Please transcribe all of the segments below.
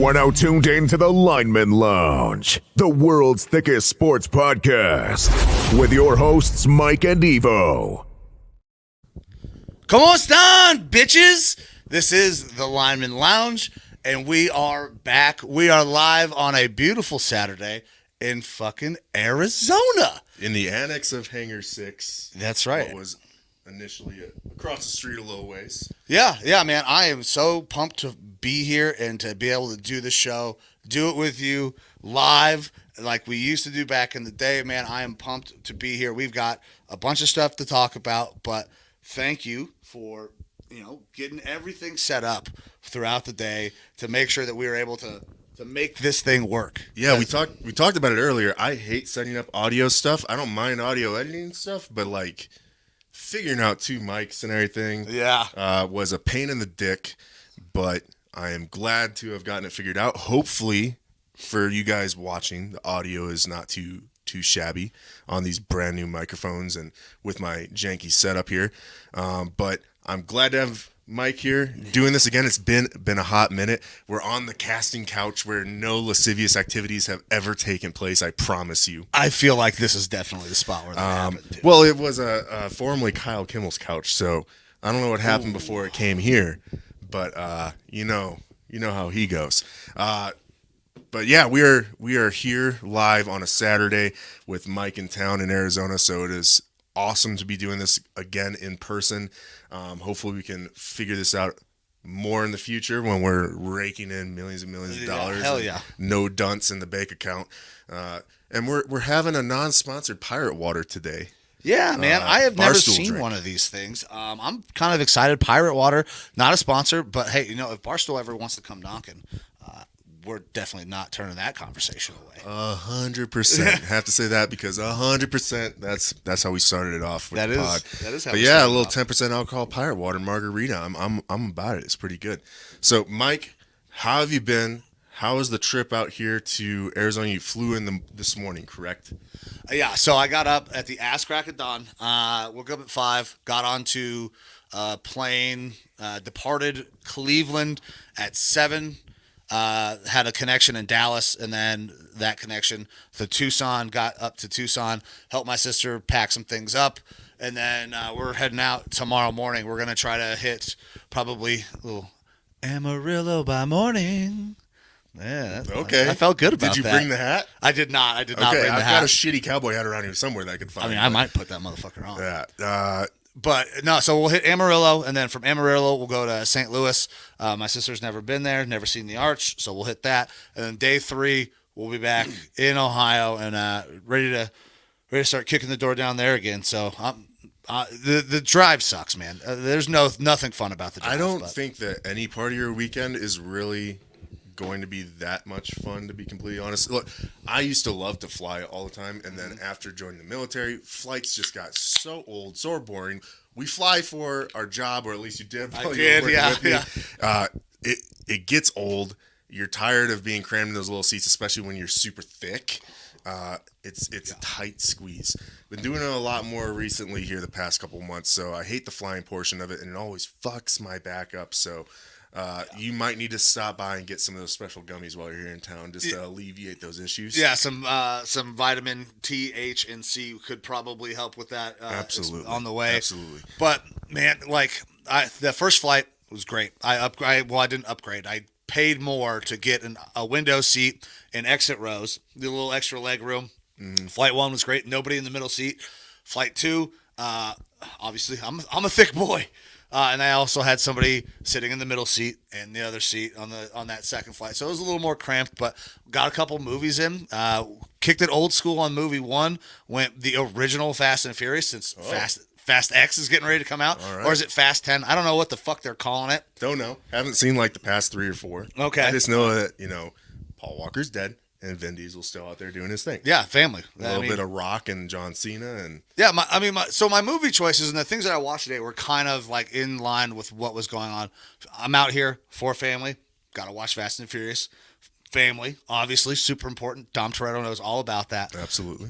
are now tuned in to the Lineman Lounge, the world's thickest sports podcast, with your hosts, Mike and Evo. ¿Cómo están, bitches? This is the Lineman Lounge, and we are back. We are live on a beautiful Saturday in fucking Arizona. In the annex of Hangar 6. That's right. What was initially across the street a little ways. Yeah, man. I am so pumped to be here and to be able to do the show, do it with you live like we used to do back in the day, man. I am pumped to be here. We've got a bunch of stuff to talk about, but thank you for, getting everything set up throughout the day to make sure that we were able to make this thing work. Yeah, we talked about it earlier. I hate setting up audio stuff. I don't mind audio editing stuff, but like figuring out two mics and everything was a pain in the dick, but I am glad to have gotten it figured out. Hopefully for you guys watching, the audio is not too shabby on these brand new microphones and with my janky setup here. But I'm glad to have Mike here doing this again. It's been a hot minute. We're on the casting couch where no lascivious activities have ever taken place. I promise you. I feel like this is definitely the spot where that happened. Too. Well, it was formerly Kyle Kimmel's couch, so I don't know what happened before it came here, but you know how he goes. But yeah, we are here live on a Saturday with Mike in town in Arizona, so it is awesome to be doing this again in person. Hopefully we can figure this out more in the future when we're raking in millions and millions of dollars. Hell yeah. No dunce in the bank account. And we're having a non-sponsored pirate water today. Yeah, man. I have never seen one of these things. I'm kind of excited. Pirate water, not a sponsor, but hey, if Barstool ever wants to come knocking, we're definitely not turning that conversation away. 100%. Have to say that because 100%. That's how we started it off with the pod. That is how. But yeah, a little 10% alcohol pirate water margarita. I'm about it. It's pretty good. So, Mike, how have you been? How was the trip out here to Arizona? You flew in this morning, correct? Yeah. So I got up at the ass crack of dawn. Woke up at 5. Got onto a plane. Departed Cleveland at 7. Had a connection in Dallas, and then that connection to Tucson, got up to Tucson, helped my sister pack some things up, and then we're heading out tomorrow morning. We're going to try to hit probably a little Amarillo by morning. Yeah, okay. I felt good about that. Did you bring the hat? I did not. I did not bring the hat. I've got a shitty cowboy hat around here somewhere that I could find. I might put that motherfucker on. Yeah. But no, so we'll hit Amarillo, and then from Amarillo, we'll go to St. Louis. My sister's never been there, never seen the Arch, so we'll hit that. And then day 3, we'll be back in Ohio and ready to start kicking the door down there again. So the drive sucks, man. There's nothing fun about the drive. I don't think that any part of your weekend is really going to be that much fun, to be completely honest. Look, I used to love to fly all the time, and then after joining the military, flights just got so old, so boring. We fly for our job, or at least you did. I did, yeah. It gets old. You're tired of being crammed in those little seats, especially when you're super thick. It's a tight squeeze. Been doing it a lot more recently here the past couple months, so I hate the flying portion of it, and it always fucks my back up. So you might need to stop by and get some of those special gummies while you're here in town, just to alleviate those issues. Yeah, some vitamin T, H, and C could probably help with that. Absolutely, on the way. Absolutely. But man, the first flight was great. I didn't upgrade. I paid more to get a window seat and exit rows, the little extra leg room. Flight 1 was great. Nobody in the middle seat. Flight 2, obviously, I'm a thick boy. And I also had somebody sitting in the middle seat and the other seat on that second flight. So it was a little more cramped, but got a couple movies in. Kicked it old school on movie 1. Went the original Fast and Furious since Fast X is getting ready to come out. Right. Or is it Fast 10? I don't know what the fuck they're calling it. Don't know. Haven't seen like the past 3 or 4. Okay. I just know that, Paul Walker's dead. And Vin Diesel's still out there doing his thing. Yeah, family. A little bit of Rock and John Cena. And yeah, my movie choices and the things that I watched today were kind of like in line with what was going on. I'm out here for family. Got to watch Fast and Furious. Family, obviously, super important. Dom Toretto knows all about that. Absolutely.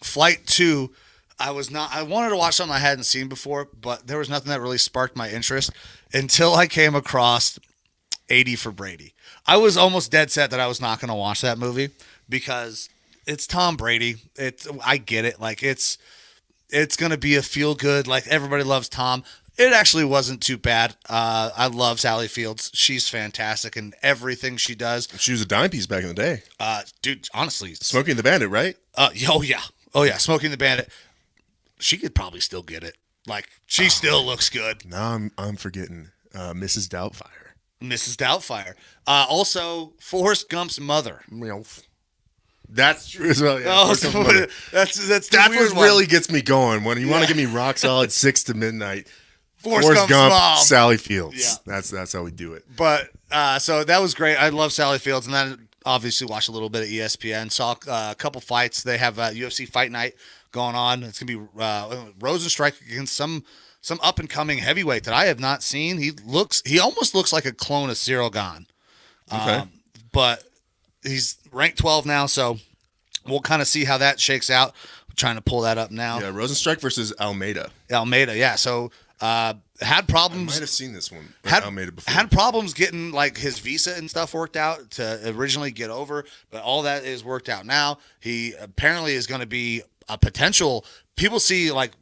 Flight 2, I wanted to watch something I hadn't seen before, but there was nothing that really sparked my interest until I came across 80 for Brady. I was almost dead set that I was not going to watch that movie because it's Tom Brady. I get it. Like it's going to be a feel good. Like everybody loves Tom. It actually wasn't too bad. I love Sally Fields. She's fantastic in everything she does. She was a dime piece back in the day. Dude, honestly. Smokey and the Bandit, right? Oh, yeah. Oh, yeah. Smokey and the Bandit. She could probably still get it. Like, she still looks good. Now I'm forgetting Mrs. Doubtfire. Mrs. Doubtfire. Also, Forrest Gump's mother. That's true as well. Yeah. Oh, that's what really gets me going. When you want to give me rock solid 6 to midnight, Forrest Gump, mom. Sally Fields. Yeah. That's how we do it. But so that was great. I love Sally Fields, and then obviously watched a little bit of ESPN. Saw a couple fights. They have UFC Fight Night going on. It's gonna be Rosenstrike against some up and coming heavyweight that I have not seen. He almost looks like a clone of Cyril Gane. Okay. But he's ranked 12 now, so we'll kind of see how that shakes out. I'm trying to pull that up now. Yeah, Rosenstrike versus Almeida. Yeah. So had problems. I might have seen this one. Almeida before. Had problems getting like his visa and stuff worked out to originally get over, but all that is worked out now. He apparently is going to be a potential. People see like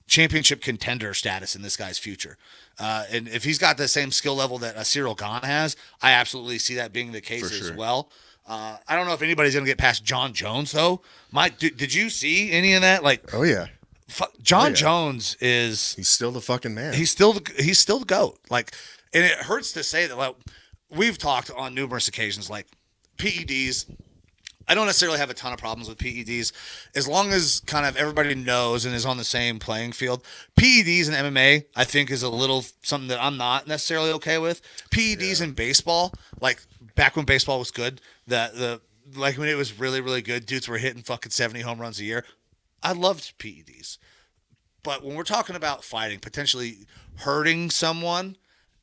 championship contender status in this guy's future. And if he's got the same skill level that Cyril Gane has, I absolutely see that being the case as well. I don't know if anybody's going to get past John Jones, though. Mike, did you see any of that? Like, oh, yeah. John Jones is... He's still the fucking man. He's still the GOAT. Like, and it hurts to say that. Like, we've talked on numerous occasions, like, PEDs... I don't necessarily have a ton of problems with PEDs as long as kind of everybody knows and is on the same playing field. PEDs in MMA, I think, is a little something that I'm not necessarily okay with. PEDs in baseball, like back when baseball was good, like when it was really, really good, dudes were hitting fucking 70 home runs a year. I loved PEDs. But when we're talking about fighting, potentially hurting someone,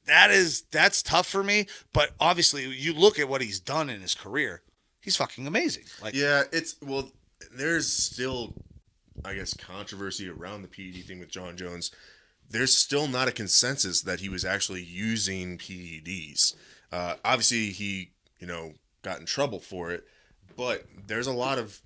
that's tough for me. But obviously, you look at what he's done in his career. He's fucking amazing. Like, yeah, there's still, I guess, controversy around the PED thing with John Jones. There's still not a consensus that he was actually using PEDs. Obviously, he, got in trouble for it, but there's a lot of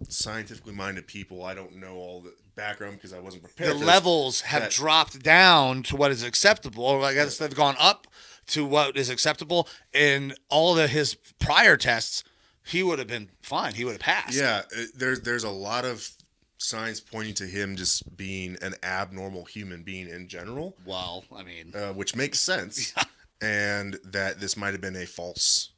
scientifically minded people. I don't know all the background because I wasn't prepared. The levels have dropped down to what is acceptable, or I guess they've gone up to what is acceptable. In all of his prior tests, he would have been fine. He would have passed. Yeah, there's a lot of signs pointing to him just being an abnormal human being in general. Well, I mean, which makes sense, and that this might have been a false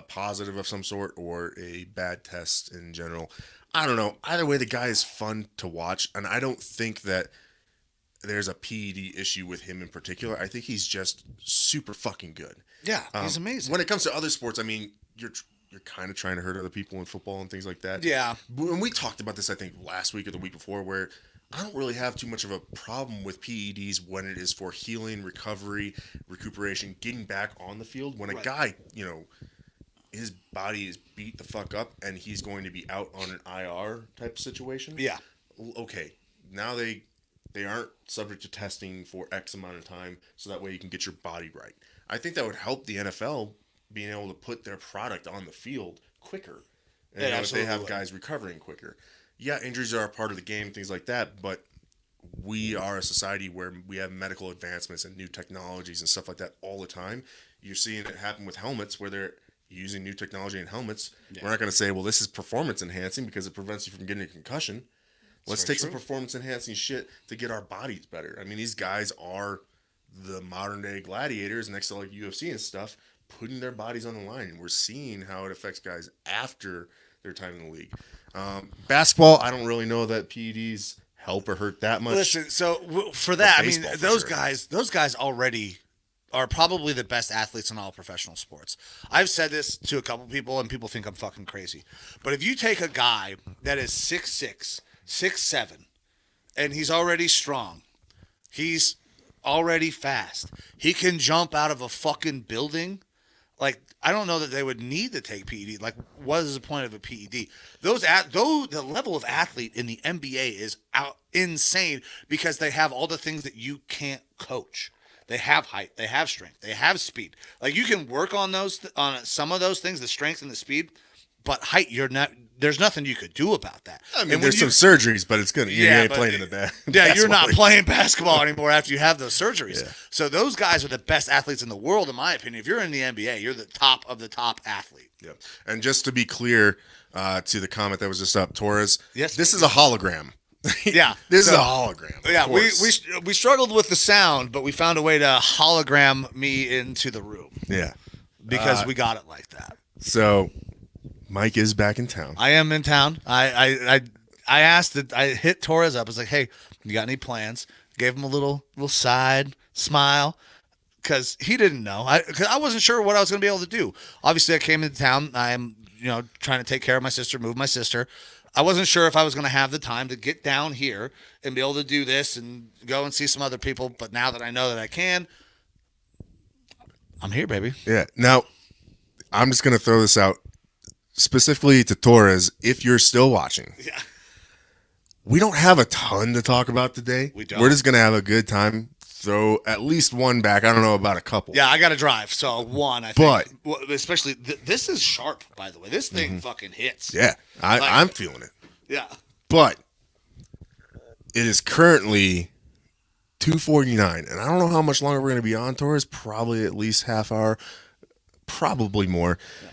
positive of some sort or a bad test in general. I don't know. Either way, the guy is fun to watch, and I don't think that there's a PED issue with him in particular. I think he's just super fucking good. Yeah, he's amazing. When it comes to other sports, I mean, you're kind of trying to hurt other people in football and things like that. Yeah. And we talked about this, I think, last week or the week before, where I don't really have too much of a problem with PEDs when it is for healing, recovery, recuperation, getting back on the field. When a guy, his body is beat the fuck up and he's going to be out on an IR type situation. Yeah. Okay. Now they aren't subject to testing for X amount of time, so that way you can get your body right. I think that would help the NFL being able to put their product on the field quicker. And if they have guys recovering quicker. Yeah, injuries are a part of the game, things like that, but we are a society where we have medical advancements and new technologies and stuff like that all the time. You're seeing it happen with helmets where they're using new technology in helmets. Yeah. We're not going to say, well, this is performance enhancing because it prevents you from getting a concussion. Let's take some performance enhancing shit to get our bodies better. I mean, these guys are the modern day gladiators next to like UFC and stuff, putting their bodies on the line. And we're seeing how it affects guys after their time in the league. Basketball, I don't really know that PEDs help or hurt that much. Listen, so for that, I mean, those guys already are probably the best athletes in all professional sports. I've said this to a couple people, and people think I'm fucking crazy. But if you take a guy that is 6'6", 6'7", and he's already strong, he's already fast, he can jump out of a fucking building. Like, I don't know that they would need to take PED. Like, what is the point of a PED? The level of athlete in the NBA is insane because they have all the things that you can't coach. They have height. They have strength. They have speed. Like you can work on some of those things, the strength and the speed, but height, there's nothing you could do about that. I mean, there's some surgeries, but it's good. You ain't playing in the back. Yeah, you're not playing basketball anymore after you have those surgeries. Yeah. So those guys are the best athletes in the world, in my opinion. If you're in the NBA, you're the top of the top athlete. Yep. And just to be clear to the comment that was just up, Torres, yes, this is a hologram. Yeah. This is a hologram. Yeah, we struggled with the sound, but we found a way to hologram me into the room. Yeah. Because we got it like that. So Mike is back in town. I am in town. I asked that I hit Torres up. I was like, "Hey, you got any plans?" Gave him a little side smile because he didn't know. Because I wasn't sure what I was going to be able to do. Obviously, I came into town. I'm trying to take care of my sister, move my sister. I wasn't sure if I was going to have the time to get down here and be able to do this and go and see some other people. But now that I know that I can, I'm here, baby. Yeah. Now, I'm just going to throw this out specifically to Torres. If you're still watching, yeah, we don't have a ton to talk about today. We don't. We're just going to have a good time. Throw at least one back. I don't know about a couple. Yeah, I got to drive. So one, I think. But especially, this is sharp, by the way. This thing fucking hits. Yeah, I'm feeling it. Yeah. But it is currently 2:49, and I don't know how much longer we're going to be on, Torres. Probably at least half hour, probably more. Yeah.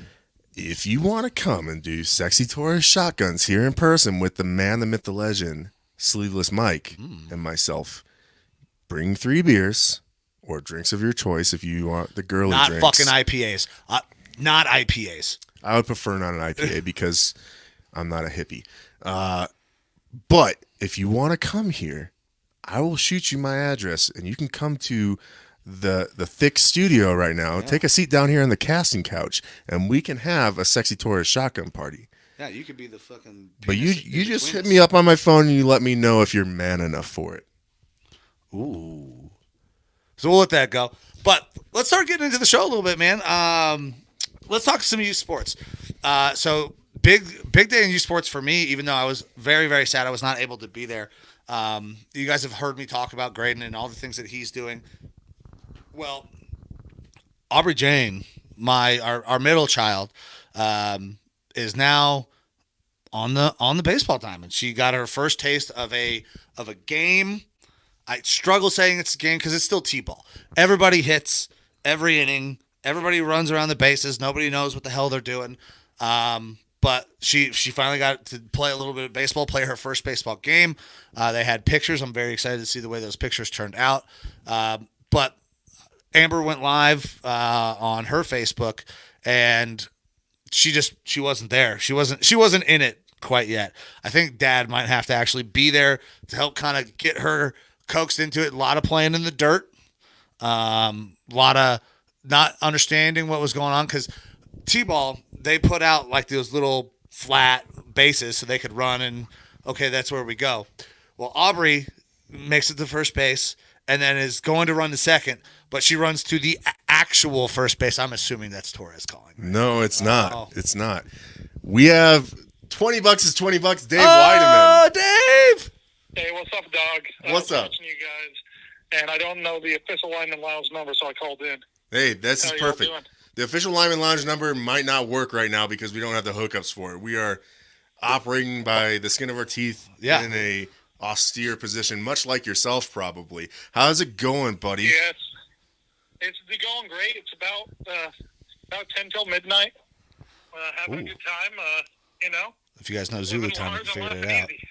If you want to come and do Sexy Torres Shotguns here in person with the man, the myth, the legend, Sleeveless Mike, and myself, bring 3 beers or drinks of your choice if you want the girly not drinks. Not fucking IPAs. Not IPAs. I would prefer not an IPA because I'm not a hippie. But if you want to come here, I will shoot you my address, and you can come to the Thicc studio right now. Yeah. Take a seat down here on the casting couch, and we can have a Sexy Torres shotgun party. Yeah, you could be the fucking. But you just hit me up on my phone, and you let me know if you're man enough for it. Ooh. So we'll let that go. But let's start getting into the show a little bit, man. Let's talk some youth sports. So big day in youth sports for me, even though I was very, very sad I was not able to be there. You guys have heard me talk about Graydon and all the things that he's doing. Well, Aubrey Jane, our middle child, is now on the baseball diamond. She got her first taste of a game. I struggle saying it's a game because it's still T-ball. Everybody hits every inning. Everybody runs around the bases. Nobody knows what the hell they're doing. But she finally got to play a little bit of baseball, play her first baseball game. They had pictures. I'm very excited to see the way those pictures turned out. But Amber went live on her Facebook, and she wasn't there. She wasn't in it quite yet. I think Dad might have to actually be there to help kind of get her coaxed into it. A lot of playing in the dirt. A lot of not understanding what was going on because T-ball, they put out like those little flat bases so they could run and, okay, that's where we go. Well, Aubrey makes it to first base and then is going to run to second, but she runs to the actual first base. I'm assuming that's Torres calling. Right? No, it's not. It's not. We have $20 is $20. Dave Weideman. Oh, Dave! Hey, what's up, dog? What's up? Watching you guys, and I don't know the official Lineman Lounge number, so I called in. Hey, this is perfect. The official Lineman Lounge number might not work right now because we don't have the hookups for it. We are operating by the skin of our teeth in a austere position, much like yourself probably. How's it going, buddy? Yes, it's going great. It's about 10 till midnight. Having a good time, If you guys know Zulu time, you can figure it out. Easy.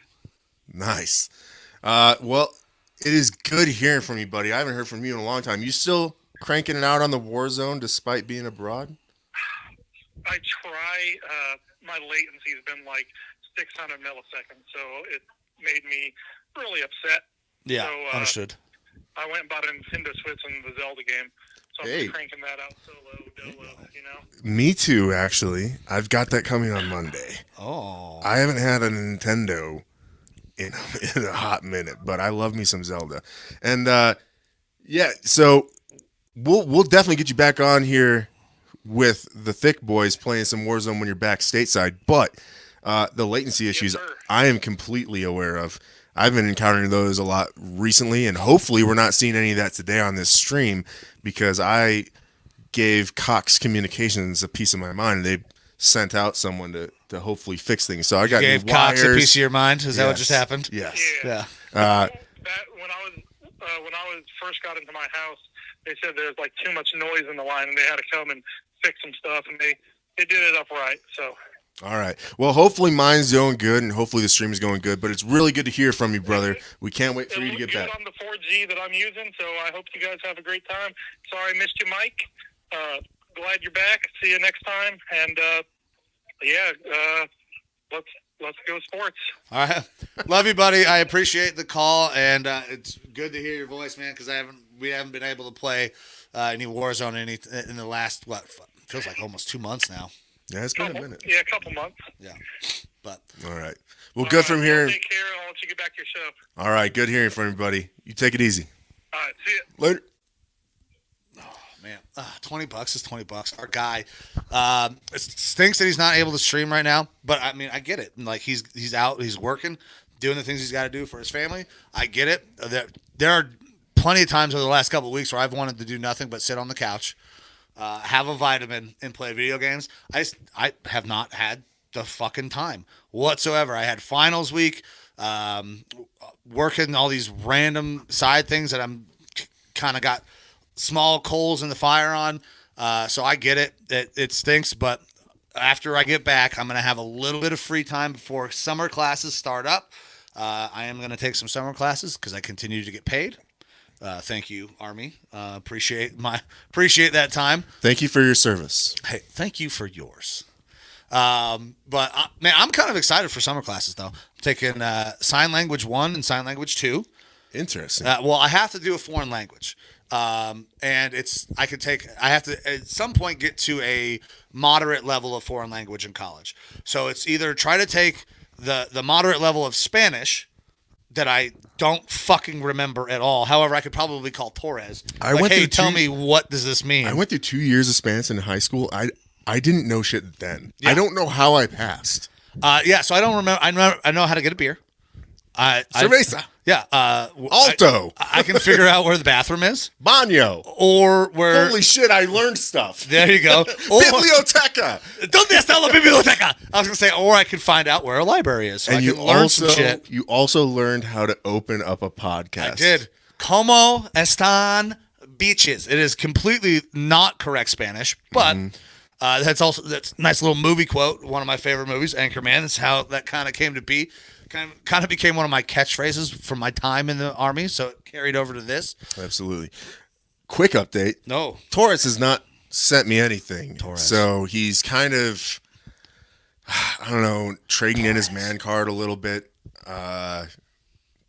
Nice. Well, it is good hearing from you, buddy. I haven't heard from you in a long time. You still cranking it out on the Warzone despite being abroad? I try. My latency's been like 600 milliseconds, so it made me really upset. Yeah, so, understood. I went and bought a Nintendo Switch and the Zelda game, so I'm cranking that out solo, Me too, actually. I've got that coming on Monday. Oh. I haven't had a Nintendo in a hot minute, but I love me some Zelda. And, so we'll definitely get you back on here with the Thicc boys playing some Warzone when you're back stateside. But the latency issues I am completely aware of. I've been encountering those a lot recently, and hopefully we're not seeing any of that today on this stream, because I gave Cox Communications a piece of my mind. They sent out someone to hopefully fix things. So I got gave new Cox wires. a piece of your mind. Is that what just happened? Yes. Yeah. That when I was first got into my house, they said there's like too much noise in the line, and they had to come and fix some stuff, and they did it up right. So. All right. Well, hopefully mine's going good, and hopefully the stream is going good. But it's really good to hear from you, brother. We can't wait for you to get back. On the 4G that I'm using, so I hope you guys have a great time. Sorry I missed you, Mike. Glad you're back. See you next time. And let's go sports. All right. Love you, buddy. I appreciate the call, and it's good to hear your voice, man, because we haven't been able to play any Warzone in the last, feels like almost 2 months now. Yeah, it's been a minute. Yeah, a couple months. Yeah. But all right. Well, good from here. Take care. I'll let you get back to your show. All right. Good hearing from you, buddy. You take it easy. All right. See you. Later. Man, $20 is $20. Our guy, it stinks that he's not able to stream right now. But I mean, I get it. Like he's out, he's working, doing the things he's got to do for his family. I get it. There are plenty of times over the last couple of weeks where I've wanted to do nothing but sit on the couch, have a vitamin, and play video games. I have not had the fucking time whatsoever. I had finals week, working all these random side things that I'm kind of got small coals in the fire on. So I get it. It stinks, but after I get back, I'm going to have a little bit of free time before summer classes start up. I am going to take some summer classes because I continue to get paid. Thank you, Army. Appreciate that time. Thank you for your service. Hey, thank you for yours. But man, I'm kind of excited for summer classes though. I'm taking sign language 1 and sign language 2. Interesting. Well, I have to do a foreign language. And I have to at some point get to a moderate level of foreign language in college. So it's either try to take the moderate level of Spanish that I don't fucking remember at all. However, I could probably call Torres. Tell me, what does this mean? I went through 2 years of Spanish in high school. I didn't know shit then. Yeah. I don't know how I passed. So I don't remember. I know how to get a beer. Cerveza. Alto. I can figure out where the bathroom is. Baño. Or where... Holy shit, I learned stuff. There you go. Biblioteca. ¿Dónde está la biblioteca? I was going to say, or I could find out where a library is. So and I can learn some shit. You also learned how to open up a podcast. I did. Como están beaches? It is completely not correct Spanish, but... That's a nice little movie quote. One of my favorite movies, Anchorman. That's how that kind of came to be. Kind of became one of my catchphrases from my time in the Army, so it carried over to this. Absolutely. Quick update. No. Torres has not sent me anything. Torres. So he's kind of, I don't know, trading in his man card a little bit,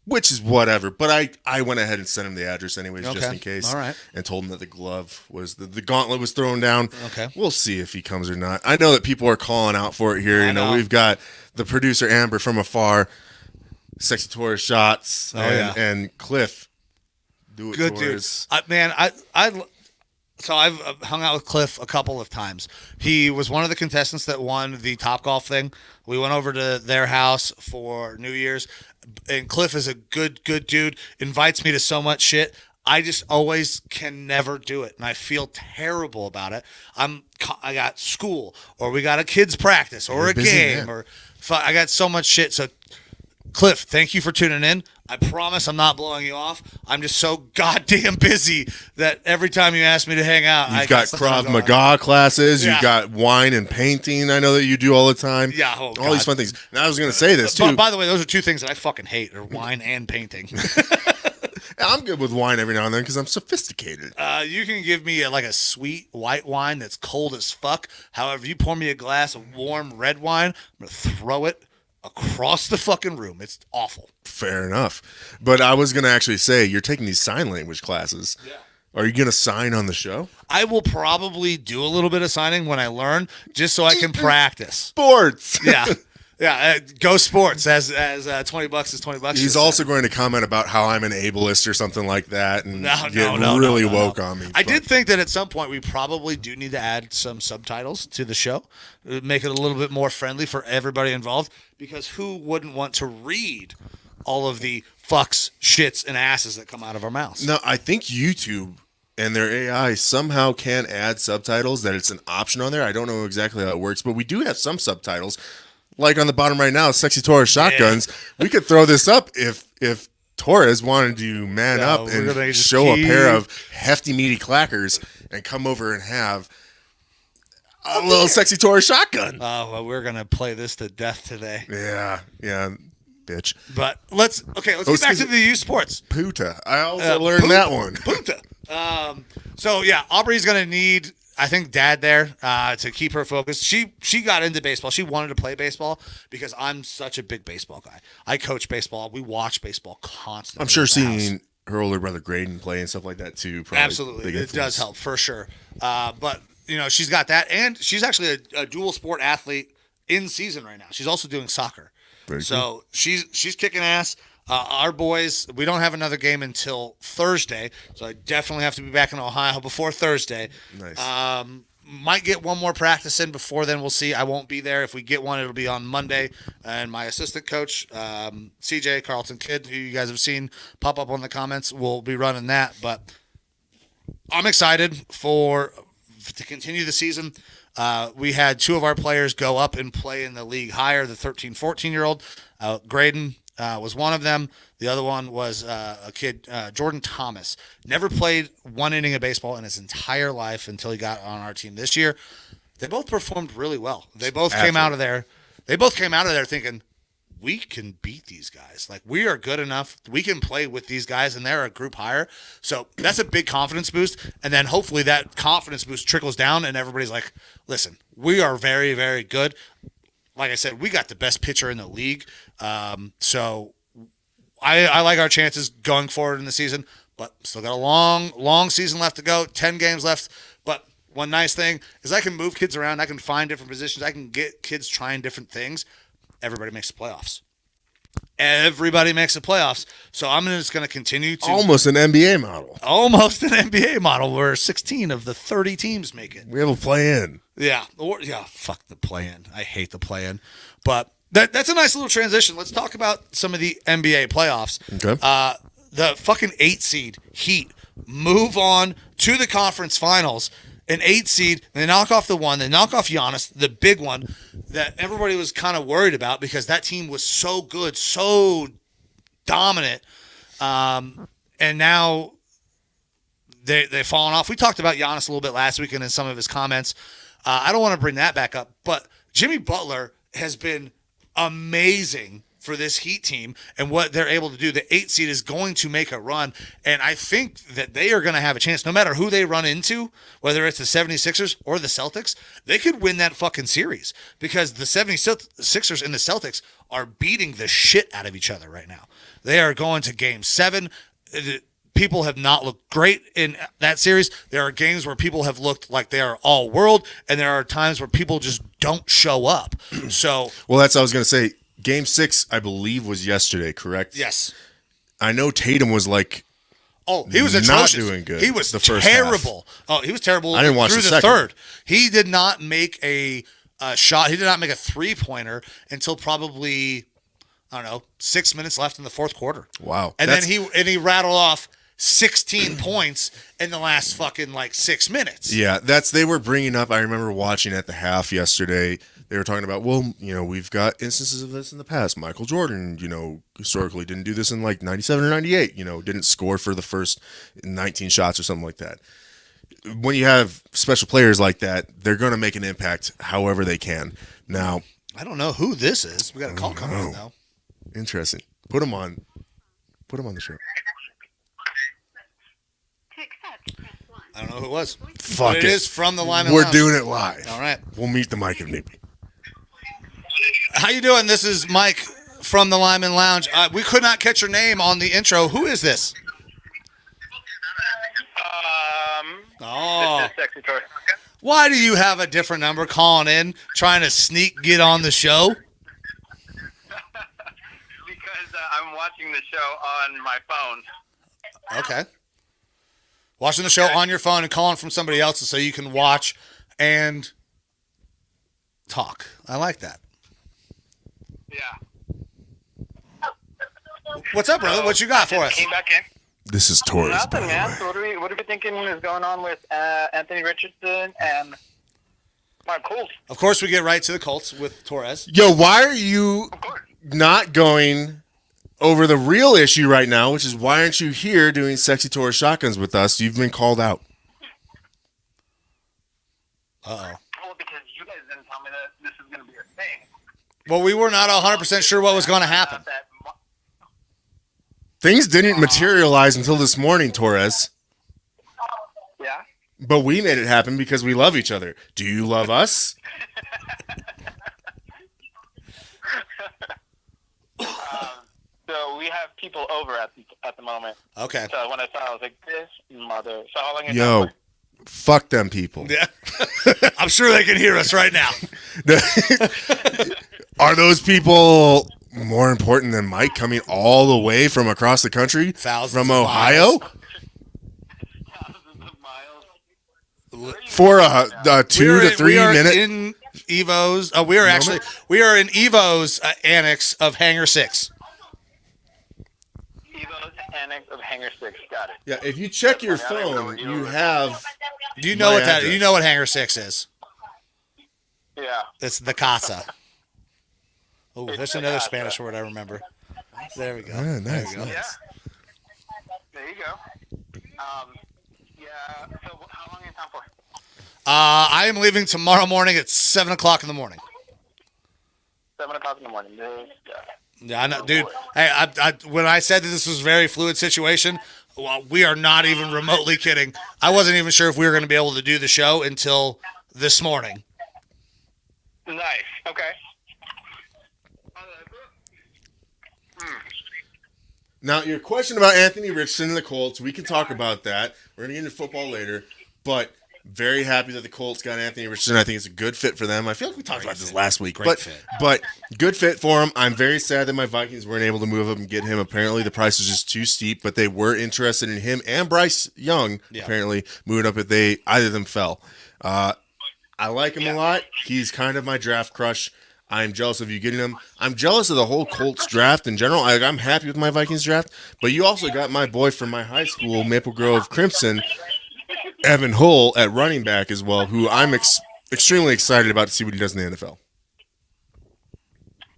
which is whatever. But I went ahead and sent him the address anyways, just in case. All right. And told him that the glove was, the gauntlet was thrown down. Okay. We'll see if he comes or not. I know that people are calling out for it here. I know. We've got the producer Amber from afar, Sexy Torres shots, and Cliff. Do it, good Torres. Dude. So I've hung out with Cliff a couple of times. He was one of the contestants that won the Topgolf thing. We went over to their house for New Year's, and Cliff is a good dude. Invites me to so much shit. I just always can never do it, and I feel terrible about it. I got school, or we got a kids practice, or a game, or I got so much shit. So, Cliff, thank you for tuning in. I promise I'm not blowing you off. I'm just so goddamn busy that every time you ask me to hang out, you've got Krav Maga classes. Yeah. You've got wine and painting. I know that you do all the time. Yeah, all these fun things. And I was going to say this too. By the way, those are two things that I fucking hate: are wine and painting. I'm good with wine every now and then because I'm sophisticated. You can give me a sweet white wine that's cold as fuck. However, you pour me a glass of warm red wine, I'm gonna throw it across the fucking room. It's awful. Fair enough. But I was going to actually say, you're taking these sign language classes. Yeah. Are you going to sign on the show? I will probably do a little bit of signing when I learn, just so I can practice. Sports. Yeah. Yeah, go sports as $20 is $20. He's also going to comment about how I'm an ableist or something like that, and get really woke on me. I did think that at some point we probably do need to add some subtitles to the show, make it a little bit more friendly for everybody involved, because who wouldn't want to read all of the fucks, shits, and asses that come out of our mouths. No, I think YouTube and their AI somehow can add subtitles, that it's an option on there. I don't know exactly how it works, but we do have some subtitles. Like on the bottom right now, Sexy Torres Shotguns. Yeah. We could throw this up if Torres wanted to man up and show a pair of hefty, meaty clackers and come over and have a little Sexy Torres Shotgun. Oh, well, we're going to play this to death today. Yeah, bitch. But let's get back to the youth sports. Puta. I also learned that one. Puta. So, yeah, Aubrey's going to need, I think, Dad there to keep her focused. She got into baseball. She wanted to play baseball because I'm such a big baseball guy. I coach baseball. We watch baseball constantly. I'm sure seeing her older brother Graydon play and stuff like that, too. Absolutely. It does help, for sure. But, she's got that. And she's actually a dual sport athlete in season right now. She's also doing soccer. Very cool. She's kicking ass. Our boys, we don't have another game until Thursday, so I definitely have to be back in Ohio before Thursday. Nice. Might get one more practice in before then. We'll see. I won't be there. If we get one, it'll be on Monday. And my assistant coach, CJ Carlton Kidd, who you guys have seen pop up on the comments, will be running that. But I'm excited to continue the season. We had two of our players go up and play in the league higher, the 13, 14-year-old. Graydon was one of them. The other one was a kid, Jordan Thomas. Never played one inning of baseball in his entire life until he got on our team this year. They both performed really well. They both came out of there. They both came out of there thinking, we can beat these guys. Like, we are good enough. We can play with these guys, and they're a group higher. So that's a big confidence boost. And then hopefully that confidence boost trickles down, and everybody's like, listen, we are very, very good. Like I said, we got the best pitcher in the league. So I like our chances going forward in the season, but still got a long season left to go, 10 games left. But one nice thing is I can move kids around. I can find different positions. I can get kids trying different things. Everybody makes the playoffs. Everybody makes the playoffs. So I'm just going to continue to. Almost an NBA model. Almost an NBA model where 16 of the 30 teams make it. We have a play-in. Yeah. Fuck the play-in. I hate the play-in. But that's a nice little transition. Let's talk about some of the NBA playoffs. Okay. The fucking 8 seed Heat move on to the conference finals. An 8 seed, they knock off the 1. They knock off Giannis, the big one that everybody was kind of worried about because that team was so good, so dominant. And now they've fallen off. We talked about Giannis a little bit last week and in some of his comments. I don't want to bring that back up, but Jimmy Butler has been amazing for this Heat team and what they're able to do. The 8 seed is going to make a run, and I think that they are going to have a chance no matter who they run into, whether it's the 76ers or the Celtics. They could win that fucking series because the 76ers and the Celtics are beating the shit out of each other right now. They are going to game 7. People have not looked great in that series. There are games where people have looked like they are all world, and there are times where people just don't show up. So, well, that's what I was going to say. Game 6, I believe, was yesterday, correct? Yes. I know Tatum was like, he was atrocious. Not doing good. He was the first terrible. Half. He was terrible. I didn't watch through the the second. third. He did not make a shot. He did not make a 3-pointer until probably 6 minutes left in the fourth quarter. Wow. And then he rattled off 16 points in the last fucking 6 minutes. Yeah, they were bringing up. I remember watching at the half yesterday. They were talking about, we've got instances of this in the past. Michael Jordan, historically didn't do this in 97 or 98, didn't score for the first 19 shots or something like that. When you have special players like that, they're going to make an impact however they can. Now, I don't know who this is. We got a call coming in, though. Interesting. Put him on the show. I don't know who it was. Fuck it. It is from the Lineman We're Lounge. doing it live. All right. We'll meet the mic if need be. How you doing? This is Mike from the Lineman Lounge. We could not catch your name on the intro. Who is this? This is Sexy Torres. Why do you have a different number calling in, trying to get on the show? Because I'm watching the show on my phone. Okay. Watching the show on your phone and calling from somebody else so you can watch and talk. I like that. Yeah. What's up, brother? What you got for us? Came back in. This is Torres. Nothing, man. So what are we thinking is going on with Anthony Richardson and my Colts? Of course, we get right to the Colts with Torres. Yo, why are you not going over the real issue right now, which is why aren't you here doing Sexy Torres Shotguns with us? You've been called out. Uh-oh. Well, because you guys didn't tell me that this is going to be a thing. Well, we were not 100% sure what was going to happen. Things didn't materialize until this morning, Torres. Yeah? But we made it happen because we love each other. Do you love us? So we have people over at the moment. Okay. So when I saw it, I was like, this mother. So how long is Yo, that fuck them people. Yeah. I'm sure they can hear us right now. Are those people more important than Mike coming all the way from across the country? Thousands from of Ohio? miles. Thousands of miles. For a 2 to 3 minute. In Evo's. We are in Evo's annex of Hangar 6. Evo's annex of Hangar 6. Got it. Yeah, if you check your phone, you have. Do you know my what that? address. You know what Hangar 6 is? Yeah. It's the casa. Oh, there's the another casa. Spanish word I remember. There we go. Ah, nice, There we go. nice. Yeah. There you go. Yeah. So how long are you in town for? I am leaving tomorrow morning at 7 o'clock in the morning. 7 o'clock in the morning. Yeah, I know, dude. Hey, when I said that this was a very fluid situation, well, we are not even remotely kidding. I wasn't even sure if we were going to be able to do the show until this morning. Nice. Okay. Now, your question about Anthony Richardson and the Colts, we can talk about that. We're going to get into football later, but very happy that the Colts got Anthony Richardson. I think it's a good fit for them. I feel like we talked about this last week. But good fit for him. I'm very sad that my Vikings weren't able to move up and get him. Apparently, the price was just too steep, but they were interested in him and Bryce Young, apparently, moving up if either of them fell. I like him a lot. He's kind of my draft crush. I'm jealous of you getting him. I'm jealous of the whole Colts draft in general. I'm happy with my Vikings draft, but you also got my boy from my high school, Maple Grove Crimson, Evan Hull at running back as well, who I'm extremely excited about to see what he does in the NFL.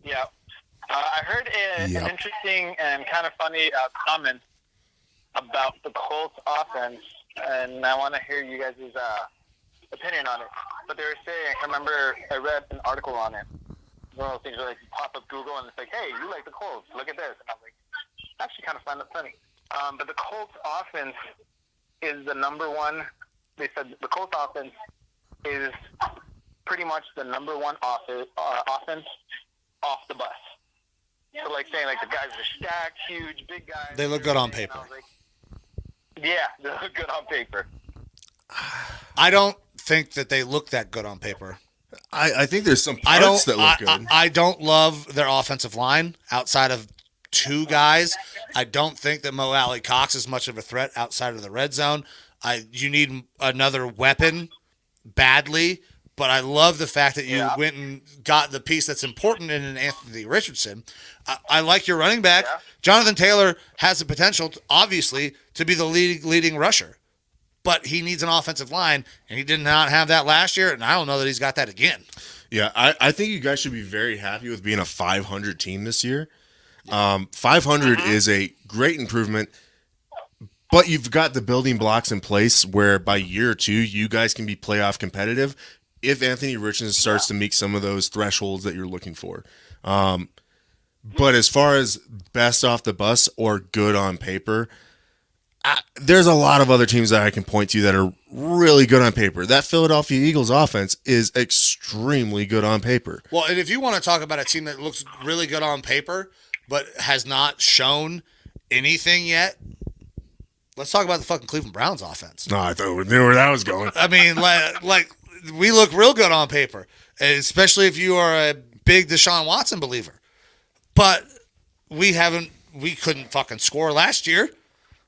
Yeah. I heard an interesting and kind of funny comment about the Colts offense, and I want to hear you guys' opinion on it. But they were saying, I remember I read an article on it. One of those things where like you pop up Google and it's like, hey, you like the Colts, look at this. And I was like, actually kind of find that funny. But the Colts offense is the number one. They said the Colts offense is pretty much the number one offense off the bus. So like saying like the guys are stacked, huge, big guys. They look good on paper. Like, yeah, they look good on paper. I don't think that they look that good on paper. I think there's some parts that look good. I don't love their offensive line outside of two guys. I don't think that Mo Alley Cox is much of a threat outside of the red zone. You need another weapon badly, but I love the fact that you went and got the piece that's important in an Anthony Richardson. I like your running back. Yeah. Jonathan Taylor has the potential, obviously, to be the leading rusher. But he needs an offensive line, and he did not have that last year, and I don't know that he's got that again. Yeah, I think you guys should be very happy with being a 500 team this year. 500 is a great improvement, but you've got the building blocks in place where by year 2, you guys can be playoff competitive if Anthony Richardson starts to meet some of those thresholds that you're looking for. But as far as best off the bus or good on paper, there's a lot of other teams that I can point to that are really good on paper. That Philadelphia Eagles offense is extremely good on paper. Well, and if you want to talk about a team that looks really good on paper but has not shown anything yet, let's talk about the fucking Cleveland Browns offense. No, I thought we knew where that was going. I mean, like we look real good on paper, especially if you are a big Deshaun Watson believer. But we couldn't fucking score last year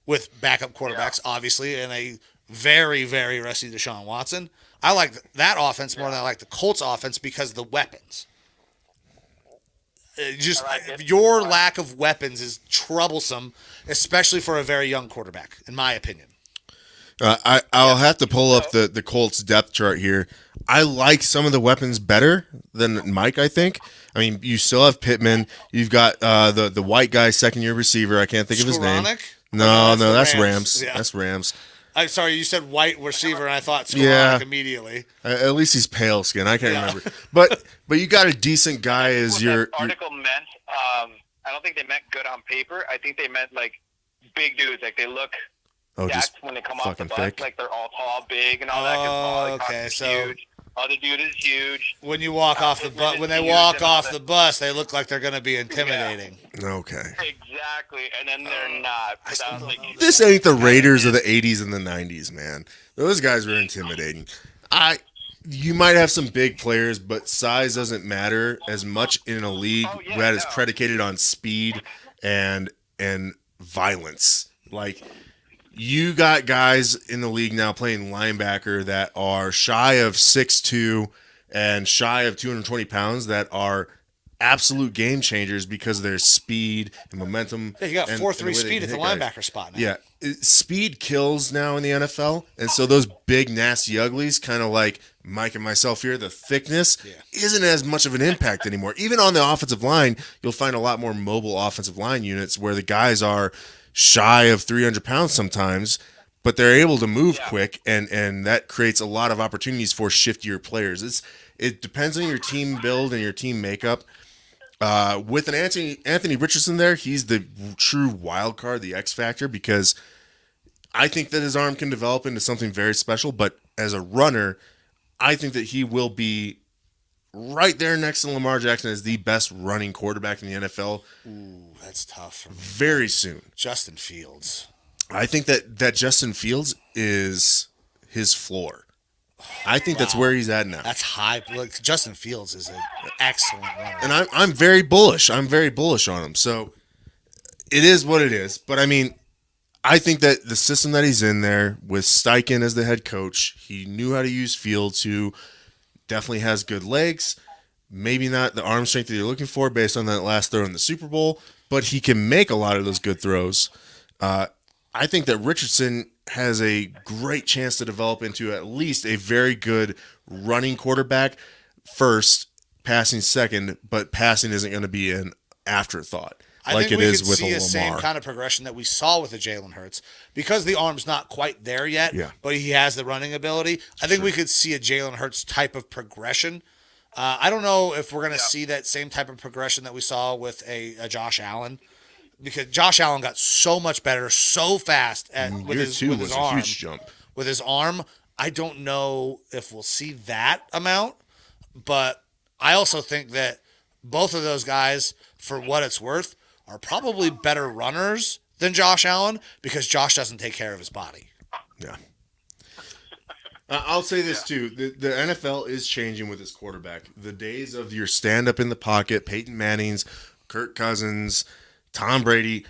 with backup quarterbacks, obviously, and a very, very rusty Deshaun Watson. I like that offense more than I like the Colts offense because of the weapons. Your lack of weapons is troublesome, especially for a very young quarterback, in my opinion. I'll have to pull up the Colts depth chart here. I like some of the weapons better than Mike, I think. I mean, you still have Pittman. You've got the white guy, second-year receiver. I can't think of his name. No, that's Rams. Yeah. That's Rams. I'm sorry, you said white receiver, and I thought Skoranek immediately. At least he's pale skin. I can't remember. But you got a decent guy as your article meant. I don't think they meant good on paper. I think they meant like big dudes. Like they look jacked when they come off the bus. Thick. Like they're all tall, big, and all that. Okay, so huge. Other dude is huge. When you walk off the bus, when they walk off the bus, they look like they're going to be intimidating. Yeah. Okay. Exactly, and then they're not. This ain't the Raiders of the '80s and the '90s, man. Those guys were intimidating. You might have some big players, but size doesn't matter as much in a league that is predicated on speed and violence. Like. You got guys in the league now playing linebacker that are shy of 6'2" and shy of 220 pounds that are absolute game changers because of their speed and momentum. Yeah, you got 4.3 speed at the linebacker spot now. Yeah, speed kills now in the NFL, and so those big, nasty uglies, kind of like Mike and myself here, the thickness isn't as much of an impact anymore. Even on the offensive line, you'll find a lot more mobile offensive line units where the guys are shy of 300 pounds sometimes, but they're able to move quick, and that creates a lot of opportunities for shiftier players. It depends on your team build and your team makeup. With an Anthony Richardson there, he's the true wild card, the X factor, because I think that his arm can develop into something very special, but as a runner, I think that he will be right there next to Lamar Jackson as the best running quarterback in the NFL. Ooh, that's tough for me. Very soon. Justin Fields. I think that Justin Fields is his floor. I think that's where he's at now. That's high. Look, Justin Fields is an excellent runner. And I'm very bullish. I'm very bullish on him. So it is what it is. But, I mean, I think that the system that he's in there with Steichen as the head coach, he knew how to use Fields, who definitely has good legs. Maybe not the arm strength that you're looking for based on that last throw in the Super Bowl, but he can make a lot of those good throws. I think that Richardson has a great chance to develop into at least a very good running quarterback first, passing second, but passing isn't going to be an afterthought. I think we could see the same kind of progression that we saw with the Jalen Hurts. Because the arm's not quite there yet, but he has the running ability, I think we could see a Jalen Hurts type of progression. I don't know if we're going to see that same type of progression that we saw with a Josh Allen, because Josh Allen got so much better so fast with his arm. A huge jump. With his arm, I don't know if we'll see that amount, but I also think that both of those guys, for what it's worth, are probably better runners than Josh Allen because Josh doesn't take care of his body. Yeah. I'll say this too. The NFL is changing with its quarterback. The days of your stand-up in the pocket, Peyton Manning's, Kirk Cousins, Tom Brady,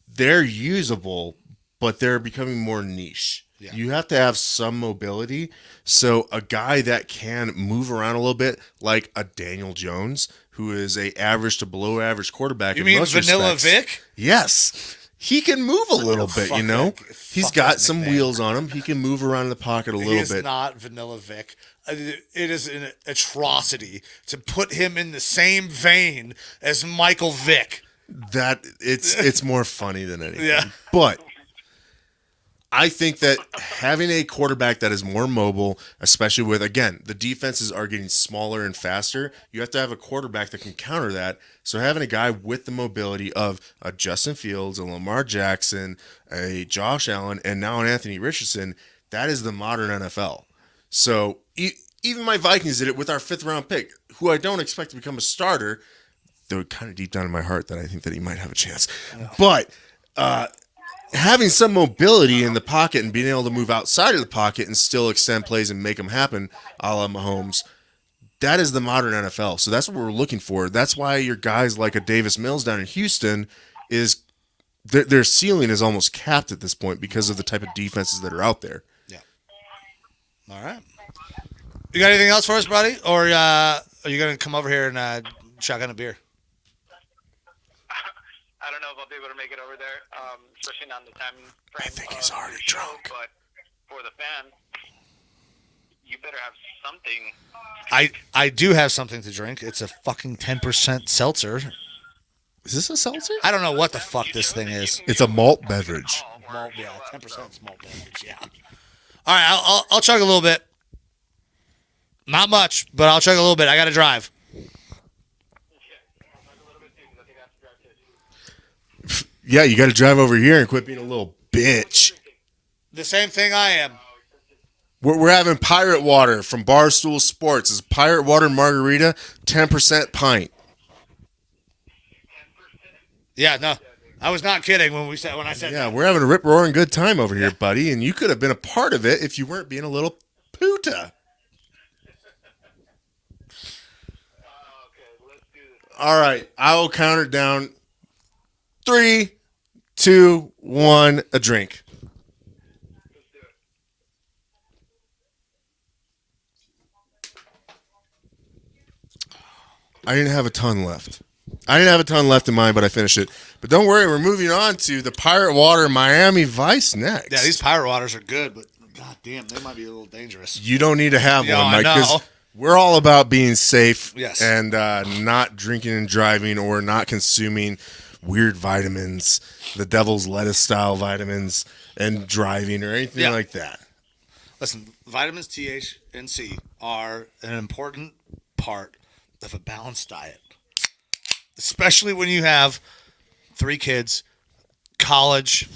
they're usable, but they're becoming more niche. Yeah. You have to have some mobility. So a guy that can move around a little bit, like a Daniel Jones, who is a average to below average quarterback. You mean Vanilla Vic? Yes. He can move a little bit, you know. He's got some wheels on him. He can move around in the pocket a little bit. He is not Vanilla Vic. It is an atrocity to put him in the same vein as Michael Vick. That it's more funny than anything. Yeah. But I think that having a quarterback that is more mobile, especially with, again, the defenses are getting smaller and faster, you have to have a quarterback that can counter that. So having a guy with the mobility of a Justin Fields, a Lamar Jackson, a Josh Allen, and now an Anthony Richardson, that is the modern NFL. So even my Vikings did it with our 5th-round pick, who I don't expect to become a starter, though kind of deep down in my heart that I think that he might have a chance. No. But having some mobility in the pocket and being able to move outside of the pocket and still extend plays and make them happen, a la Mahomes, that is the modern NFL. So that's what we're looking for. That's why your guys like a Davis Mills down in Houston is their ceiling is almost capped at this point because of the type of defenses that are out there. Yeah. All right. You got anything else for us, buddy? Or are you going to come over here and shotgun a beer? I don't know if I'll be able to make it over there, especially on the time frame. I think he's already drunk. But for the fans, you better have something. I do have something to drink. It's a fucking 10% seltzer. Is this a seltzer? I don't know what the fuck this thing is. It's a malt beverage. Malt, yeah, 10% malt beverage, yeah. All right, I'll chug a little bit. Not much, but I'll chug a little bit. I got to drive. Yeah, you got to drive over here and quit being a little bitch. The same thing I am. We're having Pirate Water from Barstool Sports. It's Pirate Water Margarita, 10% pint. Yeah, no, I was not kidding when I said. Yeah, we're having a rip roaring good time over here, buddy, and you could have been a part of it if you weren't being a little puta. All right, I will count it down. 3, 2, 1, a drink. I didn't have a ton left. In mine, but I finished it. But don't worry, we're moving on to the Pirate Water Miami Vice next. Yeah, these Pirate Waters are good, but god damn, they might be a little dangerous. You don't need to have Yeah, one, Mike, I know. because we're all about being safe and not drinking and driving or not consuming weird vitamins, the devil's lettuce style vitamins, and driving or anything like that. Listen, vitamins T, H, and C are an important part of a balanced diet, especially when you have 3 kids, college,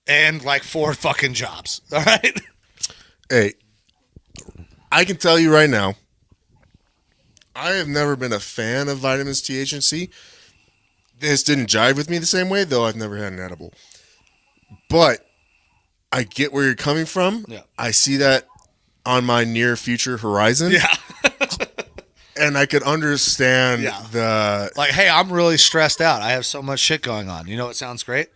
and like 4 fucking jobs. All right. Hey, I can tell you right now, I have never been a fan of vitamins T, H, and C. This didn't jive with me the same way, though I've never had an edible. But I get where you're coming from. Yeah. I see that on my near future horizon. Yeah. And I could understand like, hey, I'm really stressed out. I have so much shit going on. You know what sounds great?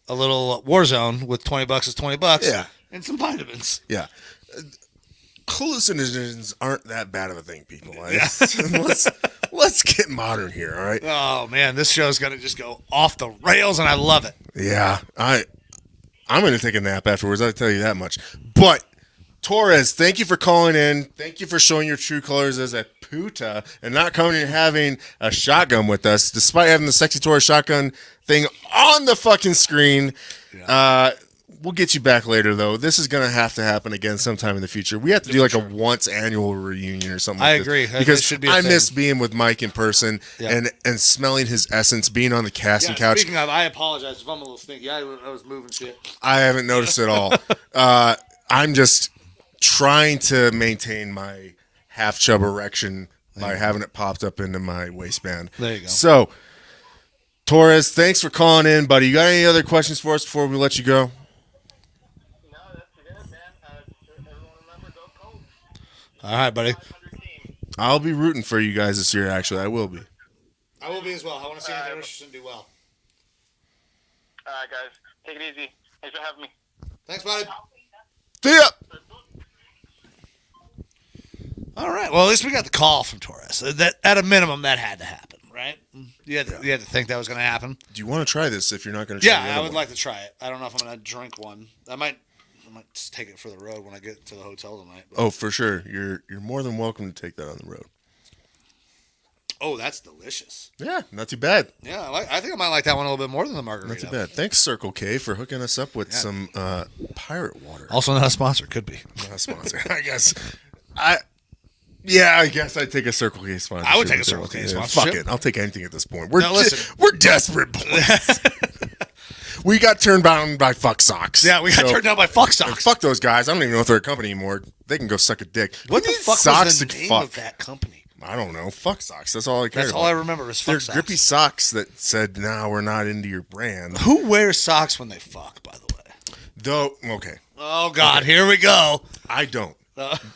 A little Warzone with $20 is $20. Yeah. And some vitamins. Yeah. Hallucinogens aren't that bad of a thing, people. Yeah. Let's get modern here, all right? Oh, man, this show's going to just go off the rails, and I love it. Yeah. I'm going to take a nap afterwards, I'll tell you that much. But Torres, thank you for calling in. Thank you for showing your true colors as a puta and not coming and having a shotgun with us, despite having the Sexy Torres shotgun thing on the fucking screen. Yeah. We'll get you back later, though. This is going to have to happen again sometime in the future. We have to do like a once annual reunion or something like agree. This. Because should be I miss being with Mike in person and smelling his essence, being on the casting couch. Speaking of, I apologize if I'm a little stinky. I was moving shit. I haven't noticed at all. I'm just trying to maintain my half chub erection by having it popped up into my waistband. There you go. So, Torres, thanks for calling in, buddy. You got any other questions for us before we let you go? No, that's it, man. Everyone remember, go Colts. All right, buddy. I'll be rooting for you guys this year, actually. I will be. I will be as well. I want to see Anthony Richardson do well. All right, guys. Take it easy. Thanks for having me. Thanks, buddy. See ya! All right. Well, at least we got the call from Torres. That at a minimum, that had to happen, right? You had to think that was going to happen. Do you want to try this if you're not going to try it? Yeah, I would like to try it. I don't know if I'm going to drink one. I might just take it for the road when I get to the hotel tonight. But. Oh, for sure. You're more than welcome to take that on the road. Oh, that's delicious. Yeah, not too bad. Yeah, I think I might like that one a little bit more than the margarita. Not too bad. Thanks, Circle K, for hooking us up with some pirate water. Also not a sponsor. Could be. Not a sponsor, I guess. I guess I'd take a Circle K sponsorship. I would take a Circle K sponsorship. Fuck it. I'll take anything at this point. Listen. We're desperate boys. We got turned down by fuck socks. Yeah, we got turned down by fuck socks. Fuck those guys. I don't even know if they're a company anymore. They can go suck a dick. What the fuck was the name of that company? I don't know. Fuck socks. That's all I care about. That's all I remember is fuck socks. They're grippy socks that said, "No, we're not into your brand." Who wears socks when they fuck, by the way? Okay. Oh, God. Okay. Here we go. I don't.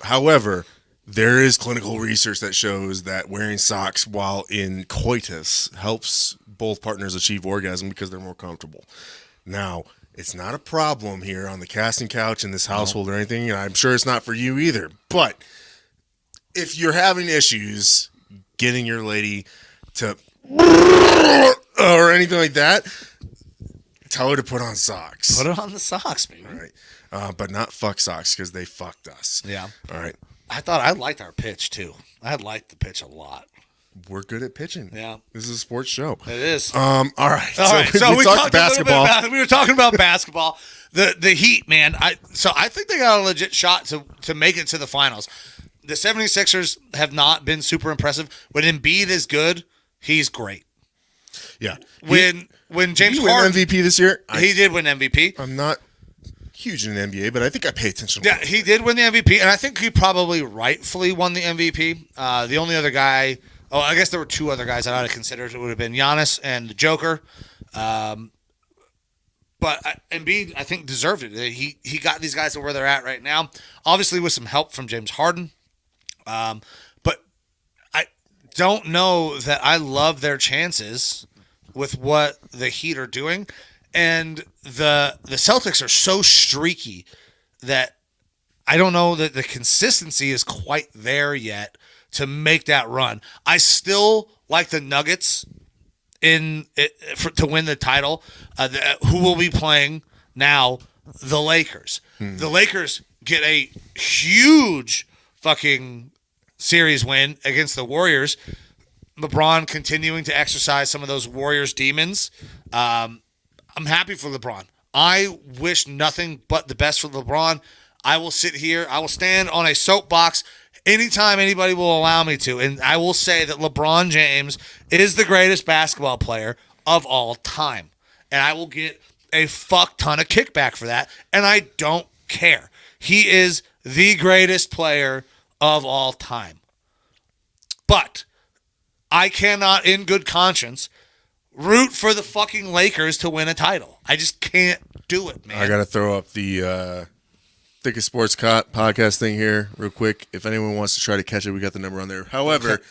However, there is clinical research that shows that wearing socks while in coitus helps both partners achieve orgasm because they're more comfortable. Now, it's not a problem here on the casting couch in this household or anything, and I'm sure it's not for you either. But if you're having issues getting your lady to or anything like that, tell her to put on socks. Put it on the socks, baby. All right. But not fuck socks because they fucked us. Yeah. All right. I liked our pitch, too. I liked the pitch a lot. We're good at pitching. Yeah. This is a sports show. It is. All right. So we talked basketball. We were talking about basketball. The Heat, man. I think they got a legit shot to make it to the finals. The 76ers have not been super impressive. When Embiid is good, he's great. Yeah. When James Harden win MVP this year, he did win MVP. I'm not huge in the NBA, but I think I pay attention. Yeah, he did win the MVP, and I think he probably rightfully won the MVP. The only other guy, I guess there were two other guys that I would have considered. It would have been Giannis and the Joker. But Embiid, I think, deserved it. He got these guys to where they're at right now, obviously with some help from James Harden. But I don't know that I love their chances with what the Heat are doing. And the Celtics are so streaky that I don't know that the consistency is quite there yet to make that run. I still like the Nuggets to win the title. Who will be playing now? The Lakers. The Lakers get a huge fucking series win against the Warriors. LeBron continuing to exercise some of those Warriors demons. I'm happy for LeBron. I wish nothing but the best for LeBron. I will sit here. I will stand on a soapbox anytime anybody will allow me to, and I will say that LeBron James is the greatest basketball player of all time. And I will get a fuck ton of kickback for that, and I don't care. He is the greatest player of all time. But I cannot, in good conscience, root for the fucking Lakers to win a title. I just can't do it, man. I got to throw up the Thicc Sports podcast thing here real quick. If anyone wants to try to catch it, we got the number on there. However,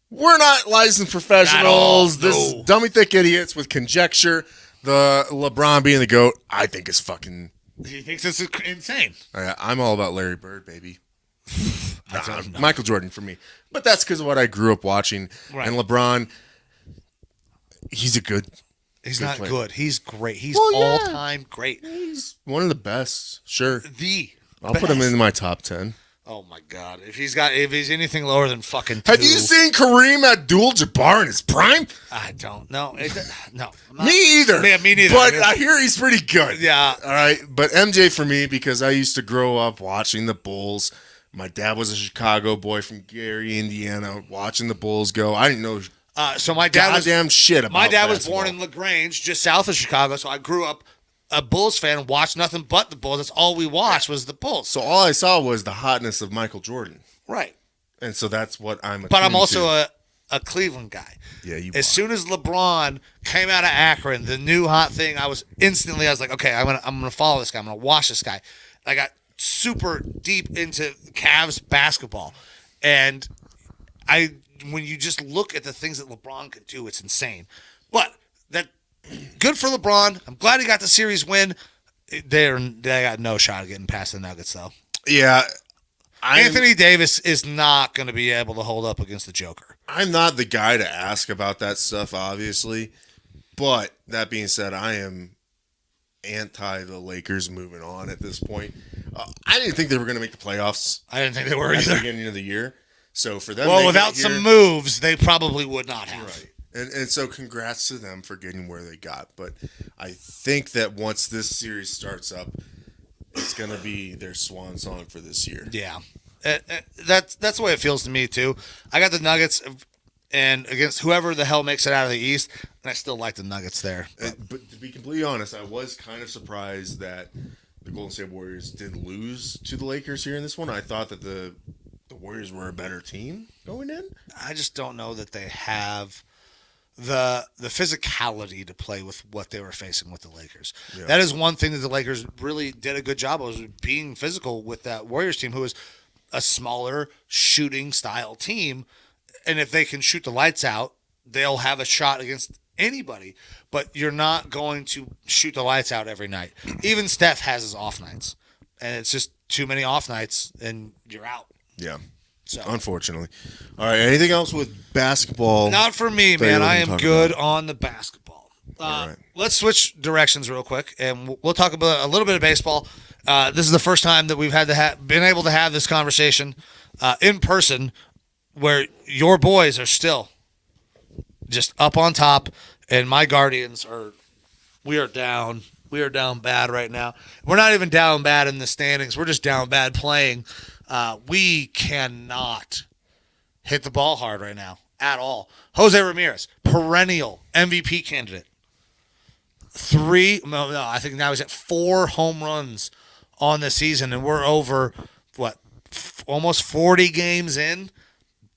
we're not licensed professionals. This dummy thick idiots with conjecture. The LeBron being the GOAT, I think is fucking... He thinks it's insane. I'm all about Larry Bird, baby. I don't know. Michael Jordan for me. But that's because of what I grew up watching. Right. And LeBron, he's a good... He's not player. Good. He's great. He's all-time great. He's one of the best, sure. I'll best. put him in my top 10. Oh, my God. If he's anything lower than fucking 2. Have you seen Kareem Abdul-Jabbar in his prime? I don't know. No. Me either. Yeah, me neither. But I hear he's pretty good. Yeah. All right. But MJ for me, because I used to grow up watching the Bulls. My dad was a Chicago boy from Gary, Indiana, watching the Bulls go. I didn't know so my dad goddamn shit about my dad basketball. was born in LaGrange, just south of Chicago, so I grew up a Bulls fan, watched nothing but the Bulls. That's all we watched was the Bulls. So all I saw was the hotness of Michael Jordan. Right. And so that's what I'm But I'm also a Cleveland guy. Yeah, you As soon as LeBron came out of Akron, the new hot thing, I was like, okay, I'm gonna follow this guy. I'm gonna watch this guy. I got super deep into Cavs basketball. And when you just look at the things that LeBron could do, it's insane. But that good for LeBron. I'm glad he got the series win. They got no shot at getting past the Nuggets, though. Yeah. Anthony Davis is not going to be able to hold up against the Joker. I'm not the guy to ask about that stuff, obviously. But that being said, I am anti the Lakers moving on at this point. I didn't think they were going to make the playoffs. I didn't think they were at either. the beginning of the year. So for them, without some moves, they probably would not have. Right. And so congrats to them for getting where they got. But I think that once this series starts up, it's going to be their swan song for this year. Yeah. That's the way it feels to me, too. I got the Nuggets and against whoever the hell makes it out of the East, and I still like the Nuggets there. But to be completely honest, I was kind of surprised that the Golden State Warriors did lose to the Lakers here in this one. I thought that the Warriors were a better team going in. I just don't know that they have the physicality to play with what they were facing with the Lakers. Yeah. That is one thing that the Lakers really did a good job of, was being physical with that Warriors team, who is a smaller shooting style team. And if they can shoot the lights out, they'll have a shot against anybody. But you're not going to shoot the lights out every night. Even Steph has his off nights. And it's just too many off nights, and you're out. Yeah. So unfortunately. All right. Anything else with basketball? Not for me, man. I am good on the basketball. All right. Let's switch directions real quick, and we'll talk about a little bit of baseball. This is the first time that we've had been able to have this conversation in person, where your boys are still just up on top, and my Guardians we are down. We are down bad right now. We're not even down bad in the standings. We're just down bad playing. We cannot hit the ball hard right now at all. Jose Ramirez, perennial MVP candidate. I think now he's at 4 home runs on the season, and we're over, almost 40 games in?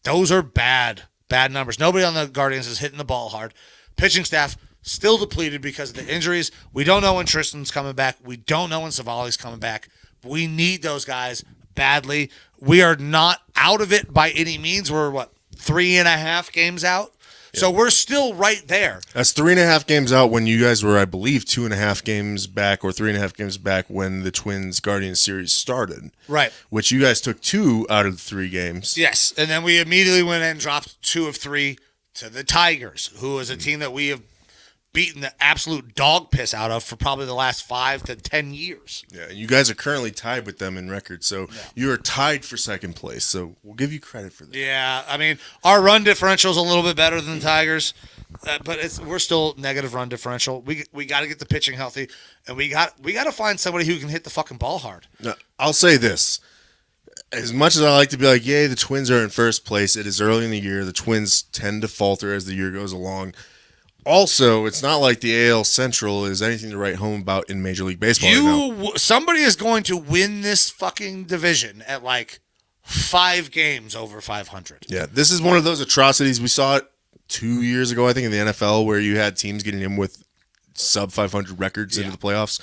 Those are bad numbers. Nobody on the Guardians is hitting the ball hard. Pitching staff still depleted because of the injuries. We don't know when Tristan's coming back. We don't know when Savali's coming back. We need those guys badly. We are not out of it by any means. We're, 3.5 games out? Yeah. So we're still right there. That's 3.5 games out when you guys were, I believe, 2.5 games back or 3.5 games back when the Twins Guardians series started. Right. Which you guys took 2 out of the 3 games. Yes. And then we immediately went and dropped 2 of 3 to the Tigers, who is a team that we have beaten the absolute dog piss out of for probably the last 5 to 10 years. Yeah, and you guys are currently tied with them in record, so you are tied for second place. So we'll give you credit for that. Yeah, I mean, our run differential is a little bit better than the Tigers, but we're still negative run differential. We got to get the pitching healthy, and we got to find somebody who can hit the fucking ball hard. Now, I'll say this. As much as I like to be like, yay, the Twins are in first place, it is early in the year. The Twins tend to falter as the year goes along. Also, it's not like the AL Central is anything to write home about in Major League Baseball right now. Somebody is going to win this fucking division at 5 games over 500. Yeah, this is one of those atrocities. We saw it 2 years ago, I think, in the NFL, where you had teams getting in with sub 500 records into the playoffs.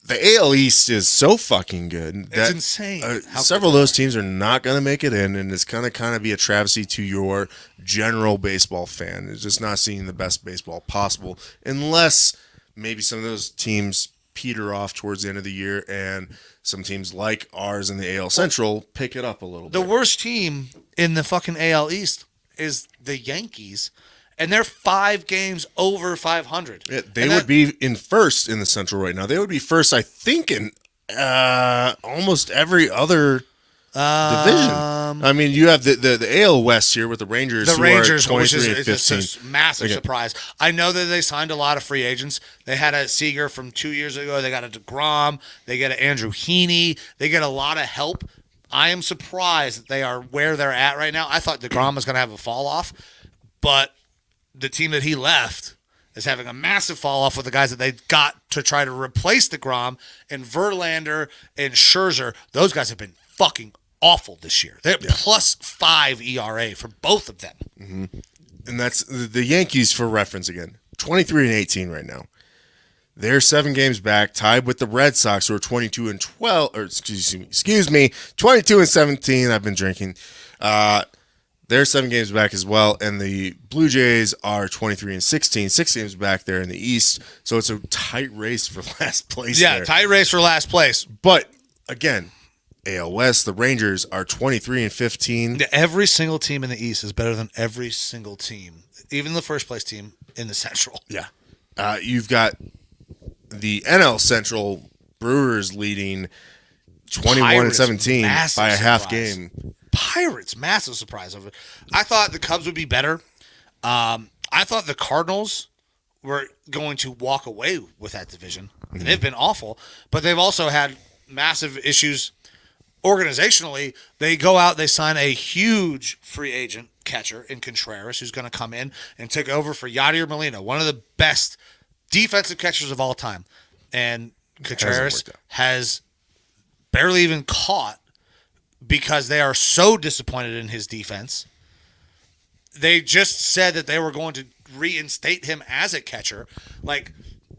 The AL East is so fucking good. It's insane. Several of those teams are not going to make it in, and it's going to kind of be a travesty to your general baseball fan. It's just not seeing the best baseball possible, unless maybe some of those teams peter off towards the end of the year, and some teams like ours in the AL Central pick it up a little bit. The worst team in the fucking AL East is the Yankees. And they're 5 games over 500. Yeah, they would be in first in the Central right now. They would be first, I think, in almost every other division. I mean, you have the AL West here with the Rangers. The Rangers, which is a massive surprise. I know that they signed a lot of free agents. They had a Seager from 2 years ago. They got a DeGrom. They got an Andrew Heaney. They get a lot of help. I am surprised that they are where they're at right now. I thought DeGrom was going to have a fall off, but the team that he left is having a massive fall off with the guys that they got to try to replace DeGrom, and Verlander and Scherzer. Those guys have been fucking awful this year. They're +5 ERA for both of them. Mm-hmm. And that's the Yankees, for reference again, 23-18 right now. They're 7 games back, tied with the Red Sox, who are 22-12, or excuse me, 22-17. I've been drinking. They're 7 games back as well, and the Blue Jays are 23-16, 6 games back there in the East. So it's a tight race for last place. Yeah, there. Tight race for last place. But again, AL West, the Rangers are 23-15. Every single team in the East is better than every single team, even the first place team in the Central. Yeah, you've got the NL Central Brewers leading 21-17 by a half game. Pirates, massive surprise over it. I thought the Cubs would be better. I thought the Cardinals were going to walk away with that division. Mm-hmm. And they've been awful, but they've also had massive issues organizationally. They go out, they sign a huge free agent catcher in Contreras, who's going to come in and take over for Yadier Molina, one of the best defensive catchers of all time. And Contreras has barely even caught, because they are so disappointed in his defense. They just said that they were going to reinstate him as a catcher. Like,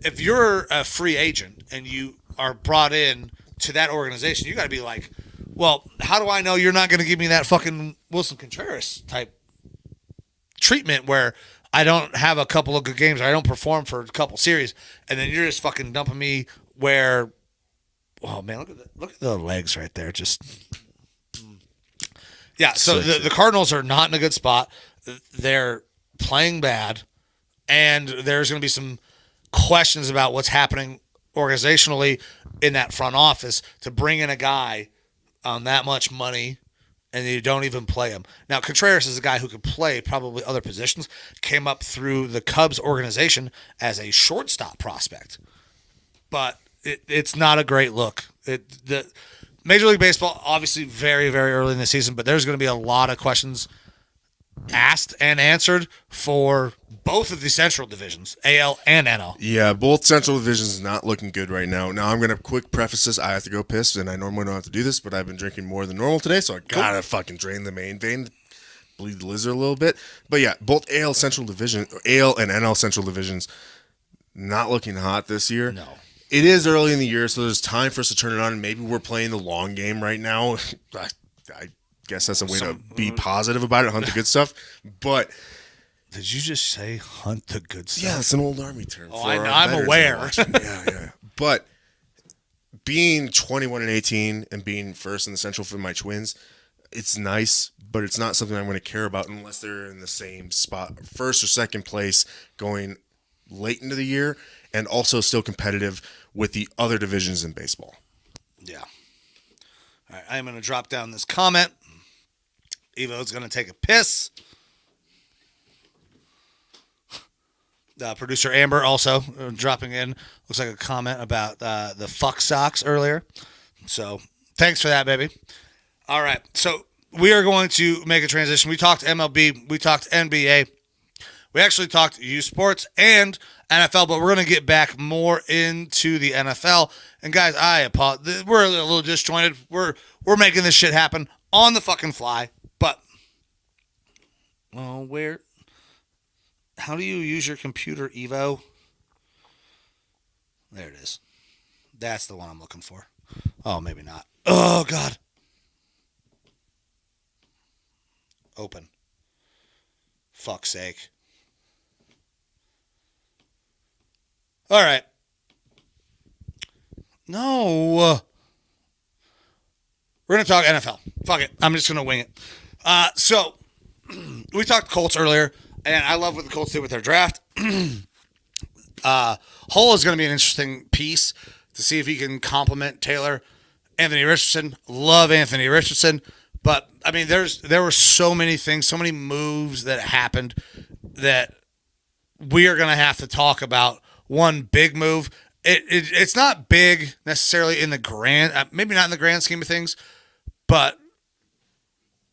if you're a free agent and you are brought in to that organization, you got to be like, well, how do I know you're not going to give me that fucking Wilson Contreras type treatment where I don't have a couple of good games or I don't perform for a couple series, and then you're just fucking dumping me where, oh man, look at the legs right there. Just Yeah, so the Cardinals are not in a good spot. They're playing bad, and there's going to be some questions about what's happening organizationally in that front office to bring in a guy on that much money and you don't even play him. Now, Contreras is a guy who could play probably other positions, came up through the Cubs organization as a shortstop prospect. But it's not a great look. The Major League Baseball, obviously very, very early in the season, but there's going to be a lot of questions asked and answered for both of the central divisions, AL and NL. Yeah, both central divisions not looking good right now. Now, I'm going to quick preface this. I have to go piss, and I normally don't have to do this, but I've been drinking more than normal today, so I got to fucking drain the main vein, bleed the lizard a little bit. But yeah, both AL and NL central divisions not looking hot this year. No. It is early in the year, so there's time for us to turn it on. Maybe we're playing the long game right now. I guess that's a way to be positive about it, hunt the good stuff. But did you just say hunt the good stuff? Yeah, it's an old Army term. Oh, I'm aware. Yeah. But being 21-18 and being first in the Central for my Twins, it's nice, but it's not something I'm going to care about unless they're in the same spot, first or second place, going late into the year, and also still competitive with the other divisions in baseball. Yeah. All right, I'm going to drop down this comment. Evo's going to take a piss. Producer Amber also dropping in. Looks like a comment about the fuck socks earlier. So thanks for that, baby. All right. So we are going to make a transition. We talked MLB. We talked NBA. We actually talked youth sports and NFL, but we're going to get back more into the NFL. And guys, I apologize. We're a little disjointed. We're making this shit happen on the fucking fly. But, well, how do you use your computer, Evo? There it is. That's the one I'm looking for. Oh, maybe not. Oh, God. Open. Fuck's sake. All right. No. We're going to talk NFL. Fuck it. I'm just going to wing it. So, we talked Colts earlier, and I love what the Colts did with their draft. Hull is going to be an interesting piece to see if he can complement Taylor. Anthony Richardson. Love Anthony Richardson. But, I mean, there were so many things, so many moves that happened that we are going to have to talk about. One big move. It's not big necessarily in the grand, maybe not in the grand scheme of things, but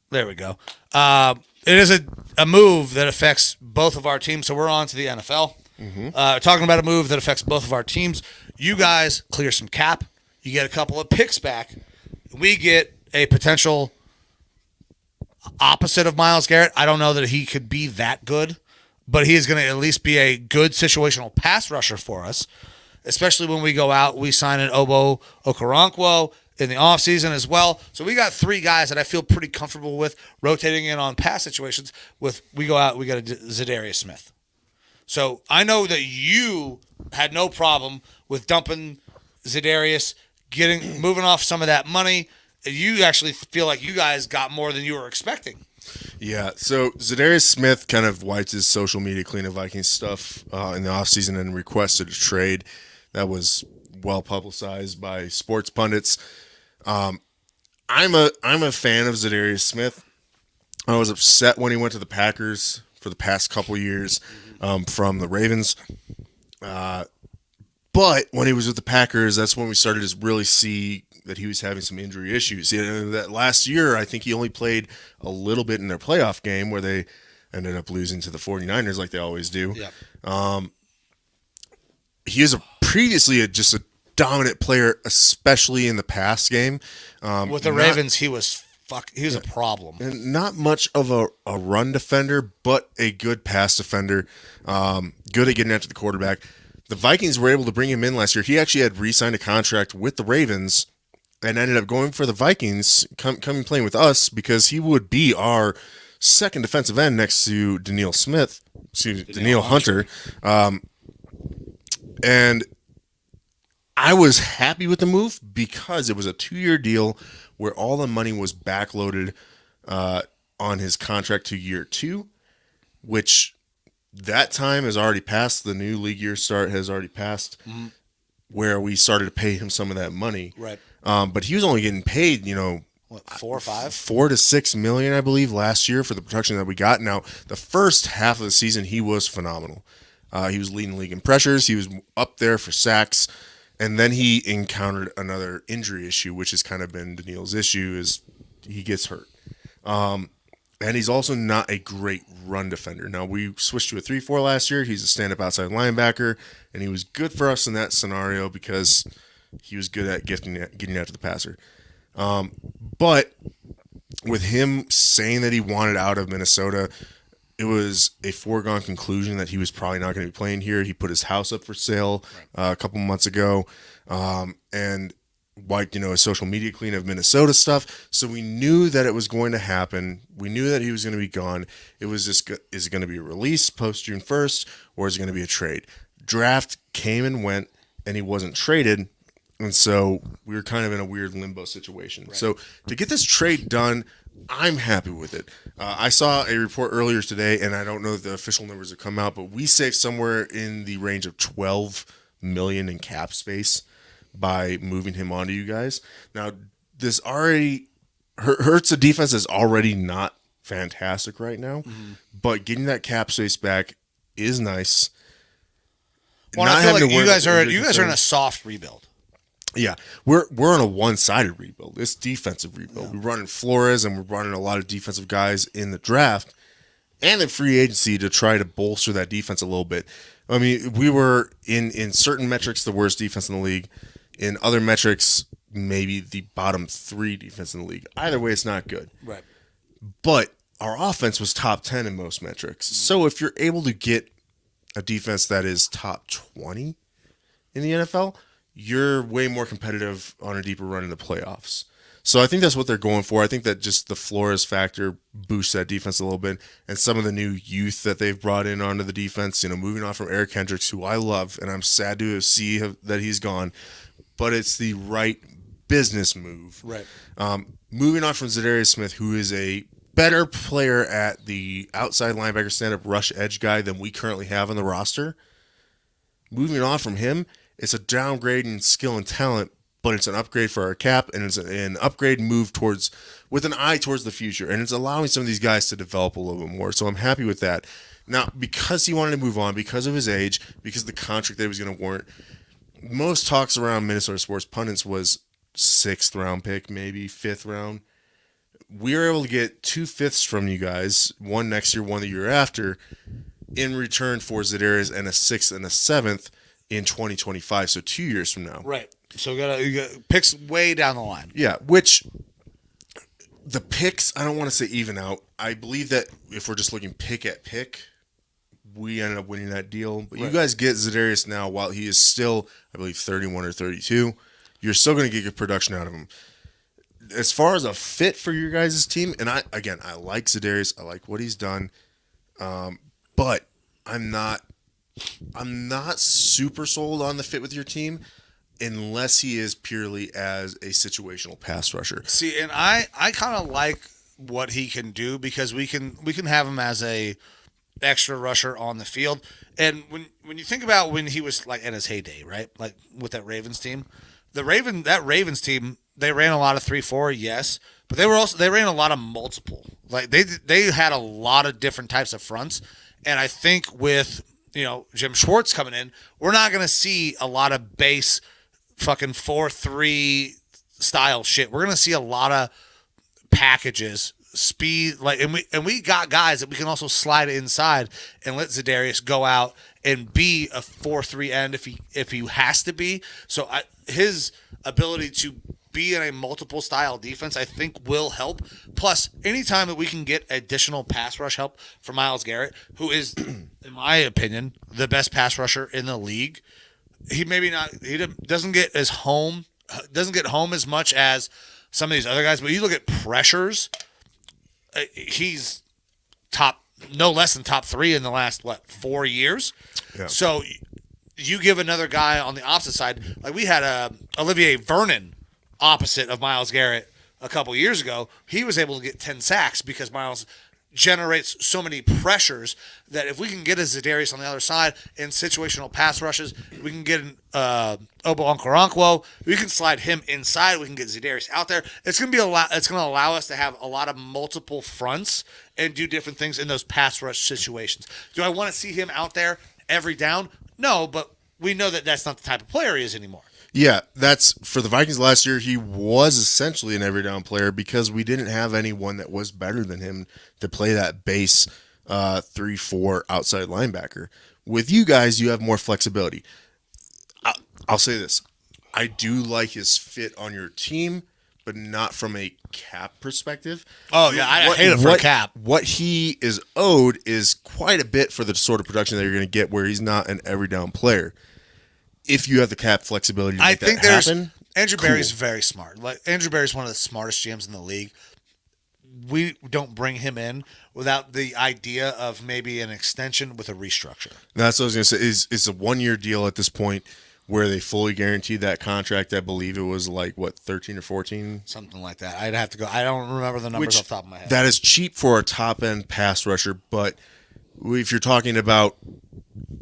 there we go. It is a move that affects both of our teams. So we're on to the NFL. Mm-hmm. Talking about a move that affects both of our teams. You guys clear some cap. You get a couple of picks back. We get a potential opposite of Myles Garrett. I don't know that he could be that good, but he is going to at least be a good situational pass rusher for us, especially when we go out. We sign an Obo Okoronkwo in the offseason as well. So we got three guys that I feel pretty comfortable with rotating in on pass situations. We go out, we got a Zadarius Smith. So I know that you had no problem with dumping Zadarius, moving off some of that money. You actually feel like you guys got more than you were expecting. Yeah, so Zadarius Smith kind of wiped his social media clean of Vikings stuff in the offseason and requested a trade. That was well publicized by sports pundits. I'm a fan of Zadarius Smith. I was upset when he went to the Packers for the past couple years from the Ravens. But when he was with the Packers, that's when we started to really see that he was having some injury issues. That last year, I think he only played a little bit in their playoff game where they ended up losing to the 49ers like they always do. Yeah. He is previously just a dominant player, especially in the pass game. With the Ravens, he was a problem. And not much of a run defender, but a good pass defender. Good at getting after the quarterback. The Vikings were able to bring him in last year. He actually had re-signed a contract with the Ravens and ended up going for the Vikings, coming playing with us because he would be our second defensive end next to Daniil Hunter. And I was happy with the move because it was a 2-year deal where all the money was backloaded on his contract to year 2, which that time has already passed. The new league year start has already passed, where we started to pay him some of that money. Right. But he was only getting paid, what, 4 or 5? $4 to $6 million, I believe, last year for the production that we got. Now, the first half of the season, he was phenomenal. He was leading the league in pressures. He was up there for sacks. And then he encountered another injury issue, which has kind of been Daniil's issue, is he gets hurt. And he's also not a great run defender. Now, we switched to a 3-4 last year. He's a stand-up outside linebacker, and he was good for us in that scenario because he was good at getting out to the passer. But with him saying that he wanted out of Minnesota, it was a foregone conclusion that he was probably not going to be playing here. He put his house up for sale a couple months ago, and wiped, his social media clean of Minnesota stuff. So we knew that it was going to happen. We knew that he was going to be gone. It was just, is it going to be a release post June 1st, or is it going to be a trade? Draft came and went, and he wasn't traded. And so we were kind of in a weird limbo situation. Right. So to get this trade done, I'm happy with it. I saw a report earlier today, and I don't know if the official numbers have come out, but we saved somewhere in the range of $12 million in cap space by moving him on to you guys. Now, this already hurts a defense that's already not fantastic right now, but getting that cap space back is nice. Well, I feel like you guys are in a soft rebuild. Yeah, we're on a one-sided rebuild. It's defensive rebuild. Yeah. We're running Flores, and we're running a lot of defensive guys in the draft and in free agency to try to bolster that defense a little bit. I mean, we were in certain metrics the worst defense in the league. In other metrics, maybe the bottom 3 defense in the league. Either way, it's not good. Right. But our offense was top 10 in most metrics. So if you're able to get a defense that is top 20 in the NFL, you're way more competitive on a deeper run in the playoffs. So I think that's what they're going for. I think that just the Flores factor boosts that defense a little bit, and some of the new youth that they've brought in onto the defense, moving on from Eric Hendricks, who I love, and I'm sad to see that he's gone, but it's the right business move. Right. Moving on from Zadarius Smith, who is a better player at the outside linebacker stand-up rush edge guy than we currently have on the roster. Moving on from him, it's a downgrade in skill and talent, but it's an upgrade for our cap, and it's an upgrade move with an eye towards the future, and it's allowing some of these guys to develop a little bit more. So I'm happy with that. Now, because he wanted to move on, because of his age, because of the contract that he was going to warrant, most talks around Minnesota sports pundits was 6th round pick, maybe 5th round. We were able to get 2 5ths from you guys, one next year, one the year after, in return for Zadarius, and a 6th and a 7th in 2025, so 2 years from now. Right. So you got picks way down the line. Yeah, which the picks, I don't want to say even out. I believe that if we're just looking pick at pick, we ended up winning that deal. But you guys get Zadarius now while he is still, I believe, 31 or 32. You're still going to get good production out of him. As far as a fit for your guys' team, and I like Zadarius. I like what he's done. But I'm not super sold on the fit with your team unless he is purely as a situational pass rusher. See, and I kind of like what he can do because we can have him as a extra rusher on the field. And when you think about when he was like in his heyday, right? Like with that Ravens team, that Ravens team, they ran a lot of 3-4, yes, but they ran a lot of multiple. Like they had a lot of different types of fronts. And I think with Jim Schwartz coming in, we're not going to see a lot of base fucking 4-3 style shit. We're going to see a lot of packages, speed, and we got guys that we can also slide inside and let Zadarius go out and be a 4-3 end if he has to be. So his ability to be in a multiple style defense, I think, will help. Plus, anytime that we can get additional pass rush help from Myles Garrett, who is, in my opinion, the best pass rusher in the league, he doesn't get home as much as some of these other guys. But you look at pressures, he's no less than top 3 in the last 4 years. Yeah. So you give another guy on the opposite side, like we had Olivier Vernon opposite of Myles Garrett a couple years ago, he was able to get 10 sacks because Miles generates so many pressures that if we can get a Za'Darius on the other side in situational pass rushes, we can get an Obo Okoronkwo. We can slide him inside. We can get Za'Darius out there. It's going to allow us to have a lot of multiple fronts and do different things in those pass rush situations. Do I want to see him out there every down? No, but we know that that's not the type of player he is anymore. Yeah, that's for the Vikings last year. He was essentially an every down player because we didn't have anyone that was better than him to play that base 3-4 outside linebacker. With you guys, you have more flexibility. I'll say this. I do like his fit on your team, but not from a cap perspective. Oh, yeah, I hate it for a cap. What he is owed is quite a bit for the sort of production that you're going to get where he's not an every down player. If you have the cap flexibility to make that happen, Andrew Berry's very smart. Like Andrew Berry's one of the smartest GMs in the league. We don't bring him in without the idea of maybe an extension with a restructure. That's what I was going to say. It's a 1-year deal at this point where they fully guaranteed that contract. I believe it was 13 or 14? Something like that. I'd have to go. I don't remember the numbers off the top of my head. That is cheap for a top-end pass rusher, but if you're talking about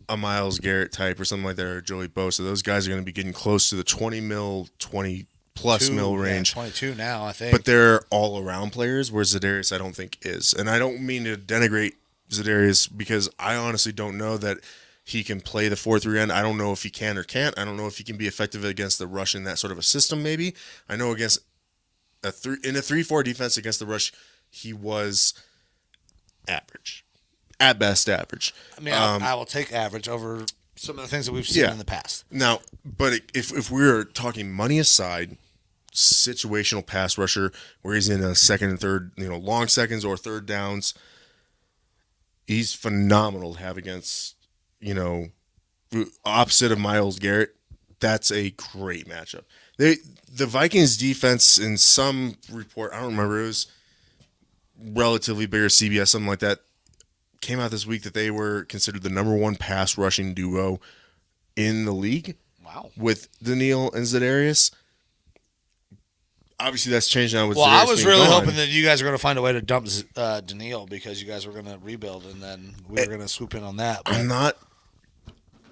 a Myles Garrett type or something like that, or Joey Bosa, those guys are going to be getting close to the 20 plus mil range. 22 now, I think. But they're all-around players, where Za'Darius I don't think is. And I don't mean to denigrate Za'Darius because I honestly don't know that he can play the 4-3 end. I don't know if he can or can't. I don't know if he can be effective against the rush in that sort of a system maybe. I know against in a 3-4 defense against the rush, he was average. At best, average. I mean, I will take average over some of the things that we've seen in the past. Now, but if we're talking money aside, situational pass rusher where he's in a second and third, long seconds or third downs, he's phenomenal to have against, opposite of Myles Garrett. That's a great matchup. The Vikings defense in some report, I don't remember, it was relatively bigger, CBS, something like that, came out this week that they were considered the number 1 pass rushing duo in the league. Wow. With Daniil and Za'Darius. Obviously, that's changed now with Za'Darius. I was really hoping that you guys were going to find a way to dump Daniil because you guys were going to rebuild and then we were going to swoop in on that. But I'm not.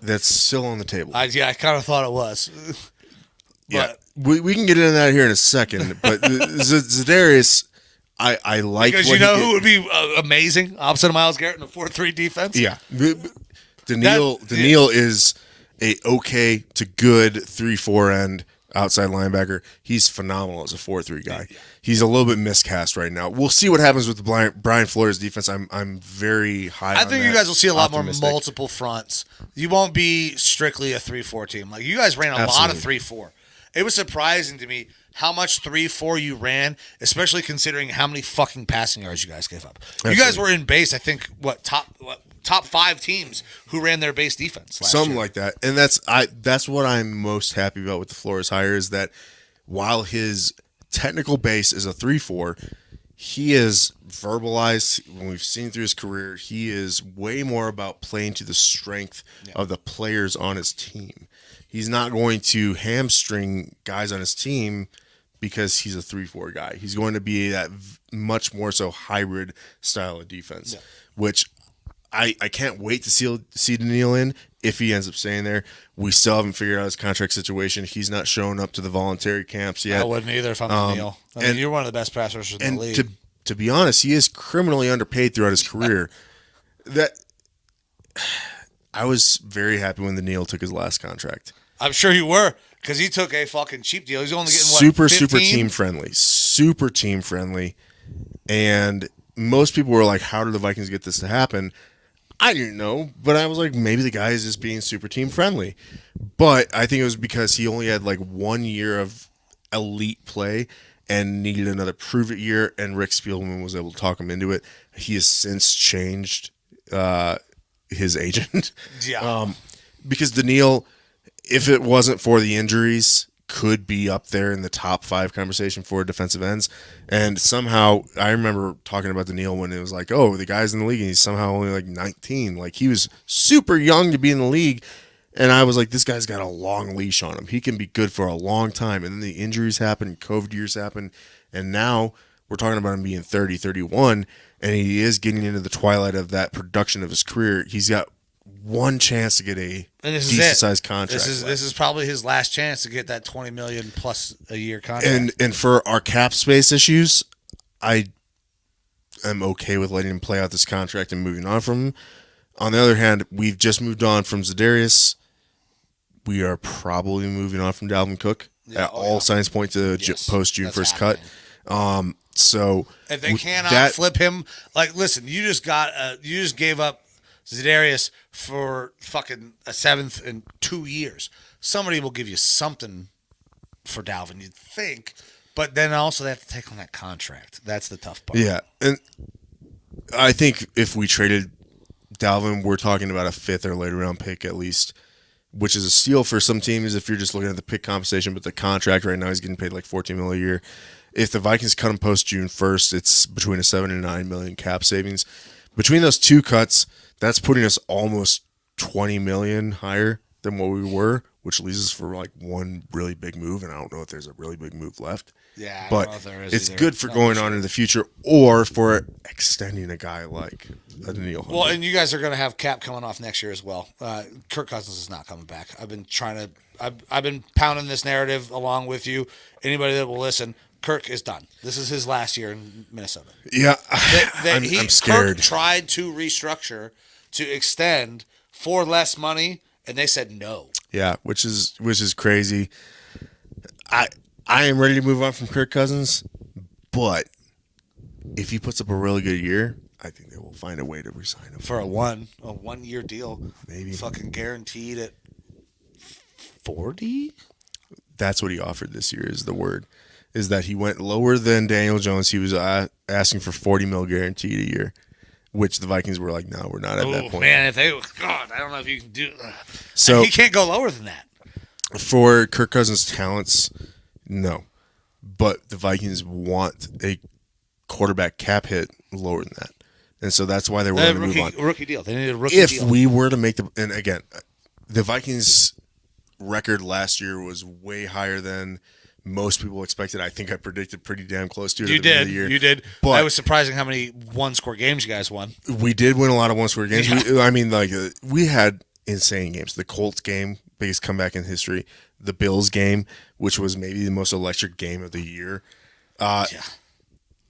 That's still on the table. I kind of thought it was. Yeah. We can get into that here in a second. But Za'Darius, I like because who would be amazing opposite of Myles Garrett in a 4-3 defense? Yeah. Daniil is a okay to good 3-4 end outside linebacker. He's phenomenal as a 4-3 guy. Yeah. He's a little bit miscast right now. We'll see what happens with the Brian Flores defense. I'm very high on that. I think you guys will see a lot more multiple fronts. You won't be strictly a 3-4 team. Like you guys ran a lot of 3-4. It was surprising to me how much 3-4 you ran, especially considering how many fucking passing yards you guys gave up. Absolutely. You guys were in base, I think, top 5 teams who ran their base defense last Something year. like that. And that's what I'm most happy about with the Flores hire is that while his technical base is a 3-4, he is verbalized, when we've seen through his career, he is way more about playing to the strength of the players on his team. He's not going to hamstring guys on his team because he's a 3-4 guy. He's going to be that much more so hybrid style of defense, which I can't wait to see Daniil in if he ends up staying there. We still haven't figured out his contract situation. He's not showing up to the voluntary camps yet. I wouldn't either if I'm Daniil. I mean, you're one of the best pass rushers in the league. To be honest, he is criminally underpaid throughout his career. I was very happy when Daniil took his last contract. I'm sure you were, because he took a fucking cheap deal. He's only getting super team friendly, and most people were like, "How did the Vikings get this to happen?" I didn't know, but I was like, maybe the guy is just being super team friendly. But I think it was because he only had 1 year of elite play and needed another prove it year, and Rick Spielman was able to talk him into it. He has since changed his agent. Yeah, because Daniil, if it wasn't for the injuries, could be up there in the top 5 conversation for defensive ends. And somehow, I remember talking about Daniil when it was like, oh, the guy's in the league, and he's somehow only 19. He was super young to be in the league. And I was like, this guy's got a long leash on him. He can be good for a long time. And then the injuries happen, COVID years happen, And now we're talking about him being 30, 31, and he is getting into the twilight of that production of his career. He's got one chance to get a decent-sized contract. This is probably his last chance to get that $20 million plus a year contract. And for our cap space issues, I am okay with letting him play out this contract and moving on from him. On the other hand, we've just moved on from Za'Darius. We are probably moving on from Dalvin Cook. All signs point to post-June 1st cut. So if they cannot flip him, listen, you just gave up Za'Darius for fucking a 7th in 2 years. Somebody will give you something for Dalvin, you'd think, but then also they have to take on that contract. That's the tough part. Yeah, and I think if we traded Dalvin, we're talking about a 5th or later round pick at least, which is a steal for some teams if you're just looking at the pick compensation, but the contract right now he's getting paid like $14 million a year. If the Vikings cut him post June 1st, it's between a $7 and $9 million cap savings. Between those two cuts, that's putting us almost $20 million higher than what we were, which leaves us for like one really big move, and I don't know if there's a really big move left. Yeah, but it's good for going on in the future or for extending a guy like a Daniil Hunter. Well, and you guys are going to have cap coming off next year as well. Kirk Cousins is not coming back. I've been pounding this narrative along with you. Anybody that will listen, Kirk is done. This is his last year in Minnesota. Yeah, I'm scared. Kirk tried to restructure to extend for less money, and they said no. Yeah, which is crazy. I am ready to move on from Kirk Cousins, but if he puts up a really good year, I think they will find a way to resign him for a 1 year deal, maybe fucking guaranteed at 40. That's what he offered this year. Is the word is that he went lower than Daniel Jones. He was asking for $40 million guaranteed a year, which the Vikings were like, no, we're not at that point. Man, I don't know if you can do. So he can't go lower than that. For Kirk Cousins' talents, no. But the Vikings want a quarterback cap hit lower than that. And so that's why they're willing to move on. Rookie deal. They need a rookie deal. If we were to make and again, the Vikings' record last year was way higher than most people expected. I think I predicted pretty damn close to it at the end of the year. You did. But that was surprising how many one-score games you guys won. We did win a lot of one-score games. Yeah. We had insane games. The Colts game, biggest comeback in history. The Bills game, which was maybe the most electric game of the year.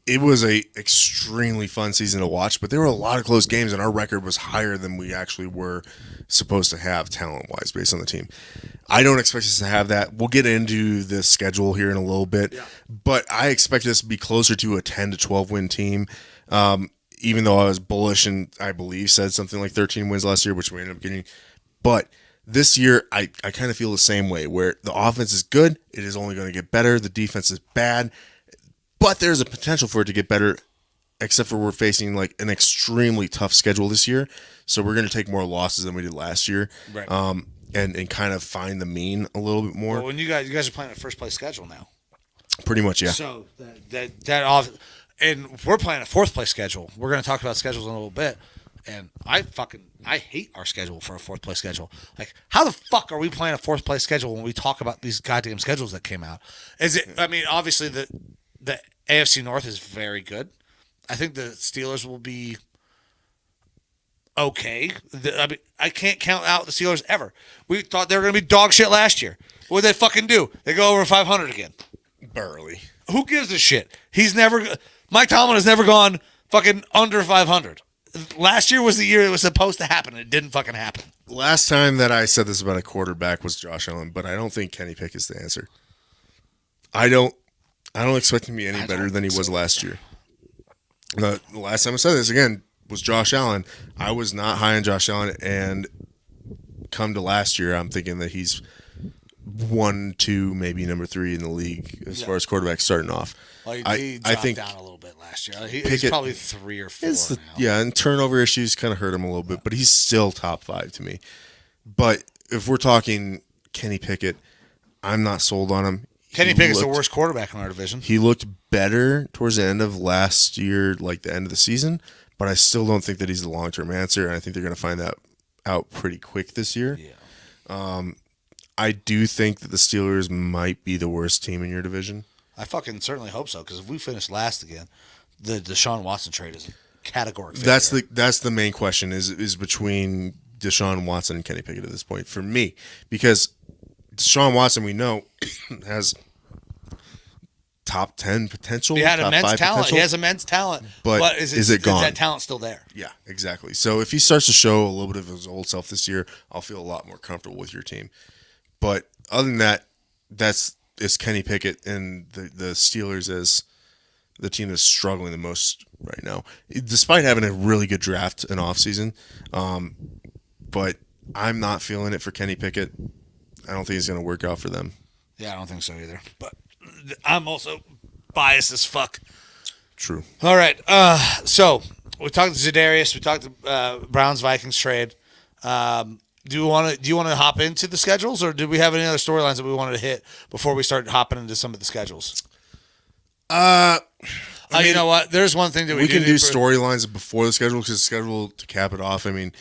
It was a extremely fun season to watch, but there were a lot of close games, and our record was higher than we actually were supposed to have talent-wise based on the team. I don't expect us to have that. We'll get into the schedule here in a little bit, but I expect us to be closer to a 10 to 12 win team. Even though I was bullish and I believe said something like 13 wins last year, which we ended up getting. But this year, I kind of feel the same way, where the offense is good. It is only going to get better. The defense is bad. But there's a potential for it to get better, except for we're facing like an extremely tough schedule this year. So we're going to take more losses than we did last year, right? And kind of find the mean a little bit more. Well, when you guys are playing a first place schedule now, pretty much, yeah. So that off, and we're playing a fourth place schedule. We're going to talk about schedules in a little bit. And I hate our schedule for a fourth place schedule. Like, how the fuck are we playing a fourth place schedule when we talk about these goddamn schedules that came out? Obviously the AFC North is very good. I think the Steelers will be okay. I can't count out the Steelers ever. We thought they were going to be dog shit last year. What did they fucking do? They go over 500 again. Barely. Who gives a shit? Mike Tomlin has never gone fucking under 500. Last year was the year it was supposed to happen. It didn't fucking happen. Last time that I said this about a quarterback was Josh Allen, but I don't think Kenny Pickett is the answer. I don't expect him to be any better than he was last year. The last time I said this again was Josh Allen. I was not high on Josh Allen, and come to last year, I'm thinking that he's 1, 2, maybe number 3 in the league as far as quarterbacks starting off. Well, he dropped down a little bit last year. He's probably 3 or 4 now. Yeah, and turnover issues kind of hurt him a little bit, but he's still top 5 to me. But if we're talking Kenny Pickett, I'm not sold on him. Kenny Pickett's the worst quarterback in our division. He looked better towards the end of last year, like the end of the season, but I still don't think that he's the long-term answer, and I think they're going to find that out pretty quick this year. Yeah. I do think that the Steelers might be the worst team in your division. I fucking certainly hope so, because if we finish last again, the Deshaun Watson trade is a categoric failure. That's the main question is between Deshaun Watson and Kenny Pickett at this point for me, because Deshaun Watson, we know, has top 10 potential. He had top immense 5 talent. potential, He has immense talent. but is it gone? Is that talent still there? Yeah, exactly. So if he starts to show a little bit of his old self this year, I'll feel a lot more comfortable with your team. But other than that, it's Kenny Pickett and the Steelers as the team that's struggling the most right now, despite having a really good draft and offseason. But I'm not feeling it for Kenny Pickett. I don't think it's going to work out for them. Yeah, I don't think so either. But I'm also biased as fuck. True. All right. So we talked to Za'Darius. We talked to Browns Vikings trade. Do you want to hop into the schedules, or do we have any other storylines that we wanted to hit before we start hopping into some of the schedules? I mean, you know what? There's one thing that we can do storylines before the schedule, because the schedule, to cap it off, I mean,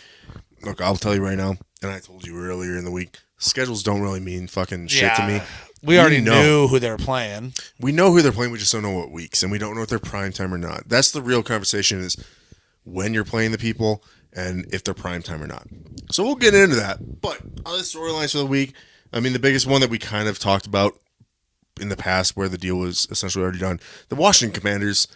look, I'll tell you right now, and I told you earlier in the week, schedules don't really mean fucking shit to me. We already knew who they were playing. We know who they're playing. We just don't know what weeks, and we don't know if they're prime time or not. That's the real conversation, is when you're playing the people and if they're prime time or not. So we'll get into that. But other storylines for the week, I mean, the biggest one that we kind of talked about in the past, where the deal was essentially already done, the Washington Commanders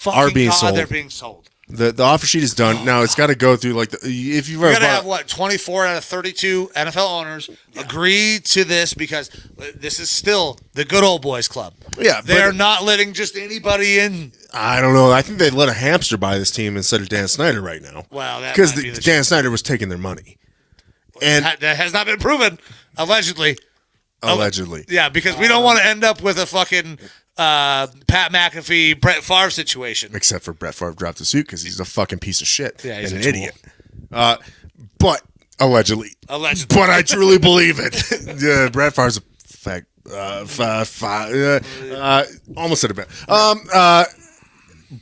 are being sold. They're being sold. The offer sheet is done. Now it's got to go through if you've ever got to have 24 out of 32 NFL owners agree to this, because this is still the good old boys club. Yeah, they're not letting just anybody in. I don't know. I think they'd let a hamster buy this team instead of Dan Snyder right now. Well, because Dan Snyder was taking their money, and that has not been proven. Allegedly. Yeah, because we don't want to end up with a fucking Pat McAfee, Brett Favre situation. Except for Brett Favre dropped the suit because he's a fucking piece of shit and an idiot. But allegedly. But I truly believe it. Yeah, Brett Favre's a fact. Almost said it bad.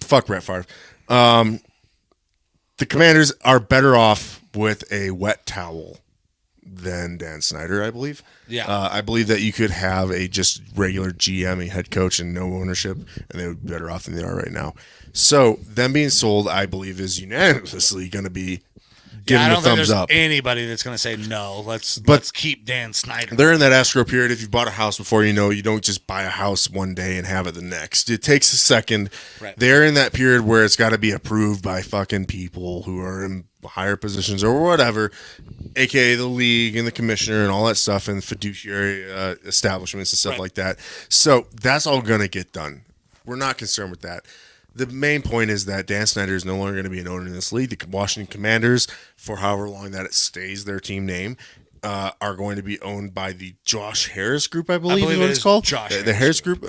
Fuck Brett Favre. The Commanders are better off with a wet towel than Dan Snyder, I believe. Yeah. I believe that you could have a just regular GM, a head coach, and no ownership, and they would be better off than they are right now. So them being sold, I believe, is unanimously going to be given the thumbs up. Anybody that's going to say no, let's keep Dan Snyder. They're in that escrow period. If you bought a house before, you don't just buy a house one day and have it the next. It takes a second. Right. They're in that period where it's got to be approved by fucking people who are in higher positions or whatever, aka the league and the commissioner and all that stuff, and fiduciary establishments and stuff like that. So that's all going to get done. We're not concerned with that. The main point is that Dan Snyder is no longer going to be an owner in this league. The Washington Commanders, for however long that it stays their team name, are going to be owned by the Josh Harris Group, I believe is what it's called. The Harris Group,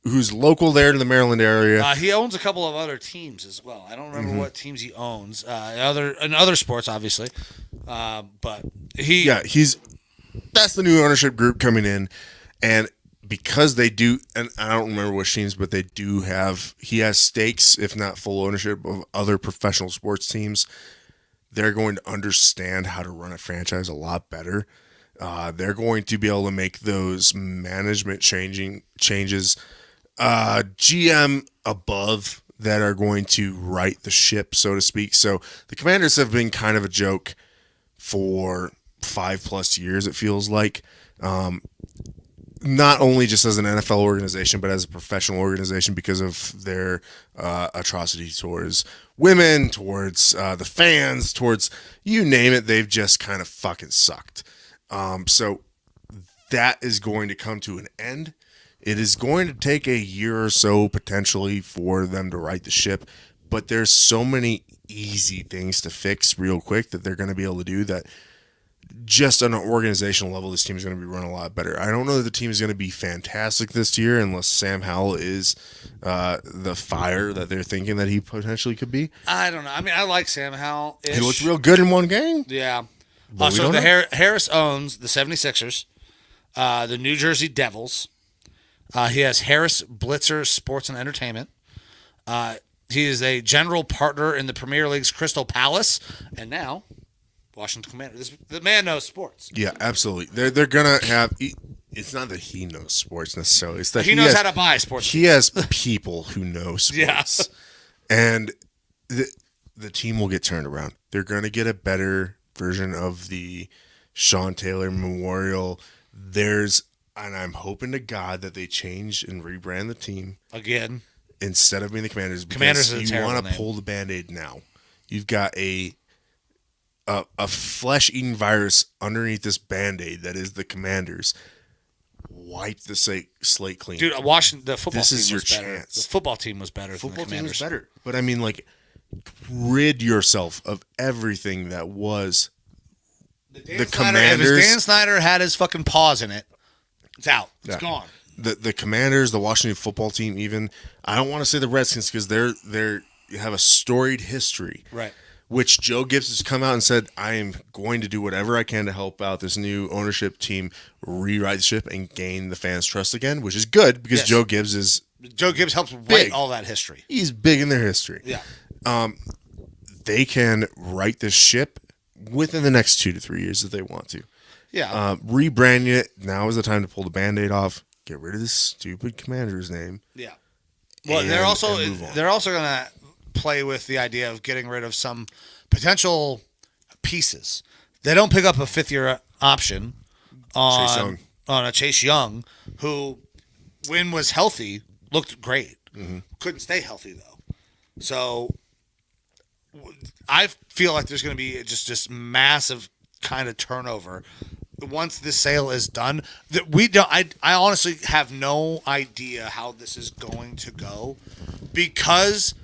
who's local there in the Maryland area. He owns a couple of other teams as well. I don't remember what teams he owns. In other sports, obviously. But that's the new ownership group coming in, and because they do, and I don't remember what teams, but he has stakes, if not full ownership, of other professional sports teams. They're going to understand how to run a franchise a lot better. They're going to be able to make those management changes, GM above, that are going to right the ship, so to speak. So the Commanders have been kind of a joke for 5+ years, it feels like. Not only just as an NFL organization, but as a professional organization, because of their atrocity towards women, towards the fans, towards you name it. They've just kind of fucking sucked. So that is going to come to an end. It is going to take a year or so potentially for them to right the ship, but there's so many easy things to fix real quick that they're going to be able to do that. Just on an organizational level, this team is going to be run a lot better. I don't know that the team is going to be fantastic this year unless Sam Howell is the fire that they're thinking that he potentially could be. I don't know. I mean, I like Sam Howell. He looked real good in one game. Yeah. So Harris owns the 76ers, the New Jersey Devils. He has Harris Blitzer Sports and Entertainment. He is a general partner in the Premier League's Crystal Palace, and now Washington Commanders. The man knows sports. Yeah, absolutely. They're gonna have. it's not that he knows sports necessarily. It's that he knows how to buy sports. He has people who know sports. And the team will get turned around. They're going to get a better version of the Sean Taylor Memorial. And I'm hoping to God that they change and rebrand the team again instead of being the Commanders. Commanders because is a you want to pull the Band-Aid now. You've got a flesh-eating virus underneath this Band-Aid that is the Commanders. Wipe the slate clean. Dude, Washington, the football this team is your was better. chance. The football team was better than the Commanders. Team was better. But I mean, like, rid yourself of everything that was the Commanders. If Dan Snyder had his fucking paws in it, it's out. It's gone. The Commanders, the Washington football team, even. I don't want to say the Redskins because they have a storied history. Right. Which Joe Gibbs has come out and said, I am going to do whatever I can to help out this new ownership team rewrite the ship and gain the fans' trust again, which is good because Joe Gibbs helps write all that history. He's big in their history. Yeah. They can right this ship within the next 2 to 3 years if they want to. Yeah. Rebrand it. Now is the time to pull the Band-Aid off. Get rid of this stupid Commander's name. Yeah. Well, they're also going to play with the idea of getting rid of some potential pieces. They don't pick up a fifth-year option on a Chase Young, who, when was healthy, looked great. Mm-hmm. Couldn't stay healthy, though. So I feel like there's going to be just this massive kind of turnover once this sale is done. That we don't. I honestly have no idea how this is going to go because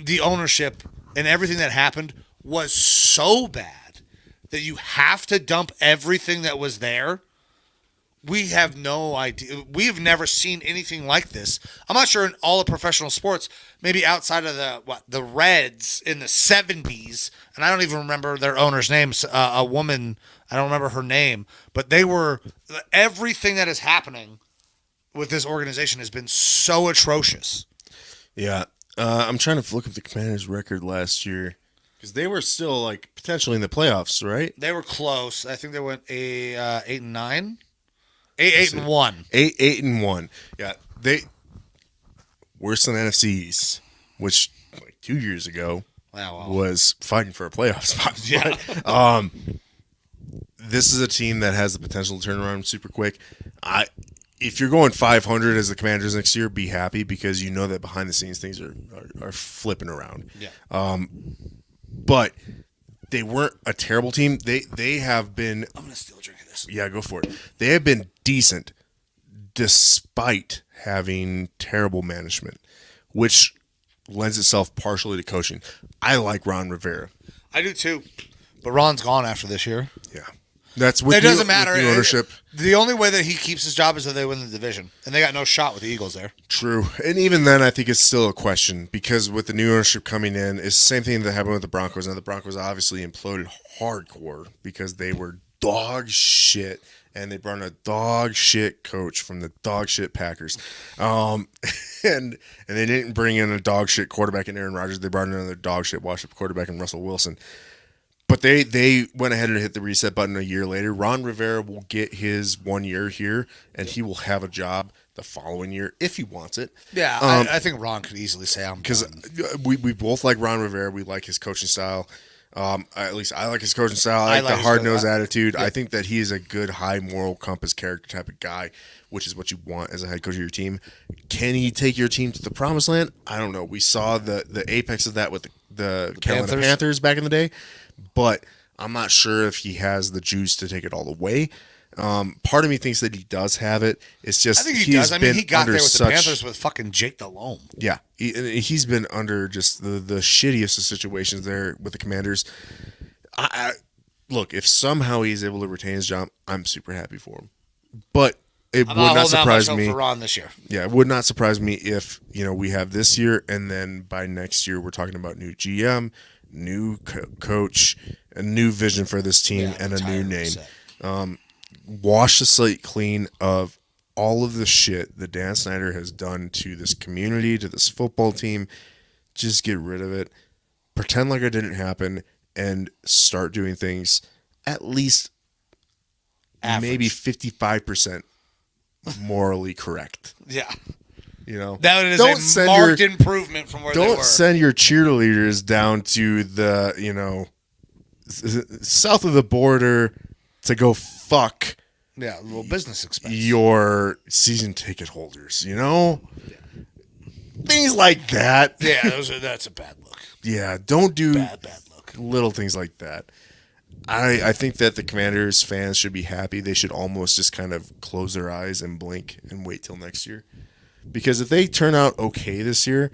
the ownership and everything that happened was so bad that you have to dump everything that was there. We have no idea. We've never seen anything like this. I'm not sure in all of professional sports, maybe outside of the Reds in the 70s, and I don't even remember their owner's name, a woman, I don't remember her name, but everything that is happening with this organization has been so atrocious. Yeah. I'm trying to look at the Commanders' record last year because they were still like potentially in the playoffs, right? They were close. I think they went 8-9, 8-1, 8-1. Yeah, they worse than NFC East, which like 2 years ago was fighting for a playoff spot. Yeah. But, this is a team that has the potential to turn around super quick. If you're going 500 as the Commanders next year, be happy because you know that behind the scenes things are flipping around. Yeah. But they weren't a terrible team. They have been. I'm gonna steal a drink of this. Yeah, go for it. They have been decent despite having terrible management, which lends itself partially to coaching. I like Ron Rivera. I do too, but Ron's gone after this year. Yeah. That's with it doesn't matter. With the ownership. The only way that he keeps his job is if they win the division, and they got no shot with the Eagles there. True, and even then, I think it's still a question because with the new ownership coming in, it's the same thing that happened with the Broncos. Now the Broncos obviously imploded hardcore because they were dog shit, and they brought in a dog shit coach from the dog shit Packers, and they didn't bring in a dog shit quarterback in Aaron Rodgers. They brought in another dog shit washed up quarterback in Russell Wilson. But they went ahead and hit the reset button a year later. Ron Rivera will get his 1 year here, and he will have a job the following year if he wants it. Yeah, I think Ron could easily say I'm because we both like Ron Rivera. We like his coaching style. At least I like his coaching style. I like the hard-nosed attitude. Yeah. I think that he is a good high moral compass character type of guy, which is what you want as a head coach of your team. Can he take your team to the promised land? I don't know. We saw the apex of that with the Carolina Panthers back in the day. But I'm not sure if he has the juice to take it all the way. Part of me thinks that he does have it. It's just I think he does. I mean, he got there with the Panthers with fucking Jake Delhomme. Yeah, he's been under just the shittiest of situations there with the Commanders. Look, if somehow he's able to retain his job, I'm super happy for him. But it would not surprise me. For Ron this year. Yeah, it would not surprise me if we have this year and then by next year we're talking about new GM. New coach, a new vision for this team, and a new name. Wash the slate clean of all of the shit that Dan Snyder has done to this community, to this football team. Just get rid of it. Pretend like it didn't happen and start doing things at least maybe 55% morally correct. Yeah. That is a marked improvement from where they were. Don't send your cheerleaders down to the, south of the border to go fuck. Yeah, a little business expense. Your season ticket holders, Yeah. Things like that. Yeah, that's a bad look. Yeah, don't do bad look. Little things like that. I think that the Commanders fans should be happy. They should almost just kind of close their eyes and blink and wait till next year. Because if they turn out okay this year,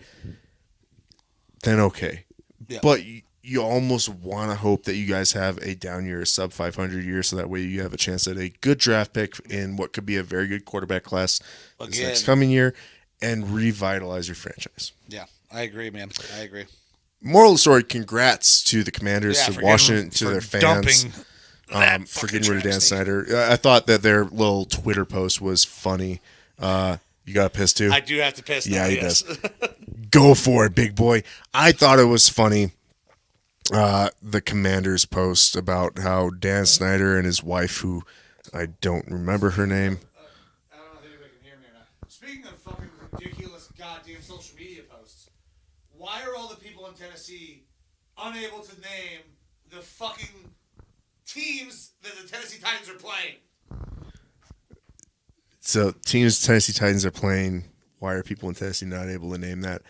then okay. Yeah. But you almost want to hope that you guys have a down year, a sub 500 year, so that way you have a chance at a good draft pick in what could be a very good quarterback class this next coming year and revitalize your franchise. Yeah, I agree, man. I agree. Moral of the story, congrats to the Commanders, to Washington, to their fans for getting rid of Dan Snyder. I thought that their little Twitter post was funny. You got to piss too? I do have to piss. Yeah, he does. Go for it, big boy. I thought it was funny, the Commanders post about how Dan Snyder and his wife, who I don't remember her name. I don't know if anybody can hear me or not. Speaking of fucking ridiculous goddamn social media posts, why are all the people in Tennessee unable to name the fucking teams that the Tennessee Titans are playing? So teams Tennessee Titans are playing. Why are people in Tennessee not able to name that?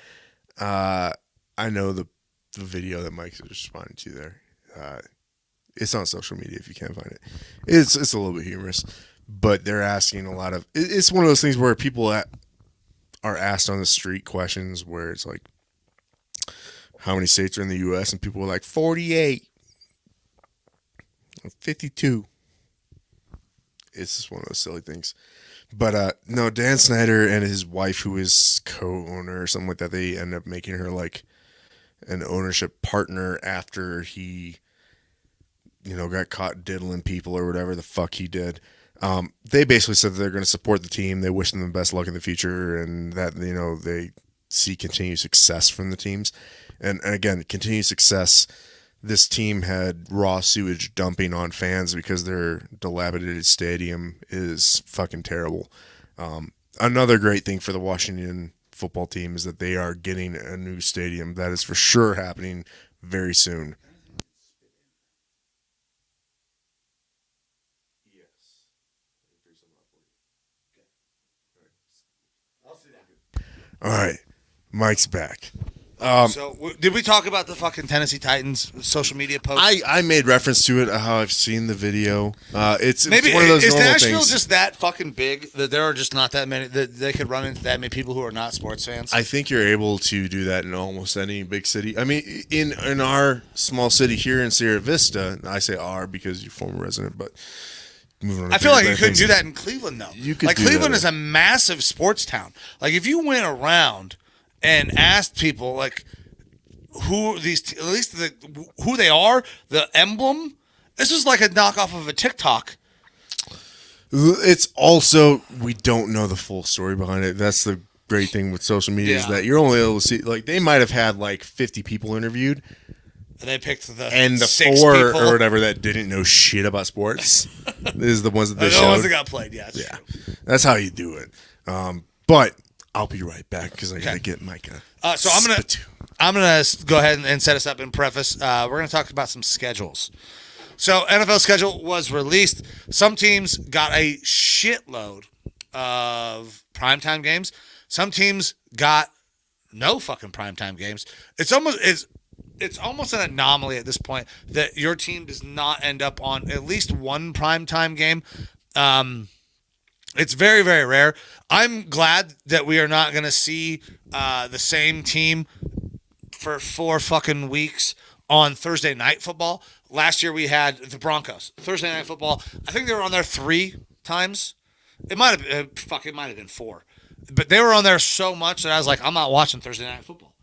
I know the video that Mike is responding to there. It's on social media if you can't find it. It's a little bit humorous, but they're asking a lot of. It's one of those things where people are asked on the street questions where it's like, how many states are in the U.S. and people are like 48, 52. It's just one of those silly things. But no, Dan Snyder and his wife, who is co-owner or something like that, they end up making her like an ownership partner after he, got caught diddling people or whatever the fuck he did. They basically said that they're going to support the team. They wish them the best luck in the future, and that they see continued success from the teams. And again, continued success. This team had raw sewage dumping on fans because their dilapidated stadium is fucking terrible. Another great thing for the Washington football team is that they are getting a new stadium. That is for sure happening very soon. All right, Mike's back. So did we talk about the fucking Tennessee Titans social media post? I made reference to it, how I've seen the video. It's maybe one of those is normal Nashville things. just that fucking big that there are just not that many that they could run into that many people who are not sports fans? I think you're able to do that in almost any big city. I mean, in our small city here in Sierra Vista, I say our because you're a former resident, but moving on. I feel like you couldn't do that in Cleveland though. You could. Like Cleveland is a massive sports town. Like if you went around and asked people like who these at least who they are, the emblem. This is like a knockoff of a TikTok. It's also we don't know the full story behind it. That's the great thing with social media is that you're only able to see like they might have had like 50 people interviewed. And they picked the 4 people. or whatever that didn't know shit about sports. This is the ones that they showed. The ones that got played, yes. Yeah, that's how you do it. But I'll be right back because I gotta get Micah. So I'm gonna go ahead and set us up and preface. We're gonna talk about some schedules. So NFL schedule was released. Some teams got a shitload of primetime games. Some teams got no fucking primetime games. It's almost an anomaly at this point that your team does not end up on at least one primetime game. It's very, very rare. I'm glad that we are not going to see the same team for 4 fucking weeks on Thursday Night Football. Last year we had the Broncos. Thursday Night Football, I think they were on there 3 times. It might have been 4. But they were on there so much that I was like, I'm not watching Thursday Night Football.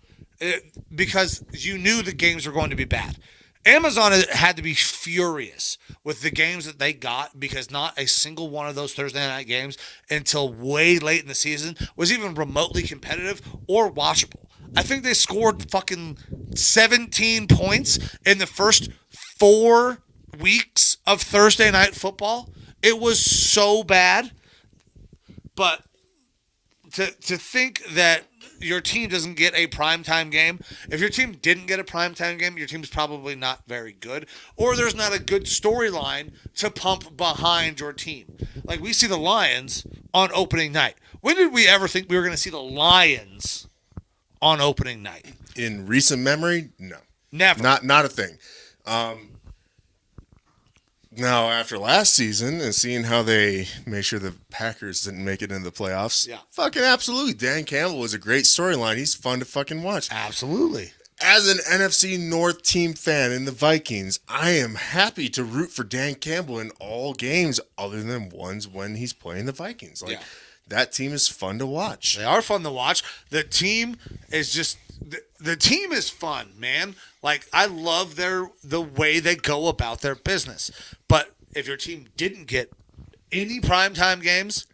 Because you knew the games were going to be bad. Amazon had to be furious with the games that they got because not a single one of those Thursday night games until way late in the season was even remotely competitive or watchable. I think they scored fucking 17 points in the first 4 weeks of Thursday Night Football. It was so bad. But to think that your team doesn't get a primetime game, if your team didn't get a primetime game, your team's probably not very good, or there's not a good storyline to pump behind your team. Like, we see the Lions on opening night. When did we ever think we were going to see the Lions on opening night? In recent memory, no. Never. Not a thing. Now, after last season and seeing how they made sure the Packers didn't make it into the playoffs, fucking absolutely. Dan Campbell was a great storyline. He's fun to fucking watch. Absolutely. As an NFC North team fan in the Vikings, I am happy to root for Dan Campbell in all games other than ones when he's playing the Vikings. Like, that team is fun to watch. They are fun to watch. The team is just the team is fun, man. Like, I love the way they go about their business. But if your team didn't get any primetime games,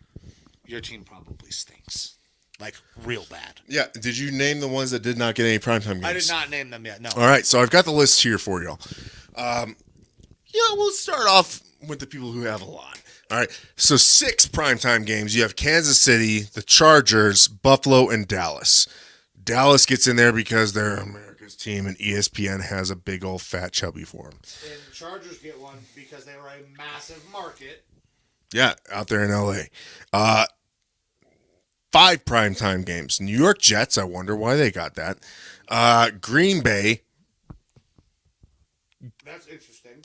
your team probably stinks. Like, real bad. Yeah. Did you name the ones that did not get any primetime games? I did not name them yet, no. All right. So I've got the list here for y'all. We'll start off with the people who have a lot. All right. So 6 primetime games. You have Kansas City, the Chargers, Buffalo, and Dallas. Dallas gets in there because they're America's team, and ESPN has a big old fat chubby for them. And the Chargers get one because they were a massive market. Yeah, out there in L.A. 5 primetime games. New York Jets, I wonder why they got that. Green Bay. That's interesting.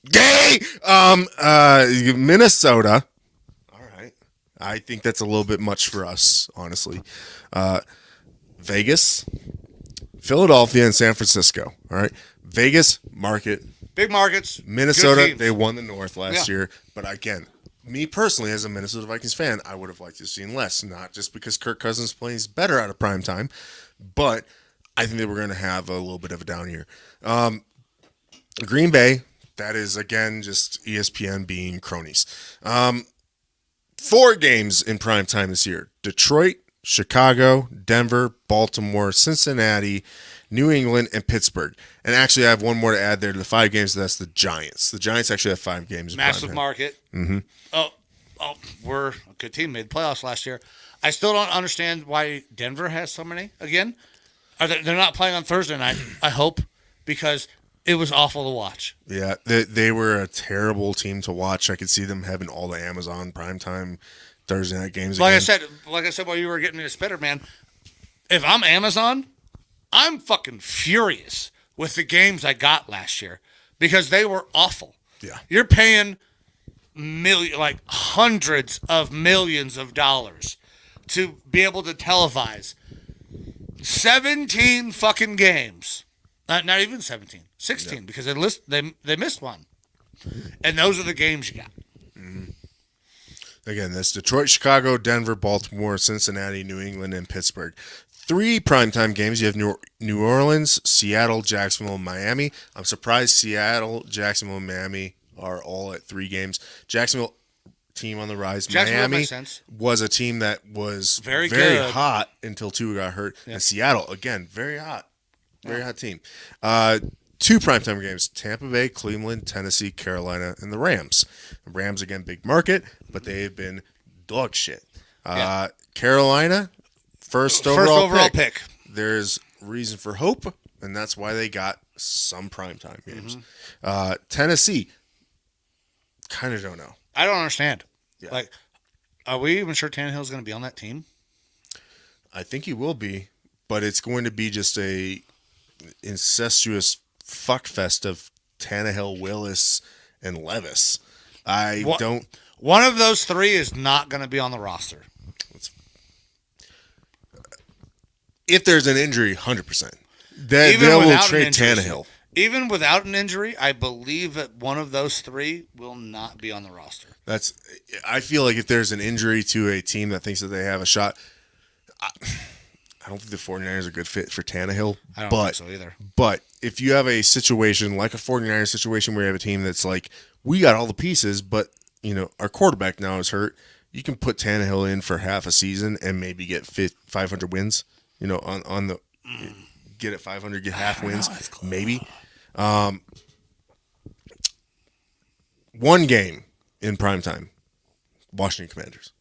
Gay! Minnesota. I think that's a little bit much for us, honestly. Vegas, Philadelphia, and San Francisco. All right. Vegas, market. Big markets. Minnesota, they won the North last year. But again, me personally, as a Minnesota Vikings fan, I would have liked to have seen less. Not just because Kirk Cousins plays better out of prime time, but I think they were going to have a little bit of a down year. Green Bay, that is, again, just ESPN being cronies. 4 games in prime time this year. Detroit, Chicago, Denver, Baltimore, Cincinnati, New England, and Pittsburgh. And actually, I have one more to add there to the 5 games. That's the Giants. The Giants actually have 5 games in massive prime time. Market. Mm-hmm. Oh, we're a good team. Made playoffs last year. I still don't understand why Denver has so many again. They're not playing on Thursday night, I hope, because it was awful to watch. Yeah, they were a terrible team to watch. I could see them having all the Amazon primetime Thursday night games. Like I said while you were getting me to Spitter, man, if I'm Amazon, I'm fucking furious with the games I got last year because they were awful. Yeah, you're paying hundreds of millions of dollars to be able to televise 17 fucking games. Not even 17, 16, because they missed one. And those are the games you got. Mm-hmm. Again, that's Detroit, Chicago, Denver, Baltimore, Cincinnati, New England, and Pittsburgh. 3 primetime games. You have New Orleans, Seattle, Jacksonville, and Miami. I'm surprised Seattle, Jacksonville, and Miami are all at 3 games. Jacksonville, team on the rise. Miami was a team that was very hot until 2 got hurt. Yeah. And Seattle, again, very hot. Very hot team. 2 primetime games: Tampa Bay, Cleveland, Tennessee, Carolina, and the Rams. The Rams, again, big market, but they've been dog shit. Carolina, first overall pick. There's reason for hope, and that's why they got some primetime games. Mm-hmm. Tennessee, kind of don't know. I don't understand. Yeah. Like, are we even sure Tannehill's going to be on that team? I think he will be, but it's going to be just a incestuous fuckfest of Tannehill, Willis, and Levis. One of those 3 is not going to be on the roster. If there's an injury, 100%. They will trade Tannehill. Even without an injury, I believe that one of those 3 will not be on the roster. I feel like if there's an injury to a team that thinks that they have a shot, I don't think the 49ers are a good fit for Tannehill. I don't think so either. But if you have a situation like a 49ers situation where you have a team that's like, we got all the pieces, but our quarterback now is hurt, you can put Tannehill in for half a season and maybe get 500 wins. On the get it 500, get half wins, maybe. 1 game in primetime. Washington Commanders.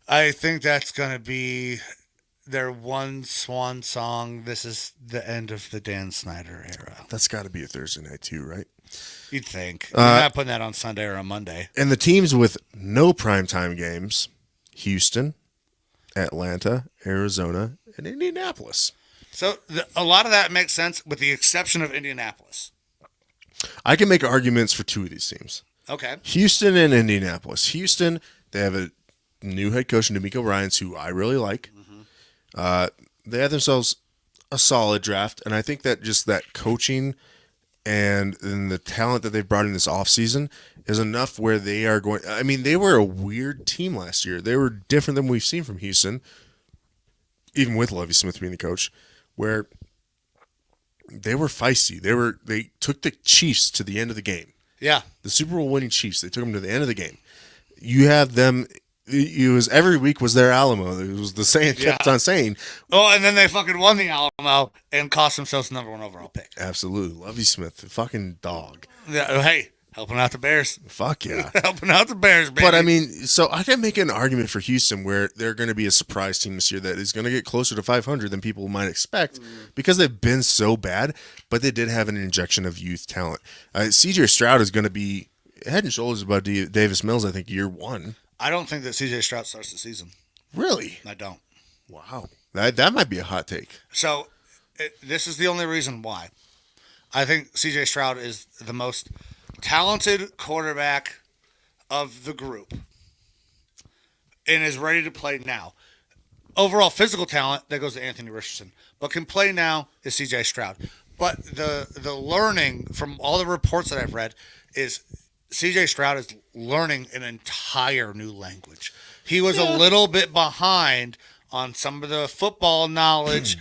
I think that's going to be their one swan song. This is the end of the Dan Snyder era. That's got to be a Thursday night too, right? You'd think. You're not putting that on Sunday or on Monday. And the teams with no primetime games, Houston, Atlanta, Arizona, and Indianapolis. So a lot of that makes sense with the exception of Indianapolis. I can make arguments for two of these teams. Okay. Houston and Indianapolis. Houston, they have a new head coach, D'Amico Ryans, who I really like. Mm-hmm. They have themselves a solid draft, and I think that just that coaching and the talent that they've brought in this offseason is enough where they are going. I mean, they were a weird team last year. They were different than we've seen from Houston, even with Lovie Smith being the coach, where they were feisty. They took the Chiefs to the end of the game. Yeah. The Super Bowl winning Chiefs, they took them to the end of the game. You have them. It was every week was their Alamo. It was the saying kept on saying. Oh, and then they fucking won the Alamo and cost themselves the number 1 overall pick. Absolutely. Lovie Smith, the fucking dog. Yeah, hey, helping out the Bears. Fuck yeah. Helping out the Bears, baby. But I mean, so I can make an argument for Houston where they're going to be a surprise team this year that is going to get closer to 500 than people might expect because they've been so bad, but they did have an injection of youth talent. CJ Stroud is going to be head and shoulders above Davis Mills, I think, year one. I don't think that CJ Stroud starts the season. Really? I don't. Wow. That might be a hot take. So this is the only reason why. I think CJ Stroud is the most talented quarterback of the group and is ready to play now. Overall physical talent, that goes to Anthony Richardson. But can play now is CJ Stroud. But the learning from all the reports that I've read is CJ Stroud is learning an entire new language. He was a little bit behind on some of the football knowledge,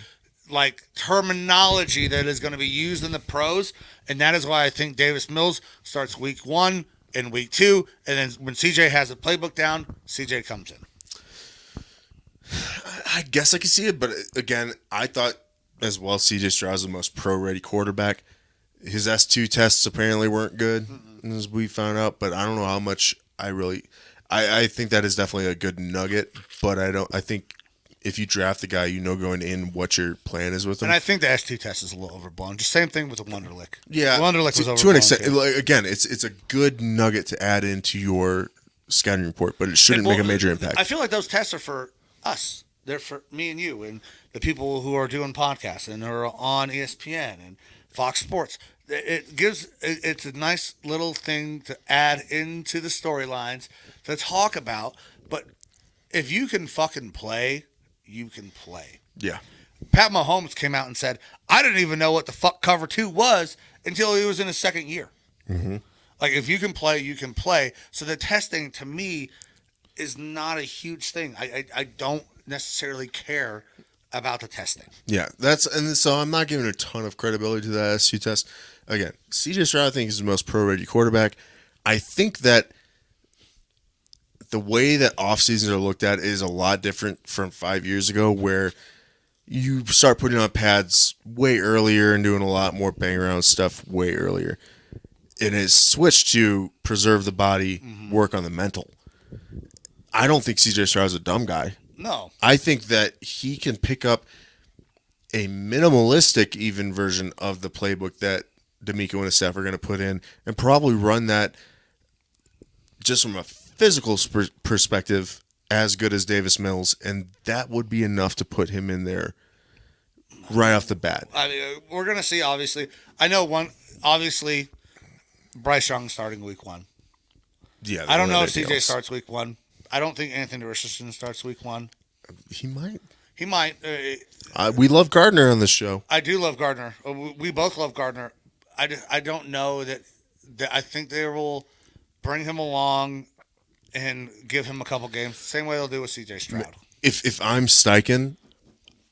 like terminology that is going to be used in the pros, and that is why I think Davis Mills starts week 1 and week 2, and then when CJ has a playbook down, CJ comes in. I guess I can see it, but again, I thought as well CJ Stroud is the most pro-ready quarterback. His S2 tests apparently weren't good, as we found out, but I don't know how much I think that is definitely a good nugget, but I think if you draft the guy, going in what your plan is with him. And I think the S2 test is a little overblown. Just same thing with the Wonderlic. Yeah. Wonderlic was overblown. To an extent. Like, again, it's a good nugget to add into your scouting report, but it shouldn't make a major impact. I feel like those tests are for us. They're for me and you and the people who are doing podcasts and are on ESPN and Fox Sports. It's a nice little thing to add into the storylines to talk about. But if you can fucking play, you can play. Yeah. Pat Mahomes came out and said, I didn't even know what the fuck cover 2 was until he was in his second year. Mm-hmm. Like, if you can play, you can play. So the testing, to me, is not a huge thing. I don't necessarily care about the testing. Yeah, and so I'm not giving a ton of credibility to that SU test. Again, CJ Stroud, I think, is the most pro-ready quarterback. I think that the way that off seasons are looked at is a lot different from 5 years ago, where you start putting on pads way earlier and doing a lot more bang around stuff way earlier. It has switched to preserve the body, work on the mental. I don't think CJ Stroud is a dumb guy. No. I think that he can pick up a minimalistic even version of the playbook that D'Amico and his staff are going to put in and probably run that just from a physical perspective as good as Davis Mills, and that would be enough to put him in there right off the bat. I mean, we're going to see, obviously. I know obviously, Bryce Young starting week 1. Yeah, I don't know if CJ starts week 1. I don't think Anthony Richardson starts week 1. He might. He might. We love Gardner on this show. I do love Gardner. We both love Gardner. I don't know that I think they will bring him along and give him a couple games. Same way they'll do with CJ Stroud. If I'm Steichen,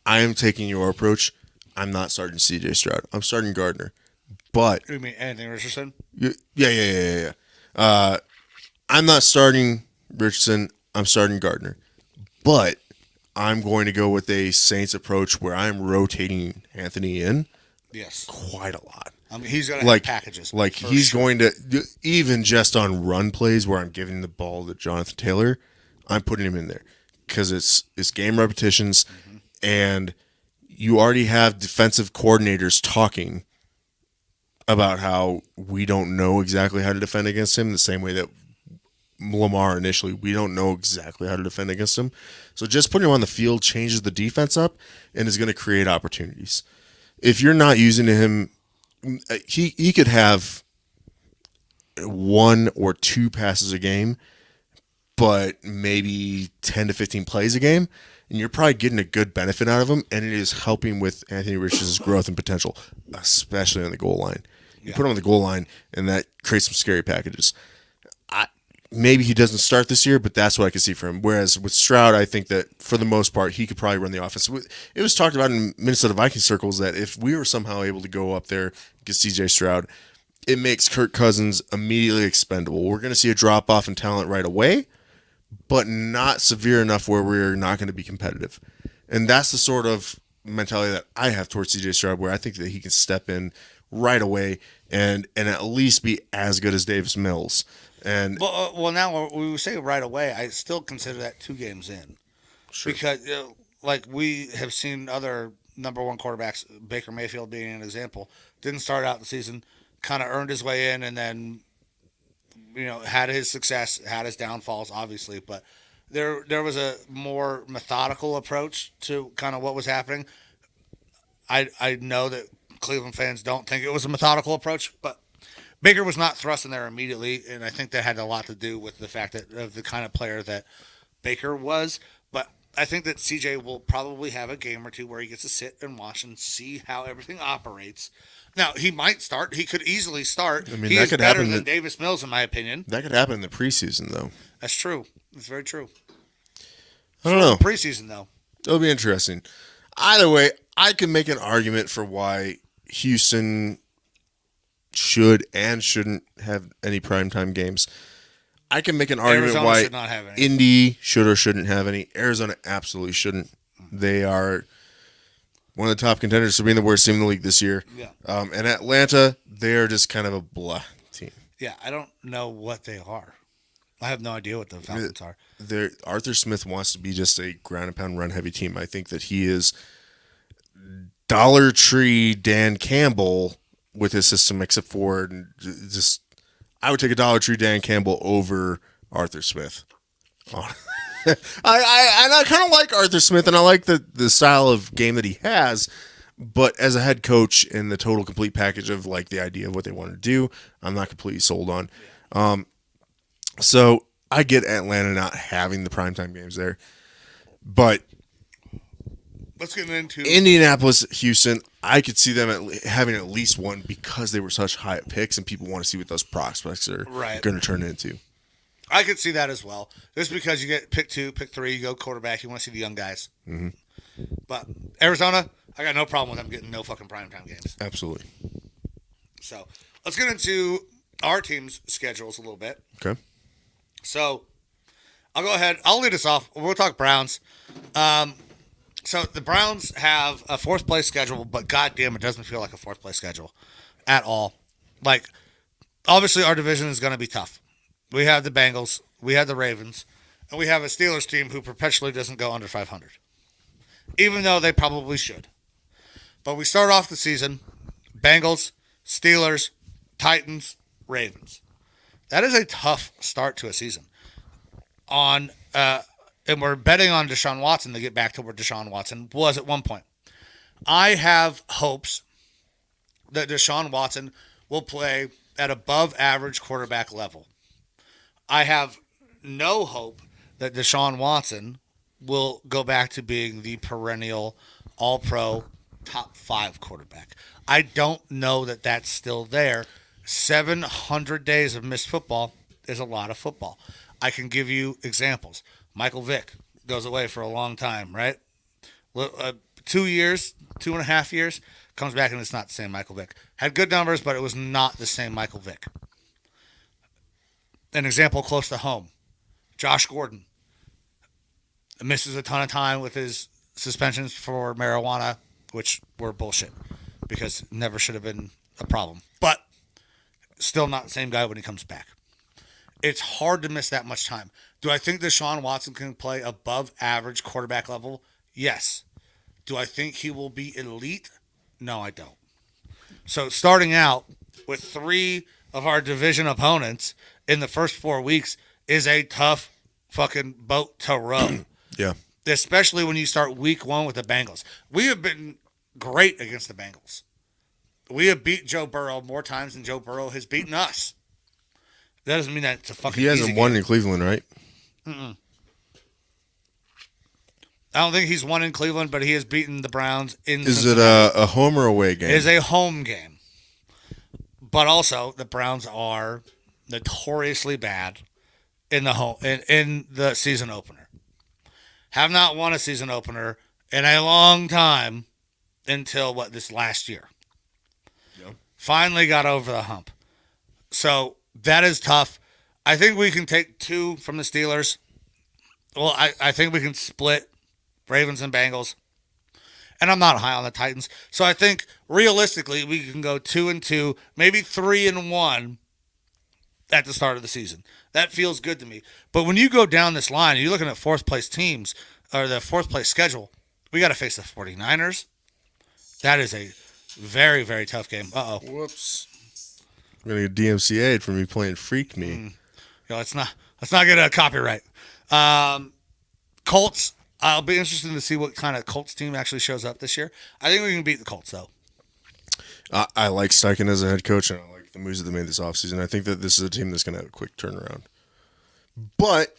I am taking your approach. I'm not starting CJ Stroud. I'm starting Gardner. But You mean Anthony Richardson? Yeah. I'm not starting Richardson. I'm starting Gardner. But I'm going to go with a Saints approach where I'm rotating Anthony in. Yes. Quite a lot. I mean, he's going to have packages. Like he's going to, even just on run plays where I'm giving the ball to Jonathan Taylor, I'm putting him in there because it's game repetitions, and you already have defensive coordinators talking about how we don't know exactly how to defend against him the same way that Lamar initially, we don't know exactly how to defend against him. So just putting him on the field changes the defense up and is going to create opportunities. If you're not using him, he could have 1 or 2 passes a game, but maybe 10 to 15 plays a game, and you're probably getting a good benefit out of him, and it is helping with Anthony Rich's growth and potential, especially on the goal line. You put him on the goal line, and that creates some scary packages. Maybe he doesn't start this year, but that's what I can see for him. Whereas with Stroud, I think that for the most part, he could probably run the offense. It was talked about in Minnesota Vikings circles that if we were somehow able to go up there and get CJ Stroud, it makes Kirk Cousins immediately expendable. We're going to see a drop-off in talent right away, but not severe enough where we're not going to be competitive. And that's the sort of mentality that I have towards CJ Stroud, where I think that he can step in right away and at least be as good as Davis Mills. And well, now we say right away. I still consider that 2 games in, because like we have seen other number 1 quarterbacks, Baker Mayfield being an example, didn't start out the season, kind of earned his way in, and then had his success, had his downfalls, obviously, but there was a more methodical approach to kind of what was happening. I know that Cleveland fans don't think it was a methodical approach, but Baker was not thrust in there immediately, and I think that had a lot to do with the fact that of the kind of player that Baker was. But I think that CJ will probably have a game or 2 where he gets to sit and watch and see how everything operates. Now, he might start. He could easily start. I mean, he is better than Davis Mills, in my opinion. That could happen in the preseason, though. That's true. It's very true. I don't know. Preseason, though. It'll be interesting. Either way, I can make an argument for why Houston should and shouldn't have any primetime games. I can make an argument why Indy should or shouldn't have any. Arizona absolutely shouldn't. They are one of the top contenders for being the worst team in the league this year. Yeah. And Atlanta, they are just kind of a blah team. Yeah, I don't know what they are. I have no idea what the Falcons are. Arthur Smith wants to be just a ground and pound run heavy team. I think that he is Dollar Tree Dan Campbell with his system, except for just I would take a Dollar Tree Dan Campbell over Arthur Smith. I kind of like Arthur Smith, and I like the style of game that he has, but as a head coach and the total complete package of like the idea of what they want to do, I'm not completely sold on. So I get Atlanta not having the primetime games there, but let's get into Indianapolis, Houston. I could see them having at least one because they were such high picks, and people want to see what those prospects are going to turn into. I could see that as well. Just because you get pick 2, pick 3, you go quarterback, you want to see the young guys. Mm-hmm. But Arizona, I got no problem with them getting no fucking primetime games. Absolutely. So let's get into our team's schedules a little bit. Okay. So I'll go ahead. I'll lead us off. We'll talk Browns. So the Browns have a 4th place schedule, but goddamn, it doesn't feel like a 4th place schedule at all. Like, obviously, our division is going to be tough. We have the Bengals, we have the Ravens, and we have a Steelers team who perpetually doesn't go under 500, even though they probably should. But we start off the season, Bengals, Steelers, Titans, Ravens. That is a tough start to a season. And we're betting on Deshaun Watson to get back to where Deshaun Watson was at one point. I have hopes that Deshaun Watson will play at above average quarterback level. I have no hope that Deshaun Watson will go back to being the perennial all-pro top 5 quarterback. I don't know that that's still there. 700 days of missed football is a lot of football. I can give you examples. Michael Vick goes away for a long time, right? 2 years, 2.5 years, comes back and it's not the same Michael Vick. Had good numbers, but it was not the same Michael Vick. An example close to home, Josh Gordon misses a ton of time with his suspensions for marijuana, which were bullshit because never should have been a problem. But still not the same guy when he comes back. It's hard to miss that much time. Do I think Deshaun Watson can play above average quarterback level? Yes. Do I think he will be elite? No, I don't. So starting out with 3 of our division opponents in the first 4 weeks is a tough fucking boat to row. Yeah. Especially when you start week 1 with the Bengals. We have been great against the Bengals. We have beat Joe Burrow more times than Joe Burrow has beaten us. That doesn't mean that it's a fucking He hasn't won in Cleveland, right? Mm-mm. I don't think he's won in Cleveland, but he has beaten the Browns in Cincinnati. Is it a home or away game? It is a home game. But also, the Browns are notoriously bad in the season opener. Have not won a season opener in a long time until, this last year. Yep. Finally got over the hump. So, that is tough. I think we can take 2 from the Steelers. Well, I think we can split Ravens and Bengals. And I'm not high on the Titans. So I think realistically we can go 2-2, maybe 3-1 at the start of the season. That feels good to me. But when you go down this line, you're looking at 4th place teams or the 4th place schedule. We got to face the 49ers. That is a very, very tough game. Uh-oh. Whoops. I'm going to get DMCA'd for me playing Freak Me. Let's not get a copyright. Colts. I'll be interested to see what kind of Colts team actually shows up this year. I think we can beat the Colts, though. I like Steichen as a head coach, and I like the moves that they made this offseason. I think that this is a team that's going to have a quick turnaround. But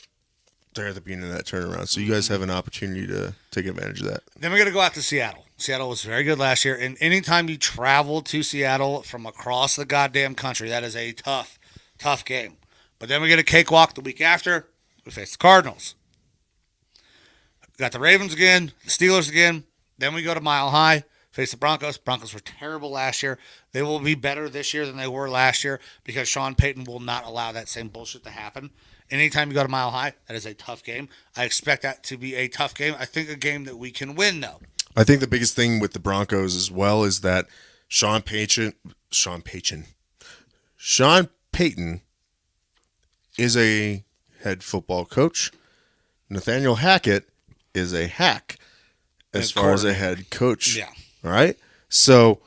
they're at the beginning of that turnaround, so you guys have an opportunity to take advantage of that. Then we're going to go out to Seattle. Seattle was very good last year, and anytime you travel to Seattle from across the goddamn country, that is a tough, tough game. But then we get a cakewalk the week after. We face the Cardinals. Got the Ravens again, the Steelers again. Then we go to Mile High, face the Broncos. Broncos were terrible last year. They will be better this year than they were last year because Sean Payton will not allow that same bullshit to happen. Anytime you go to Mile High, that is a tough game. I expect that to be a tough game. I think a game that we can win, though. I think the biggest thing with the Broncos as well is that Sean Payton is a head football coach. Nathaniel Hackett is a hack as far as a head coach. Yeah. All right? So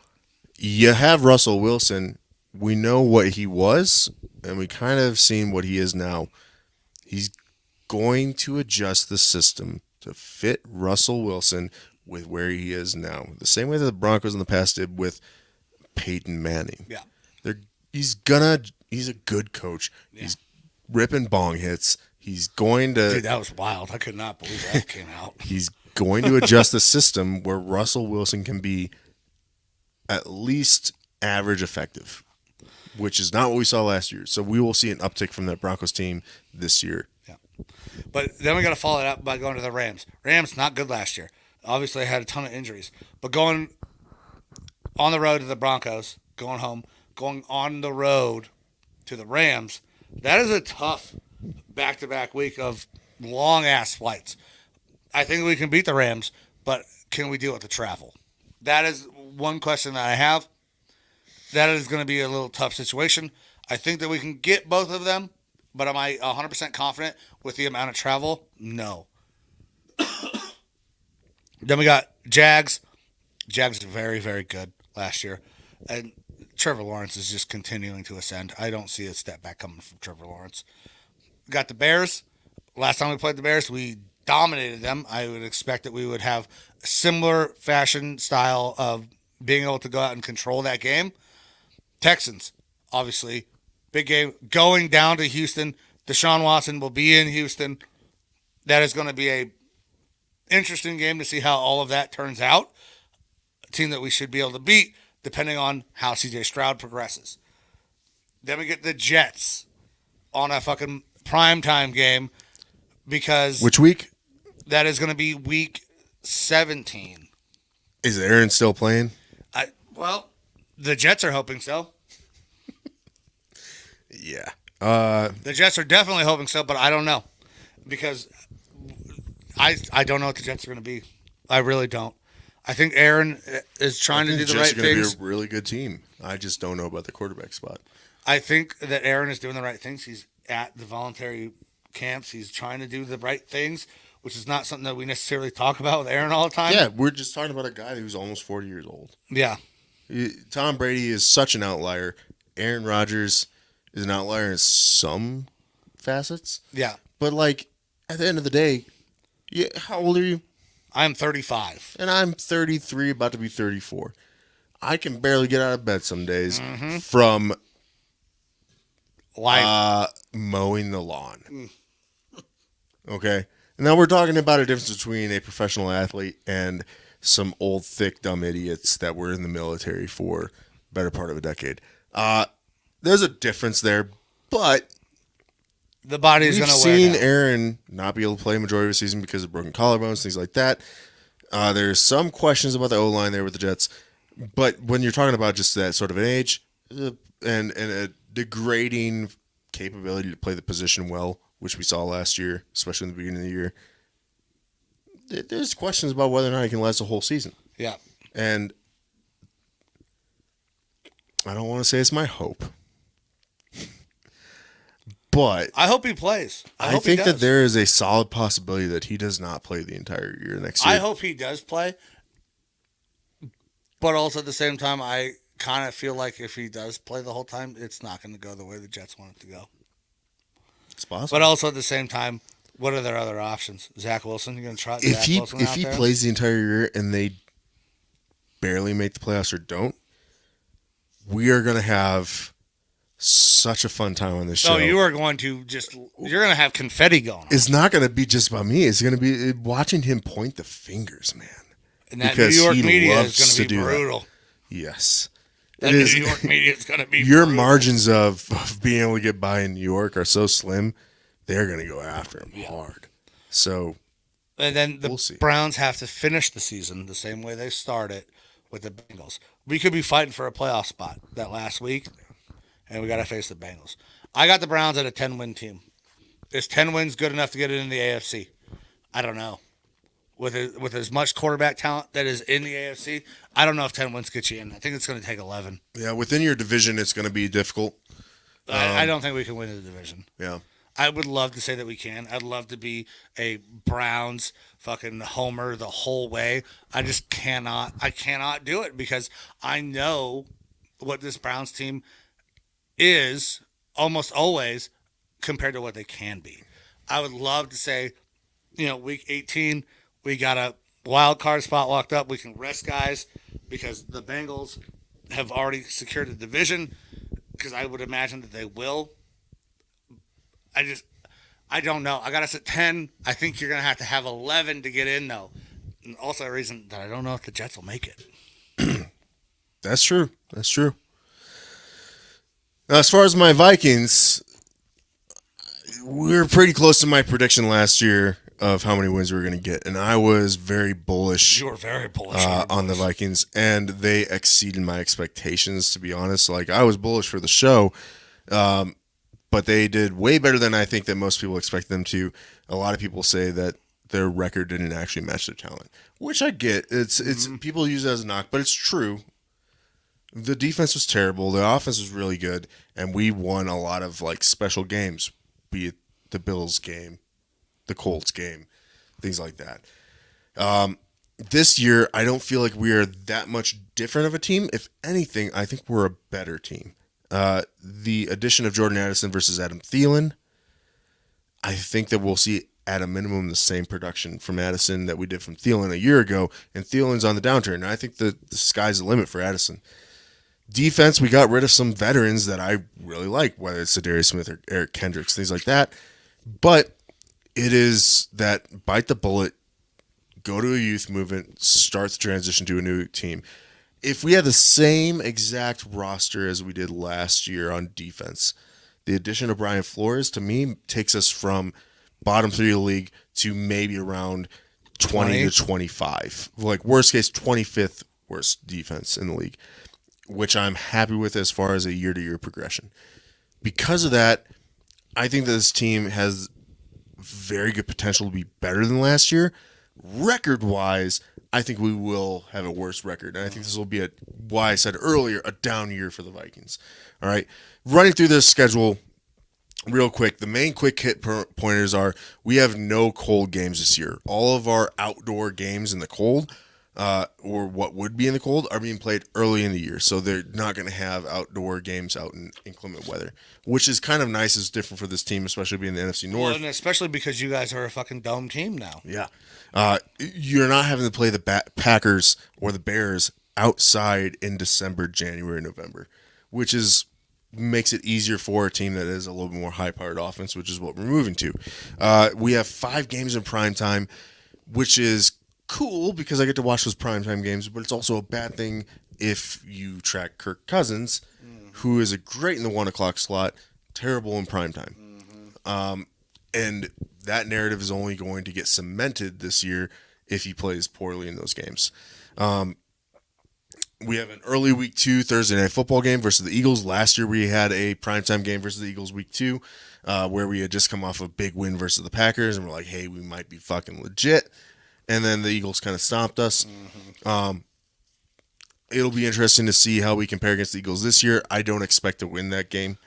you have Russell Wilson. We know what he was, and we kind of seen what he is now. He's going to adjust the system to fit Russell Wilson with where he is now. The same way that the Broncos in the past did with Peyton Manning. Yeah. He's a good coach. Yeah. He's ripping bong hits. He's going to... Dude, that was wild. I could not believe that came out. He's going to adjust the system where Russell Wilson can be at least average effective, which is not what we saw last year. So we will see an uptick from that Broncos team this year. Yeah. But then we got to follow it up by going to the Rams. Rams, not good last year. Obviously, they had a ton of injuries. But going on the road to the Broncos, going home, going on the road to the Rams, that is a tough back-to-back week of long-ass flights. I think we can beat the Rams, but can we deal with the travel? That is one question that I have. That is going to be a little tough situation. I think that we can get both of them, but am I 100% confident with the amount of travel? No. Then we got Jags. Jags are very, very good last year. And Trevor Lawrence is just continuing to ascend. I don't see a step back coming from Trevor Lawrence. Got the Bears. Last time we played the Bears, we dominated them. I would expect that we would have a similar fashion style of being able to go out and control that game. Texans, obviously, big game. Going down to Houston. Deshaun Watson will be in Houston. That is going to be a interesting game to see how all of that turns out. A team that we should be able to beat depending on how CJ Stroud progresses. Then we get the Jets on a fucking primetime game because... Which week? That is going to be week 17. Is Aaron still playing? Well, the Jets are hoping so. Yeah. The Jets are definitely hoping so, but I don't know. Because I don't know what the Jets are going to be. I really don't. I think Aaron is trying to do the right things. Be a really good team. I just don't know about the quarterback spot. I think that Aaron is doing the right things. He's at the voluntary camps. He's trying to do the right things, which is not something that we necessarily talk about with Aaron all the time. Yeah, we're just talking about a guy who's almost 40 years old. Yeah. Tom Brady is such an outlier. Aaron Rodgers is an outlier in some facets. Yeah. But, like, at the end of the day, how old are you? I'm 35. And I'm 33, about to be 34. I can barely get out of bed some days from mowing the lawn. Okay? And now we're talking about a difference between a professional athlete and some old, thick, dumb idiots that were in the military for the better part of a decade. There's a difference there, but the body's going to wear We've seen down. Aaron not be able to play majority of the season because of broken collarbones, things like that. There's some questions about the O-line there with the Jets. But when you're talking about just that sort of an age and a degrading capability to play the position well, which we saw last year, especially in the beginning of the year, there's questions about whether or not he can last a whole season. Yeah. And I don't want to say it's my hope. But I hope he plays. I think that there is a solid possibility that he does not play the entire year next year. I hope he does play. But also at the same time, I kind of feel like if he does play the whole time, it's not going to go the way the Jets want it to go. It's possible. But also at the same time, what are their other options? Zach Wilson, you're going to try if Zach Wilson if out he there? plays the entire year and they barely make the playoffs or don't, we are going to have such a fun time on this show. So you are going to you're going to have confetti going on. It's not going to be just about me. It's going to be watching him point the fingers, man. And that because New York he media loves is going to to be do that. brutal. Yes. That New York media is going to be Your brutal. margins of being able to get by in New York are so slim, they're going to go after him hard. So, and then the we'll see. Browns have to finish the season the same way they started with the Bengals. We could be fighting for a playoff spot that last week, and we got to face the Bengals. I got the Browns at a 10-win team. Is 10 wins good enough to get it in the AFC? I don't know. With as much quarterback talent that is in the AFC, I don't know if 10 wins get you in. I think it's going to take 11. Yeah, within your division, it's going to be difficult. I don't think we can win the division. Yeah. I would love to say that we can. I'd love to be a Browns fucking homer the whole way. I just cannot. I cannot do it because I know what this Browns team is almost always compared to what they can be. I would love to say, week 18, we got a wild card spot locked up. We can rest guys because the Bengals have already secured the division because I would imagine that they will. I don't know. I got us at 10. I think you're going to have 11 to get in, though. And also a reason that I don't know if the Jets will make it. That's true. That's true. Now, as far as my Vikings, we were pretty close to my prediction last year of how many wins we were going to get, and I was very bullish. You were very bullish on the Vikings, and they exceeded my expectations, to be honest. Like, I was bullish for the show, but they did way better than I think that most people expect them to. A lot of people say that their record didn't actually match their talent, which I get. It's people use it as a knock, but it's true. The defense was terrible. The offense was really good, and we won a lot of special games, be it the Bills game, the Colts game, things like that. This year, I don't feel like we are that much different of a team. If anything, I think we're a better team. The addition of Jordan Addison versus Adam Thielen, I think that we'll see at a minimum the same production from Addison that we did from Thielen a year ago, and Thielen's on the downturn. And I think the sky's the limit for Addison. Defense, we got rid of some veterans that I really like, whether it's Zadarius Smith or Eric Kendricks, things like that. But it is that bite the bullet, go to a youth movement, start the transition to a new team. If we had the same exact roster as we did last year on defense, the addition of Brian Flores, to me, takes us from bottom 3 of the league to maybe around 20 to 25. Worst case, 25th worst defense in the league, which I'm happy with as far as a year-to-year progression. Because of that, I think that this team has very good potential to be better than last year. Record-wise, I think we will have a worse record. And I think this will be why I said earlier, a down year for the Vikings. All right. Running through this schedule real quick, the main quick hit pointers are we have no cold games this year. All of our outdoor games in the cold, or what would be in the cold, are being played early in the year. So they're not going to have outdoor games out in inclement weather, which is kind of nice. It's different for this team, especially being the NFC North. Well, and especially because you guys are a fucking dome team now. Yeah. You're not having to play the Packers or the Bears outside in December, January, November, which makes it easier for a team that is a little bit more high-powered offense, which is what we're moving to. We have 5 games in prime time, which is cool because I get to watch those primetime games, but it's also a bad thing if you track Kirk Cousins, who is great in the 1 o'clock slot, terrible in primetime. And that narrative is only going to get cemented this year if he plays poorly in those games. We have an early week 2 Thursday night football game versus the Eagles. Last year we had a primetime game versus the Eagles week 2, where we had just come off a big win versus the Packers, and we're like, hey, we might be fucking legit. And then the Eagles kind of stomped us. It'll be interesting to see how we compare against the Eagles this year. I don't expect to win that game.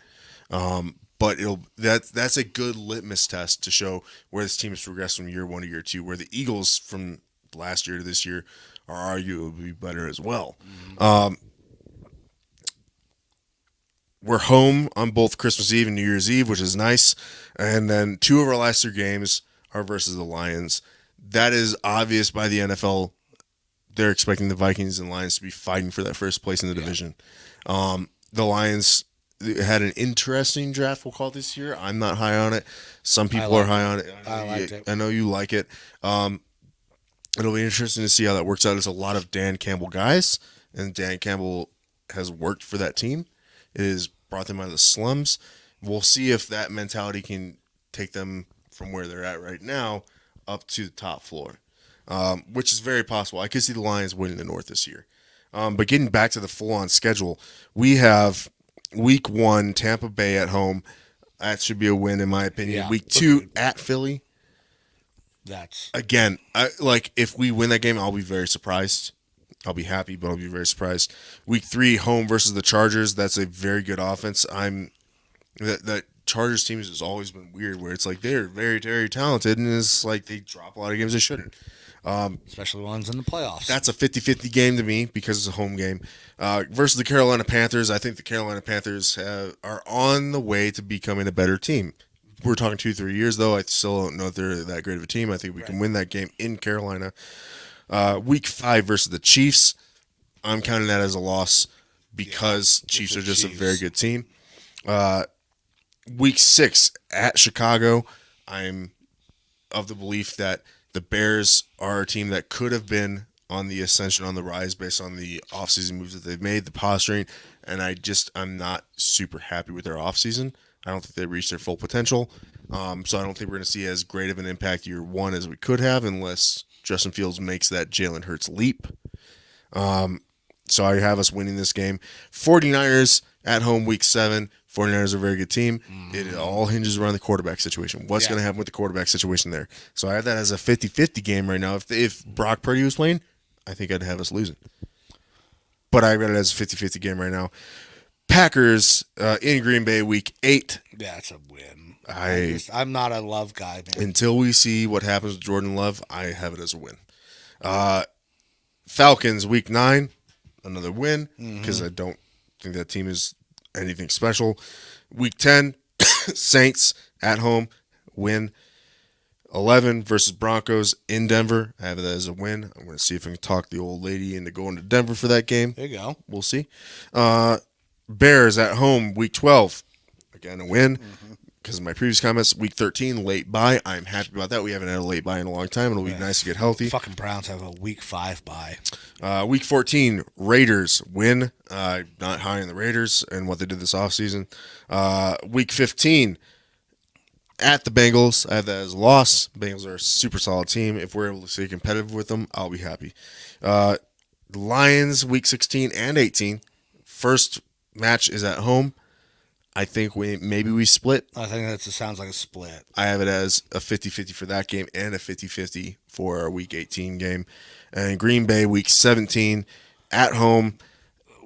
But that's a good litmus test to show where this team has progressed from year 1 to year 2, where the Eagles from last year to this year are arguably better as well. We're home on both Christmas Eve and New Year's Eve, which is nice. And then 2 of our last 3 games are versus the Lions. That is obvious by the NFL. They're expecting the Vikings and Lions to be fighting for that first place in the division. The Lions had an interesting draft, we'll call it, this year. I'm not high on it. Some people are high on it. I liked it. I know you like it. It'll be interesting to see how that works out. There's a lot of Dan Campbell guys, and Dan Campbell has worked for that team. It has brought them out of the slums. We'll see if that mentality can take them from where they're at right now up to the top floor, which is very possible. I could see the Lions winning the North this year. But getting back to the full-on schedule, we have week 1, Tampa Bay at home. That should be a win, in my opinion. Yeah. Week 2, at Philly. That's Again, if we win that game, I'll be very surprised. I'll be happy, but I'll be very surprised. Week 3, home versus the Chargers. That's a very good offense. That Chargers team has always been weird, where it's like they're very, very talented, and it's like they drop a lot of games they shouldn't. especially ones in the playoffs. That's a 50-50 game to me because it's a home game. Versus the Carolina Panthers, I think the Carolina Panthers are on the way to becoming a better team. We're talking 2-3 years, though. I still don't know if they're that great of a team. I think we can win that game in Carolina. Week 5 versus the Chiefs, I'm counting that as a loss because Chiefs are just a very good team. Week 6 at Chicago, I'm of the belief that the Bears are a team that could have been on the ascension, on the rise, based on the offseason moves that they've made, the posturing, and I'm not super happy with their offseason. I don't think they reached their full potential, so I don't think we're going to see as great of an impact year 1 as we could have unless Justin Fields makes that Jalen Hurts leap. So I have us winning this game. 49ers at home week 7. 49ers are a very good team. It all hinges around the quarterback situation. What's going to happen with the quarterback situation there? So I have that as a 50-50 game right now. If Brock Purdy was playing, I think I'd have us losing. But I got it as a 50-50 game right now. Packers in Green Bay week 8. That's a win. I'm not a Love guy, man. Until we see what happens with Jordan Love, I have it as a win. Falcons week 9, another win because I don't think that team is anything special. Week 10, Saints at home, win. 11 versus Broncos in Denver. I have it as a win. I'm going to see if I can talk the old lady into going to Denver for that game. There you go. We'll see. Bears at home, week 12. Again, a win. Because of my previous comments, week 13, late bye. I'm happy about that. We haven't had a late bye in a long time. It'll be nice to get healthy. Fucking Browns have a week 5 bye. Week 14, Raiders win. Not high on the Raiders and what they did this offseason. Week 15, at the Bengals. I have that as a loss. Bengals are a super solid team. If we're able to stay competitive with them, I'll be happy. Lions, week 16 and 18. First match is at home. I think maybe we split. I think that sounds like a split. I have it as a 50-50 for that game and a 50-50 for our Week 18 game. And Green Bay, Week 17, at home.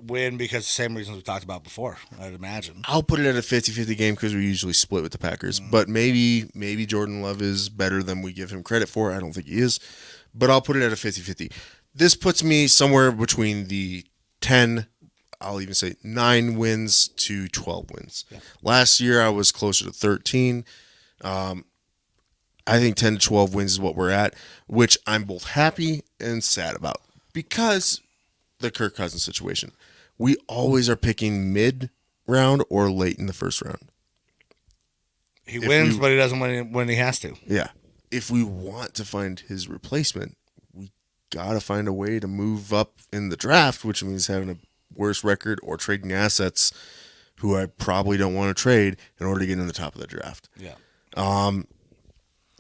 Win because the same reasons we talked about before, I'd imagine. I'll put it at a 50-50 game because we usually split with the Packers. But maybe Jordan Love is better than we give him credit for. I don't think he is. But I'll put it at a 50-50. This puts me somewhere between the 10, I'll even say 9 wins to 12 wins. Yeah. Last year I was closer to 13. I think 10 to 12 wins is what we're at, which I'm both happy and sad about because the Kirk Cousins situation. We always are picking mid-round or late in the first round. He wins, but he doesn't win when he has to. Yeah. If we want to find his replacement, we got to find a way to move up in the draft, which means having a worse record or trading assets who I probably don't want to trade in order to get in the top of the draft. Yeah.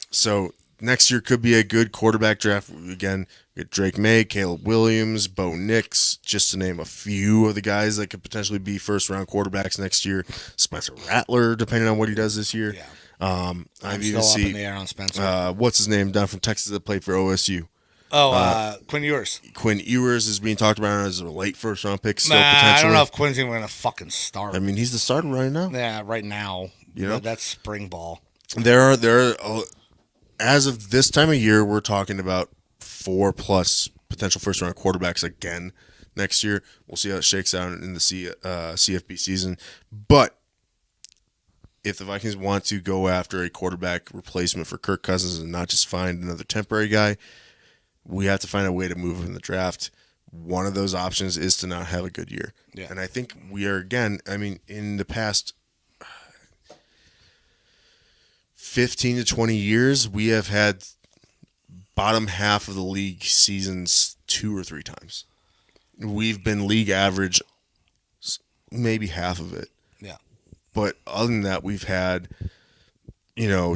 So next year could be a good quarterback draft. Again, get Drake May, Caleb Williams, Bo Nix, just to name a few of the guys that could potentially be first-round quarterbacks next year. Spencer Rattler, depending on what he does this year. Yeah. I'm even still up in the air on Spencer. What's his name down from Texas that played for OSU? Quinn Ewers. Quinn Ewers is being talked about as a late first-round pick. Still potentially. I don't know if Quinn's even going to fucking start. I mean, he's the starter right now. Yeah, right now. You know, that's spring ball. There are as of this time of year, we're talking about 4+ potential first-round quarterbacks again next year. We'll see how it shakes out in the CFB season. But if the Vikings want to go after a quarterback replacement for Kirk Cousins and not just find another temporary guy, we have to find a way to move him in the draft. One of those options is to not have a good year. Yeah. And I think we are, again, I mean, in the past 15 to 20 years, we have had bottom half of the league seasons 2 or 3 times. We've been league average maybe half of it. Yeah. But other than that, we've had,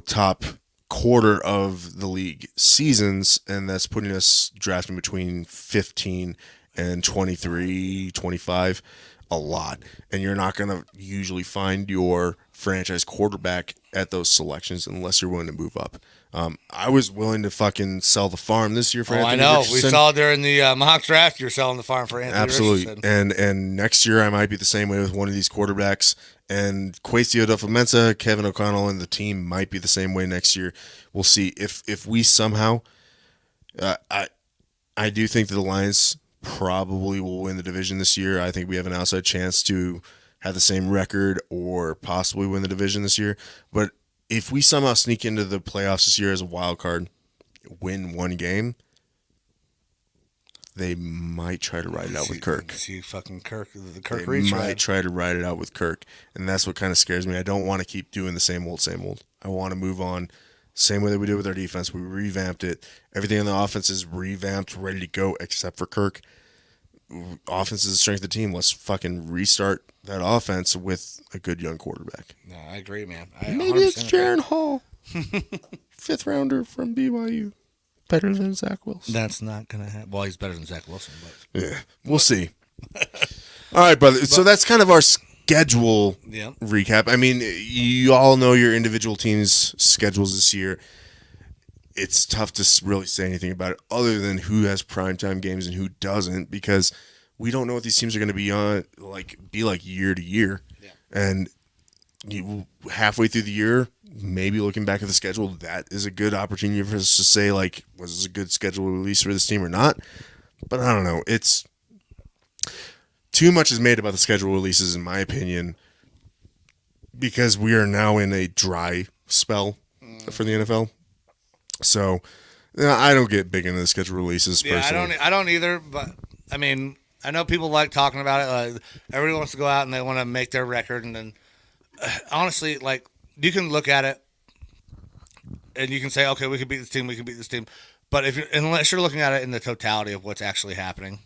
top quarter of the league seasons, and that's putting us drafting between 15 and 23, 25, a lot. And you're not going to usually find your franchise quarterback at those selections unless you're willing to move up. I was willing to fucking sell the farm this year for Anthony Richardson. We saw during the mock draft you're selling the farm for Anthony Absolutely. Richardson. And next year I might be the same way with one of these quarterbacks. And Kwesi Adofo-Mensah, Kevin O'Connell, and the team might be the same way next year. We'll see. If we somehow I do think that the Lions probably will win the division this year. I think we have an outside chance to have the same record or possibly win the division this year. But if we somehow sneak into the playoffs this year as a wild card, win one game, they might try to ride it out with Kirk. See fucking Kirk, the Kirk reach. They might ride. try to ride it out with Kirk, and that's what kind of scares me. I don't want to keep doing the same old, same old. I want to move on. Same way that we did with our defense. We revamped it. Everything in the offense is revamped, ready to go, except for Kirk. Offense is the strength of the team. Let's fucking restart that offense with a good young quarterback. No, I agree, man. Maybe it's Jaron Hall, 5th rounder from BYU. Better than Zach Wilson. That's not going to happen. Well, he's better than Zach Wilson. But yeah, we'll see. All right, brother. So that's kind of our schedule recap. I mean, you all know your individual teams' schedules this year. It's tough to really say anything about it other than who has primetime games and who doesn't, because we don't know what these teams are going to be on, like year to year. Yeah. And halfway through the year, maybe looking back at the schedule, that is a good opportunity for us to say, like, was this a good schedule release for this team or not? But I don't know. It's too much is made about the schedule releases, in my opinion, because we are now in a dry spell for the NFL. So I don't get big into the schedule releases personally. I don't either, but I mean, I know people like talking about it. Everybody wants to go out and they want to make their record, and then honestly, like, you can look at it and you can say, okay, we can beat this team, but unless you're looking at it in the totality of what's actually happening,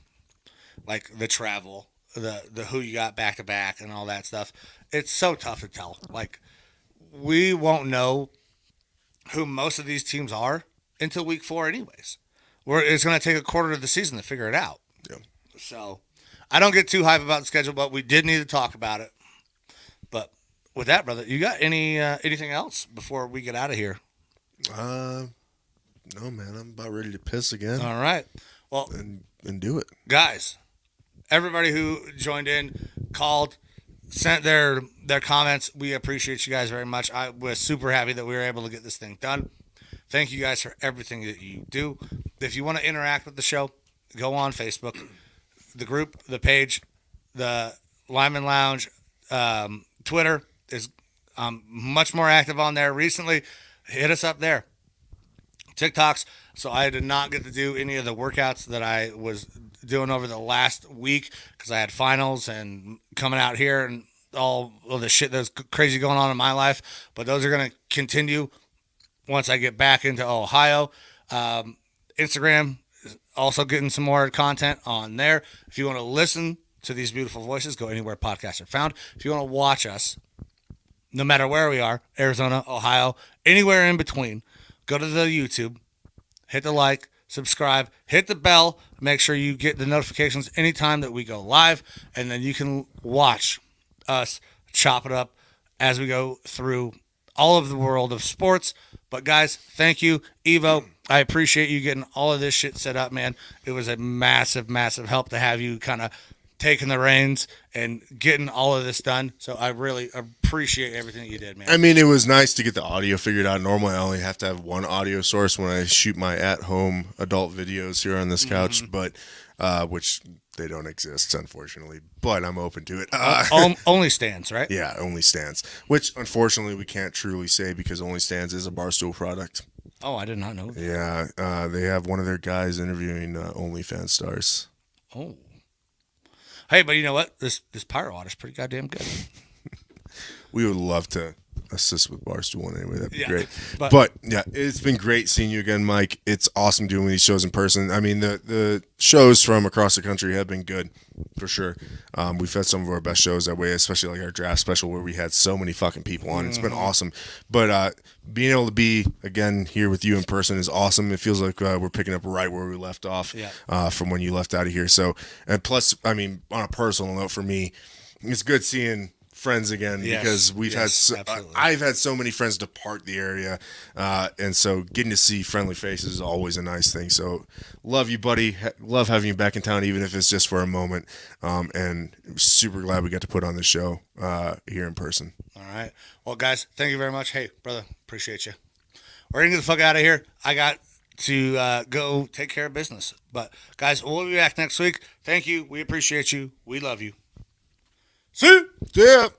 like the travel, the who you got back to back and all that stuff, it's so tough to tell. Like, we won't know who most of these teams are until week 4 anyways. It's going to take a quarter of the season to figure it out. Yeah. So I don't get too hype about the schedule, but we did need to talk about it. But with that, brother, you got anything else before we get out of here? No, man. I'm about ready to piss again. All right. Well, and do it. Guys, everybody who joined in, called, sent their comments, we appreciate you guys very much. I was super happy that we were able to get this thing done. Thank you guys for everything that you do. If you want to interact with the show, go on Facebook, the group, the page, the Lineman Lounge, Twitter is much more active on there recently. Hit us up there. TikToks. So I did not get to do any of the workouts that I was doing over the last week because I had finals and coming out here and all of the shit that's crazy going on in my life. But those are going to continue once I get back into Ohio. Instagram is also getting some more content on there. If you want to listen to these beautiful voices, go anywhere podcasts are found. If you want to watch us, no matter where we are, Arizona, Ohio, anywhere in between, go to the YouTube, hit the like, subscribe, hit the bell, make sure you get the notifications anytime that we go live, and then you can watch us chop it up as we go through all of the world of sports. But guys, thank you, Evo. I appreciate you getting all of this shit set up, man. It was a massive, massive help to have you kind of taking the reins and getting all of this done. So I really appreciate everything that you did, man. I mean, it was nice to get the audio figured out. Normally, I only have to have one audio source when I shoot my at-home adult videos here on this couch, but which they don't exist, unfortunately. But I'm open to it. Only Stands, right? Yeah, Only Stands, which unfortunately we can't truly say because Only Stands is a Barstool product. Oh, I did not know that. Yeah, they have one of their guys interviewing OnlyFans stars. Oh. Hey, but you know what? This Pyro Water is pretty goddamn good. We would love to assist with Barstool anyway. That'd be great. But yeah, it's been great seeing you again, Mike. It's awesome doing these shows in person. I mean, the shows from across the country have been good for sure. We've had some of our best shows that way, especially like our draft special where we had so many fucking people on. It's been awesome. But being able to be again here with you in person is awesome. It feels like we're picking up right where we left off from when you left out of here. So, and plus, I mean, on a personal note for me, it's good seeing friends again because I've had so many friends depart the area, and so getting to see friendly faces is always a nice thing. So love you, buddy. Love having you back in town, even if it's just for a moment. And super glad we got to put on this show here in person. All right. Well, guys, thank you very much. Hey, brother, appreciate you. We're gonna get the fuck out of here. I got to go take care of business. But guys, we'll be back next week. Thank you. We appreciate you. We love you. See ya.